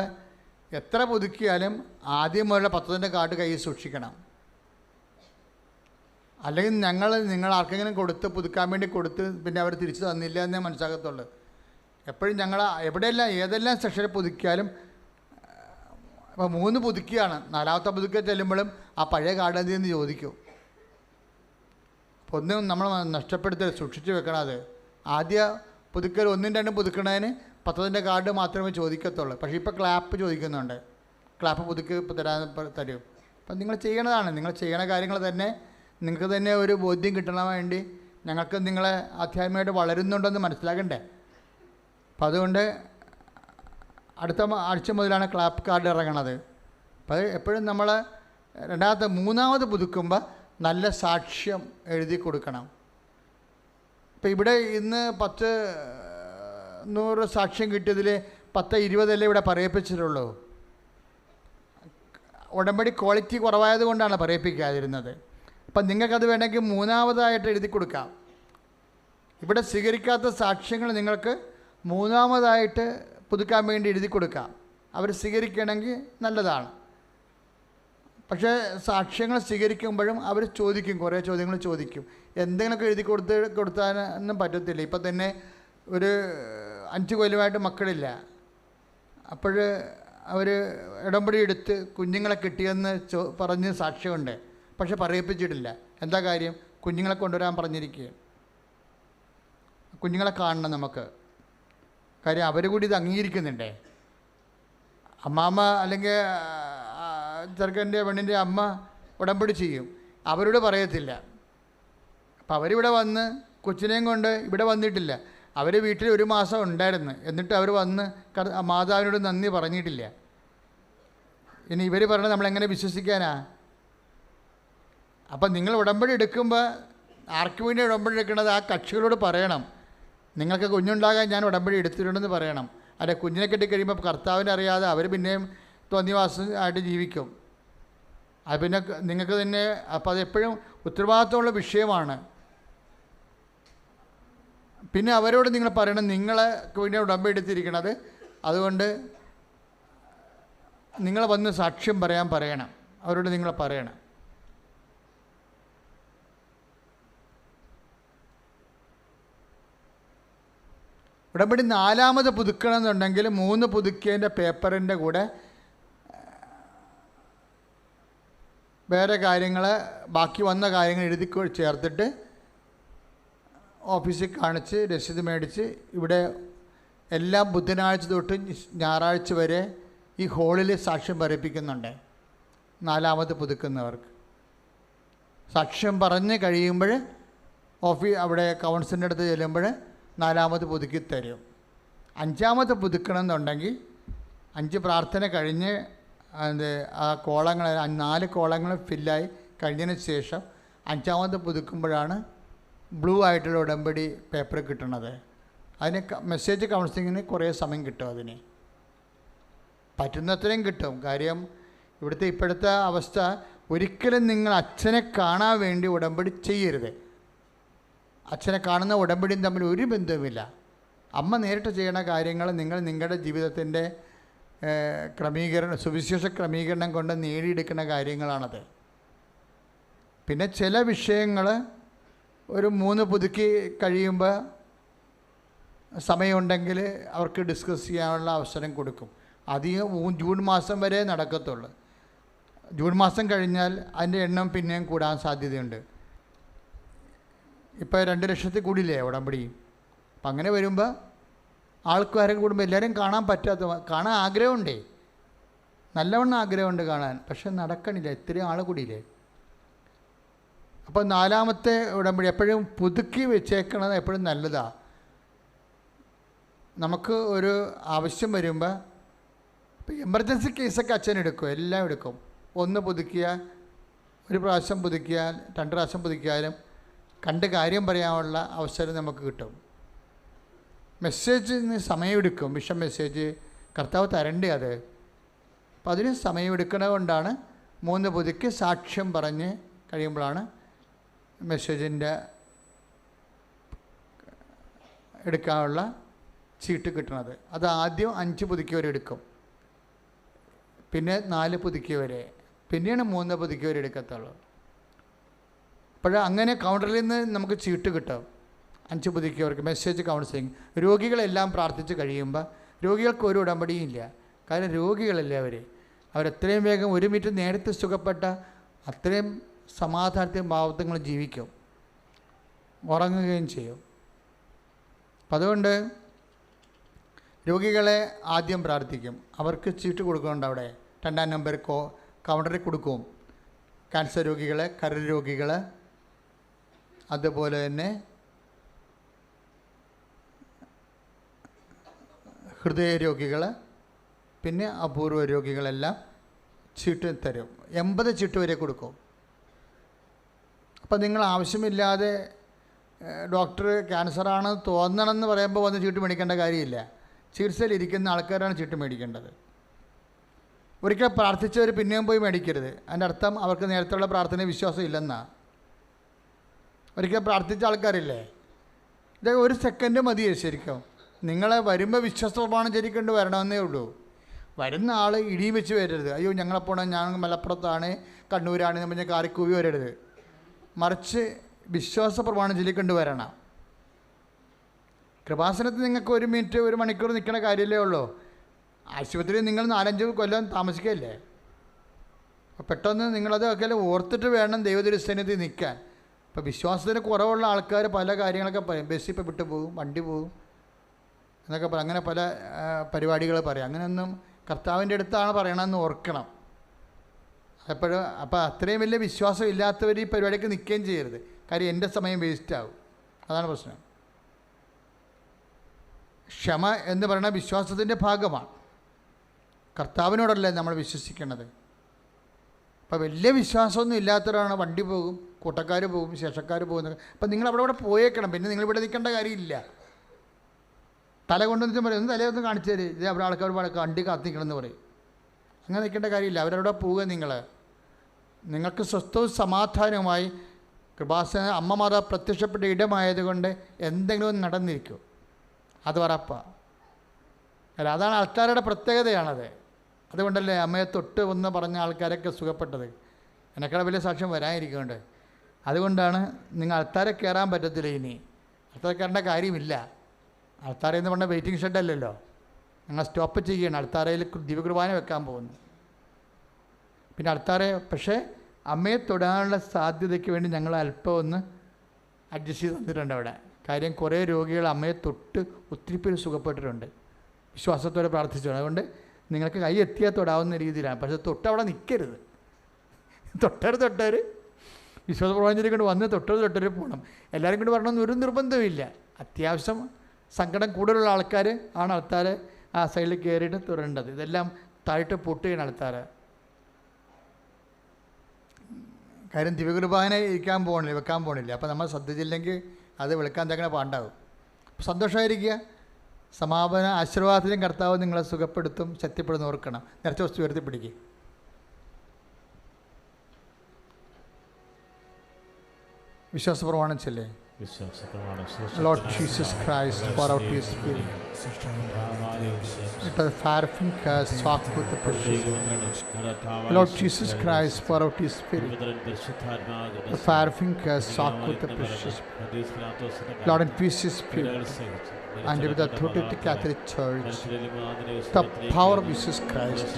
എത്ര പുതുക്കിയാലും ആദ്യം മുതലുള്ള പത്രത്തിൻ്റെ കാർഡ് കയ്യിൽ സൂക്ഷിക്കണം. അല്ലെങ്കിൽ നിങ്ങൾ ആർക്കെങ്കിലും കൊടുത്ത് പുതുക്കാൻ വേണ്ടി കൊടുത്ത് പിന്നെ അവർ തിരിച്ചു തന്നില്ല എന്നേ മനസ്സിലാക്കത്തുള്ളൂ. എപ്പോഴും ഞങ്ങൾ എവിടെയെല്ലാം ഏതെല്ലാം സെക്ഷനിൽ പുതുക്കിയാലും, അപ്പോൾ 3 പുതുക്കിയാണ്, 4ാമത്തെ പുതുക്കി ചെല്ലുമ്പോഴും ആ പഴയ കാർഡ് എന്തെന്ന് ചോദിക്കും. അപ്പോൾ ഒന്നും നമ്മൾ നഷ്ടപ്പെടുത്തരുത്, സൂക്ഷിച്ച് വെക്കണം. അത് ആദ്യ പുതുക്കൽ 1ഉം 2ഉം പുതുക്കണതിന് പത്രത്തിൻ്റെ കാർഡ് മാത്രമേ ചോദിക്കത്തുള്ളൂ. പക്ഷേ ഇപ്പോൾ ക്ലാപ്പ് ചോദിക്കുന്നുണ്ട്, ക്ലാപ്പ് പുതുക്കി തരും. അപ്പം നിങ്ങൾ ചെയ്യണതാണ്, നിങ്ങൾ ചെയ്യണ കാര്യങ്ങൾ തന്നെ നിങ്ങൾക്ക് തന്നെ ഒരു ബോധ്യം കിട്ടണ വേണ്ടി ഞങ്ങൾക്ക് നിങ്ങളെ ആധ്യാത്മികമായിട്ട് വളരുന്നുണ്ടെന്ന് മനസ്സിലാക്കണ്ടേ. അപ്പം അതുകൊണ്ട് അടുത്ത ആഴ്ച മുതലാണ് ക്ലാപ്പ് കാർഡ് ഇറങ്ങണത്. അപ്പോൾ എപ്പോഴും നമ്മൾ 3ാമത് പുതുക്കുമ്പോൾ നല്ല സാക്ഷ്യം എഴുതി കൊടുക്കണം. ഇപ്പം ഇവിടെ ഇന്ന് 100 സാക്ഷ്യം കിട്ടിയതിൽ 10-20 ഇവിടെ പറയിപ്പിച്ചിട്ടുള്ളൂ. ഉടമ്പടി ക്വാളിറ്റി കുറവായത് കൊണ്ടാണ് പറയിപ്പിക്കാതിരുന്നത്. അപ്പം നിങ്ങൾക്കത് വേണമെങ്കിൽ 3ാമതായിട്ട് എഴുതി കൊടുക്കാം. ഇവിടെ സ്വീകരിക്കാത്ത സാക്ഷ്യങ്ങൾ നിങ്ങൾക്ക് 3ാമതായിട്ട് പുതുക്കാൻ വേണ്ടി എഴുതി കൊടുക്കാം. അവർ സ്വീകരിക്കണമെങ്കിൽ നല്ലതാണ്. പക്ഷേ സാക്ഷ്യങ്ങൾ സ്വീകരിക്കുമ്പോഴും അവർ ചോദിക്കും, കുറേ ചോദ്യങ്ങൾ ചോദിക്കും. എന്തെങ്കിലുമൊക്കെ എഴുതി കൊടുത്താനൊന്നും പറ്റത്തില്ല. ഇപ്പം തന്നെ ഒരു 5 കൊല്ലമായിട്ട് മക്കളില്ല. അപ്പോൾ അവർ ഉടമ്പടി എടുത്ത് കുഞ്ഞുങ്ങളെ കിട്ടിയെന്ന് പറഞ്ഞ് സാക്ഷ്യമുണ്ട്. പക്ഷെ പറയിപ്പിച്ചിട്ടില്ല. എന്താ കാര്യം? കുഞ്ഞുങ്ങളെ കൊണ്ടുവരാൻ പറഞ്ഞിരിക്കുക. കുഞ്ഞുങ്ങളെ കാണണം നമുക്ക്. കാര്യം അവർ കൂടി ഇത് അംഗീകരിക്കുന്നുണ്ടേ. അമ്മാമ്മ അല്ലെങ്കിൽ ചെറുക്കൻ്റെ പെണ്ണിൻ്റെ അമ്മ ഉടമ്പടി ചെയ്യും, അവരോട് പറയത്തില്ല. അപ്പം അവരിവിടെ വന്ന് കൊച്ചിനെയും കൊണ്ട് ഇവിടെ വന്നിട്ടില്ല. അവർ വീട്ടിൽ 1 മാസം ഉണ്ടായിരുന്നു, എന്നിട്ട് അവർ വന്ന് മാതാവിനോട് നന്ദി പറഞ്ഞിട്ടില്ല. ഇനി ഇവർ പറയണത് നമ്മളെങ്ങനെ വിശ്വസിക്കാനാ? അപ്പം നിങ്ങൾ ഉടമ്പടി എടുക്കുമ്പോൾ ആർക്ക് വേണ്ടി ഉടമ്പടി എടുക്കണത് ആ കക്ഷികളോട് പറയണം. നിങ്ങൾക്ക് കുഞ്ഞുണ്ടാകാൻ ഞാൻ ഉടമ്പടി എടുത്തിട്ടുണ്ടെന്ന് പറയണം. അല്ല, കുഞ്ഞിനെ കെട്ടിക്കഴിയുമ്പോൾ കർത്താവിനെ അറിയാതെ അവർ പിന്നെയും തോന്നിവാസമായിട്ട് ജീവിക്കും. അത് പിന്നെ നിങ്ങൾക്ക് തന്നെ. അപ്പോൾ അതെപ്പോഴും ഉത്തരവാദിത്തമുള്ള വിഷയമാണ്. പിന്നെ അവരോട് നിങ്ങൾ പറയണം, നിങ്ങൾക്ക് വേണ്ടി ഉടമ്പടി എടുത്തിരിക്കണത്, അതുകൊണ്ട് നിങ്ങൾ വന്ന് സാക്ഷ്യം പറയണം. അവരോട് നിങ്ങൾ പറയണം. ഉടമ്പടി 4ാമത് പുതുക്കണമെന്നുണ്ടെങ്കിൽ 3 പുതുക്കിയതിൻ്റെ പേപ്പറിൻ്റെ കൂടെ വേറെ കാര്യങ്ങൾ, ബാക്കി വന്ന കാര്യങ്ങൾ എഴുതി ചേർത്തിട്ട് ഓഫീസിൽ കാണിച്ച് രസീത് മേടിച്ച്, ഇവിടെ എല്ലാ ബുധനാഴ്ച തൊട്ട് ഞായറാഴ്ച വരെ ഈ ഹോളിൽ സാക്ഷ്യം പറയിപ്പിക്കുന്നുണ്ട് 4ാമത് പുതുക്കുന്നവർക്ക്. സാക്ഷ്യം പറഞ്ഞ് കഴിയുമ്പോൾ അവിടെ കൗൺസിലിൻ്റെ അടുത്ത് ചെല്ലുമ്പോൾ 4ാമത് പുതുക്കി തരും. 5ാമത് പുതുക്കണം എന്നുണ്ടെങ്കിൽ 5 പ്രാർത്ഥന കഴിഞ്ഞ് ആ കോളങ്ങൾ 4 കോളങ്ങൾ ഫില്ലായി കഴിഞ്ഞതിന് ശേഷം 5ാമത് പുതുക്കുമ്പോഴാണ് ബ്ലൂ ആയിട്ടുള്ള ഉടമ്പടി പേപ്പർ കിട്ടുന്നത്. അതിന് മെസ്സേജ് കൗൺസിലിങ്ങിന് കുറേ സമയം കിട്ടും. അതിന് പറ്റുന്നത്രയും കിട്ടും. കാര്യം ഇപ്പോഴത്തെ അവസ്ഥ, ഒരിക്കലും നിങ്ങൾ അച്ഛനെ കാണാൻ വേണ്ടി ഉടമ്പടി ചെയ്യരുത്. അച്ഛനെ കാണുന്ന ഉടമ്പടിയും തമ്മിൽ ഒരു ബന്ധവുമില്ല. അമ്മ നേരിട്ട് ചെയ്യുന്ന കാര്യങ്ങൾ നിങ്ങളുടെ ജീവിതത്തിൻ്റെ സുവിശേഷ ക്രമീകരണം കൊണ്ട് നേടിയെടുക്കുന്ന കാര്യങ്ങളാണത്. പിന്നെ ചില വിഷയങ്ങൾ ഒരു 3 പുതുക്കി കഴിയുമ്പോൾ സമയമുണ്ടെങ്കിൽ അവർക്ക് ഡിസ്കസ് ചെയ്യാനുള്ള അവസരം കൊടുക്കും. അധികം ജൂൺ മാസം വരെ നടക്കത്തുള്ളൂ. ജൂൺ മാസം കഴിഞ്ഞാൽ അതിൻ്റെ എണ്ണം പിന്നെയും കൂടാൻ സാധ്യതയുണ്ട്. ഇപ്പോൾ 2 ലക്ഷത്തിൽ കൂടിയില്ലേ ഉടമ്പടി. അപ്പം അങ്ങനെ വരുമ്പോൾ ആൾക്കാരെ കൂടുമ്പോൾ എല്ലാവരും കാണാൻ ആഗ്രഹമുണ്ടേ, നല്ലവണ്ണം ആഗ്രഹമുണ്ട് കാണാൻ. പക്ഷെ നടക്കണില്ല, ഇത്രയും ആൾ കൂടിയില്ലേ. അപ്പോൾ 4ാമത്തെ ഉടമ്പടി എപ്പോഴും പുതുക്കി വെച്ചേക്കണത് എപ്പോഴും നല്ലതാണ്. നമുക്ക് ഒരു ആവശ്യം വരുമ്പോൾ, ഇപ്പോൾ എമർജൻസി കേസൊക്കെ അച്ഛൻ എടുക്കും, എല്ലാം എടുക്കും. 1 പുതുക്കിയാൽ, 1 പ്രാവശ്യം പുതുക്കിയാൽ, 2 പ്രാവശ്യം പുതുക്കിയാലും കണ്ട് കാര്യം പറയാനുള്ള അവസരം നമുക്ക് കിട്ടും. മെസ്സേജിന് സമയമെടുക്കും. വിഷം മെസ്സേജ് കർത്താവ് തരണ്ടേ അത്. അപ്പം അതിന് സമയമെടുക്കുന്നത് കൊണ്ടാണ് 3 പുതുക്കി സാക്ഷ്യം പറഞ്ഞ് കഴിയുമ്പോഴാണ് മെസ്സേജിൻ്റെ എടുക്കാനുള്ള ചീട്ട് കിട്ടുന്നത്. അത് ആദ്യം 5 പുതുക്കിയവരെടുക്കും, പിന്നെ 4 പുതുക്കിയവരെ, പിന്നെയാണ് 3 പുതുക്കിയവരെടുക്കത്തുള്ളൂ. അപ്പോൾ അങ്ങനെ കൗണ്ടറിൽ നിന്ന് നമുക്ക് ചീട്ട് കിട്ടും. 5 പുതുക്കിയവർക്ക് മെസ്സേജ് കൗൺസിലിംഗ്. രോഗികളെല്ലാം പ്രാർത്ഥിച്ച് കഴിയുമ്പോൾ രോഗികൾക്ക് ഒരു ഉടമ്പടിയും ഇല്ല. കാരണം രോഗികളല്ലേ അവരെത്രയും വേഗം 1 മിനിറ്റ് നേരത്തെ സുഖപ്പെട്ട അത്രയും സമാധാനത്തെയും ഭാവത്വങ്ങൾ ജീവിക്കും, ഉറങ്ങുകയും ചെയ്യും. അപ്പം അതുകൊണ്ട് രോഗികളെ ആദ്യം പ്രാർത്ഥിക്കും. അവർക്ക് ചീട്ട് കൊടുക്കുന്നുണ്ട്. അവിടെ 2ാം നമ്പർ കൗണ്ടറിൽ കൊടുക്കും. ക്യാൻസർ രോഗികൾ, കരൾ രോഗികൾ, അതുപോലെ തന്നെ ഹൃദയ രോഗികൾ, പിന്നെ അപൂർവ രോഗികളെല്ലാം ചീട്ട് തരും. 80 ചീട്ട് വരെ കൊടുക്കും. അപ്പം നിങ്ങൾ ആവശ്യമില്ലാതെ ഡോക്ടർ ക്യാൻസറാണെന്ന് തോന്നണമെന്ന് പറയുമ്പോൾ വന്ന് ചീട്ട് മേടിക്കേണ്ട കാര്യമില്ല. ചികിത്സയിലിരിക്കുന്ന ആൾക്കാരാണ് ചീട്ട് മേടിക്കേണ്ടത്. ഒരിക്കൽ പ്രാർത്ഥിച്ചവർ പിന്നെയും പോയി മേടിക്കരുത്. അതിൻ്റെ അർത്ഥം അവർക്ക് നേരത്തെയുള്ള പ്രാർത്ഥനയിൽ വിശ്വാസം ഇല്ലെന്നാണ്. ഒരിക്കൽ പ്രാർത്ഥിച്ച ആൾക്കാരില്ലേ, ഇത് 1 സെക്കൻഡ് മതിയേ ശരിക്കും. നിങ്ങളെ വരുമ്പോൾ വിശ്വാസ പ്രമാണം ചൊല്ലിക്കൊണ്ട് വരണമെന്നേ ഉള്ളൂ. വരുന്ന ആൾ ഇടിയും വെച്ച് വരരുത്. അയ്യോ ഞങ്ങളെപ്പോഴും ഞാൻ മലപ്പുറത്താണ്, കണ്ണൂരാണ് എന്ന് പറഞ്ഞാൽ കാറിക്കൂവി വരരുത്. മറിച്ച് വിശ്വാസ പ്രമാണം ചൊല്ലിക്കൊണ്ട് വരണം. കൃപാസനത്തിൽ നിങ്ങൾക്ക് 1 മിനിറ്റ് 1 മണിക്കൂർ നിൽക്കുന്ന കാര്യമല്ലേ ഉള്ളൂ. ആശുപത്രിയിൽ നിങ്ങൾ 4-5 കൊല്ലം താമസിക്കുകയല്ലേ. അപ്പോൾ പെട്ടെന്ന് നിങ്ങളതൊക്കെ ഓർത്തിട്ട് വേണം ദൈവദുരുസന്നിധി നിൽക്കാൻ. ഇപ്പോൾ വിശ്വാസത്തിന് കുറവുള്ള ആൾക്കാർ പല കാര്യങ്ങളൊക്കെ പറയും. ബസ്സിൽ ഇപ്പോൾ വിട്ടു പോകും, വണ്ടി പോകും എന്നൊക്കെ പറയും. അങ്ങനെ പല പരിപാടികൾ പറയും. അങ്ങനെയൊന്നും കർത്താവിൻ്റെ അടുത്താണ് പറയണമെന്ന് ഓർക്കണം. അപ്പോൾ അത്രയും വലിയ വിശ്വാസം ഇല്ലാത്തവർ ഈ പരിപാടിക്ക് നിൽക്കുകയും ചെയ്യരുത്. കാര്യം എൻ്റെ സമയം വേസ്റ്റാകും. അതാണ് പ്രശ്നം. ക്ഷമ എന്ന് പറയുന്നത് വിശ്വാസത്തിൻ്റെ ഭാഗമാണ്. കർത്താവിനോടല്ലേ നമ്മൾ വിശ്വസിക്കേണ്ടത്. അപ്പോൾ വലിയ വിശ്വാസമൊന്നും ഇല്ലാത്തവരാണ് വണ്ടി പോകും, കൂട്ടക്കാർ പോകും, ശേഷക്കാർ പോകുന്നത്. അപ്പം നിങ്ങൾ അവിടെ പോയേക്കണം. പിന്നെ നിങ്ങളിവിടെ നിൽക്കേണ്ട കാര്യമില്ല. തല കൊണ്ടുവന്നിട്ട് പറയും, ഒന്ന് തലയൊന്ന് കാണിച്ചു തരും, ഇത് അവിടെ ആൾക്കാർ വണ്ടി കാത്തു നിൽക്കണമെന്ന് പറയും. അങ്ങനെ നിൽക്കേണ്ട കാര്യമില്ല. അവരവിടെ പോവുക. നിങ്ങൾക്ക് സ്വസ്ഥവും സമാധാനവുമായി കൃപാസന അമ്മ മാതാവ് പ്രത്യക്ഷപ്പെട്ട ഇടമായതുകൊണ്ട് എന്തെങ്കിലും നടന്നിരിക്കും, അത് ഉറപ്പാണ്. അല്ല, അതാണ് ആൾക്കാരുടെ പ്രത്യേകതയാണത്. അതുകൊണ്ടല്ലേ അമ്മയെ തൊട്ട് ഒന്ന് പറഞ്ഞ ആൾക്കാരൊക്കെ സുഖപ്പെട്ടത്. എന്നെക്കാളും വലിയ സാക്ഷ്യം വരാനിരിക്കുന്നുണ്ട്. അതുകൊണ്ടാണ് നിങ്ങൾ ആൾക്കാരെ കയറാൻ പറ്റത്തില്ല. ഇനി ആൾക്കാരെ കയറേണ്ട കാര്യമില്ല. ആൾക്കാരെ എന്ന് പറഞ്ഞാൽ വെയിറ്റിംഗ് ഷെഡല്ലല്ലോ, ഞങ്ങൾ സ്റ്റോപ്പ് ചെയ്യുകയാണ്. ആൾക്കാരയിൽ ദിവ്യകുർബാന വെക്കാൻ പോകുന്നു. പിന്നെ ആൾക്കാരെ പക്ഷേ അമ്മയെ തൊടാനുള്ള സാധ്യതയ്ക്ക് വേണ്ടി ഞങ്ങൾ അല്പം ഒന്ന് അഡ്ജസ്റ്റ് ചെയ്ത് തന്നിട്ടുണ്ട് അവിടെ. കാര്യം കുറേ രോഗികൾ അമ്മയെ തൊട്ട് ഒത്തിരി പേര് സുഖപ്പെട്ടിട്ടുണ്ട്, വിശ്വാസത്തോടെ പ്രാർത്ഥിച്ചു. അതുകൊണ്ട് നിങ്ങൾക്ക് കൈ എത്തിയാൽ തൊടാവുന്ന രീതിയിലാണ്. പക്ഷേ തൊട്ടവിടെ നിൽക്കരുത്. തൊട്ടവർ വിശ്വാസപ്രവാചകരെ കൊണ്ട് വന്ന് തൊട്ടവർ പോകണം. എല്ലാവരും കൊണ്ട് വരണമെന്ന് ഒരു നിർബന്ധമില്ല. അത്യാവശ്യം സങ്കടം കൂടുതലുള്ള ആൾക്കാർ ആണ് ആൾക്കാർ ആ സൈഡിൽ കയറിയിട്ട് തുറേണ്ടത്. ഇതെല്ലാം താഴ്ത്ത് പൊട്ടുകയാണ് ആൾക്കാർ. കാര്യം ദിവ്യകുർബാന വെക്കാൻ പോകണില്ല. അപ്പോൾ നമ്മൾ ശ്രദ്ധിച്ചില്ലെങ്കിൽ അത് വെളുക്കാൻ തങ്ങനെ പാണ്ടാവും. അപ്പോൾ സന്തോഷമായിരിക്കുക. സമാപന ആശീർവാദത്തിലും കർത്താവ് നിങ്ങളെ സുഖപ്പെടുത്തും, ശക്തിപ്പെടുത്തും. ഓർക്കണം, നിറച്ച വസ്തു ഉയർത്തിപ്പിടിക്കുക. വിശ്വാസപ്രമാണം ചെല്ലേ. Lord Jesus Christ, pour out your Spirit. Let the fire fingers walk with the precious. Lord Jesus Christ, pour out your Spirit. The fire fingers walk with the precious. Lord, infuse your Spirit. And with the authority of the Catholic Church, the power of Jesus Christ,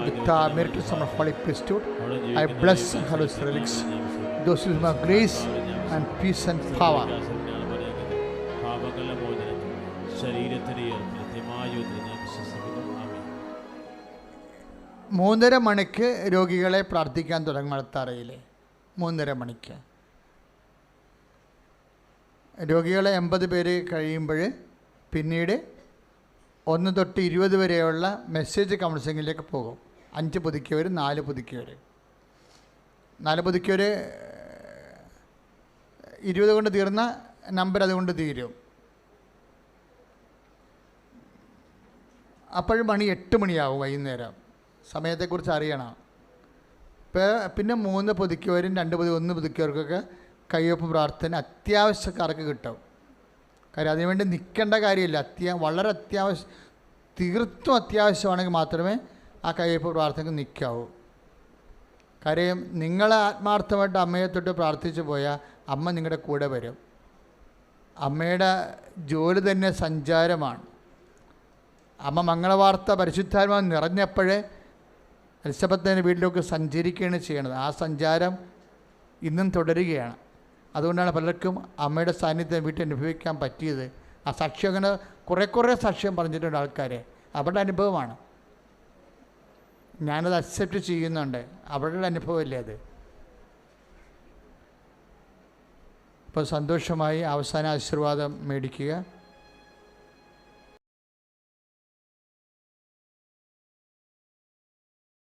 with the miracles of the Holy Priesthood, I bless and hallow his relics. Those with my grace and peace and power. മൂന്നര മണിക്ക് രോഗികളെ പ്രാർത്ഥിക്കാൻ തുടങ്ങും അൾത്താരയിലെ. 3:30 മണിക്ക് രോഗികളെ 80 പേര് കഴിയുമ്പോൾ പിന്നീട് 1 തൊട്ട് 20 വരെയുള്ള മെസ്സേജ് കൗൺസിലിങ്ങിലേക്ക് പോകും. 5 പുതുക്കിയവർ, 4 പുതുക്കിയവർ. 4 പുതുക്കിയവർ 20 കൊണ്ട് തീർന്ന നമ്പർ അതുകൊണ്ട് തീരും. അപ്പോഴും മണി 8 മണിയാവും വൈകുന്നേരം. സമയത്തെക്കുറിച്ച് അറിയണം. പിന്നെ 3 പുതുക്കിയവരും 1 പുതുക്കിയവർക്കൊക്കെ കയ്യൊപ്പ് പ്രാർത്ഥന അത്യാവശ്യക്കാർക്ക് കിട്ടും. കാര്യം അതിനുവേണ്ടി നിൽക്കേണ്ട കാര്യമില്ല. വളരെ അത്യാവശ്യം, തീർത്തും അത്യാവശ്യമാണെങ്കിൽ മാത്രമേ ആ കയ്യൊപ്പ് പ്രാർത്ഥനയ്ക്ക് നിൽക്കാവൂ. കാര്യം നിങ്ങൾ ആത്മാർത്ഥമായിട്ട് അമ്മയെ തൊട്ട് പ്രാർത്ഥിച്ചു പോയാൽ അമ്മ നിങ്ങളുടെ കൂടെ വരും. അമ്മയുടെ ജോലി തന്നെ സഞ്ചാരമാണ്. അമ്മ മംഗളവാർത്ത പരിശുദ്ധാത്മാവ് നിറഞ്ഞപ്പോഴേ എലിസബത്തിൻ്റെ വീട്ടിലേക്ക് സഞ്ചരിക്കുകയാണ് ചെയ്യണത്. ആ സഞ്ചാരം ഇന്നും തുടരുകയാണ്. അതുകൊണ്ടാണ് പലർക്കും അമ്മയുടെ സാന്നിധ്യം വീട്ടിൽ അനുഭവിക്കാൻ പറ്റിയത്. ആ സാക്ഷ്യം അങ്ങനെ കുറേ സാക്ഷ്യം പറഞ്ഞിട്ടുണ്ട് ആൾക്കാർ. അവരുടെ അനുഭവമാണ്. ഞാനത് അക്സെപ്റ്റ് ചെയ്യുന്നുണ്ട്. അവരുടെ അനുഭവമല്ലേ അത്. അപ്പോൾ സന്തോഷമായി അവസാന ആശീർവാദം മേടിക്കുക.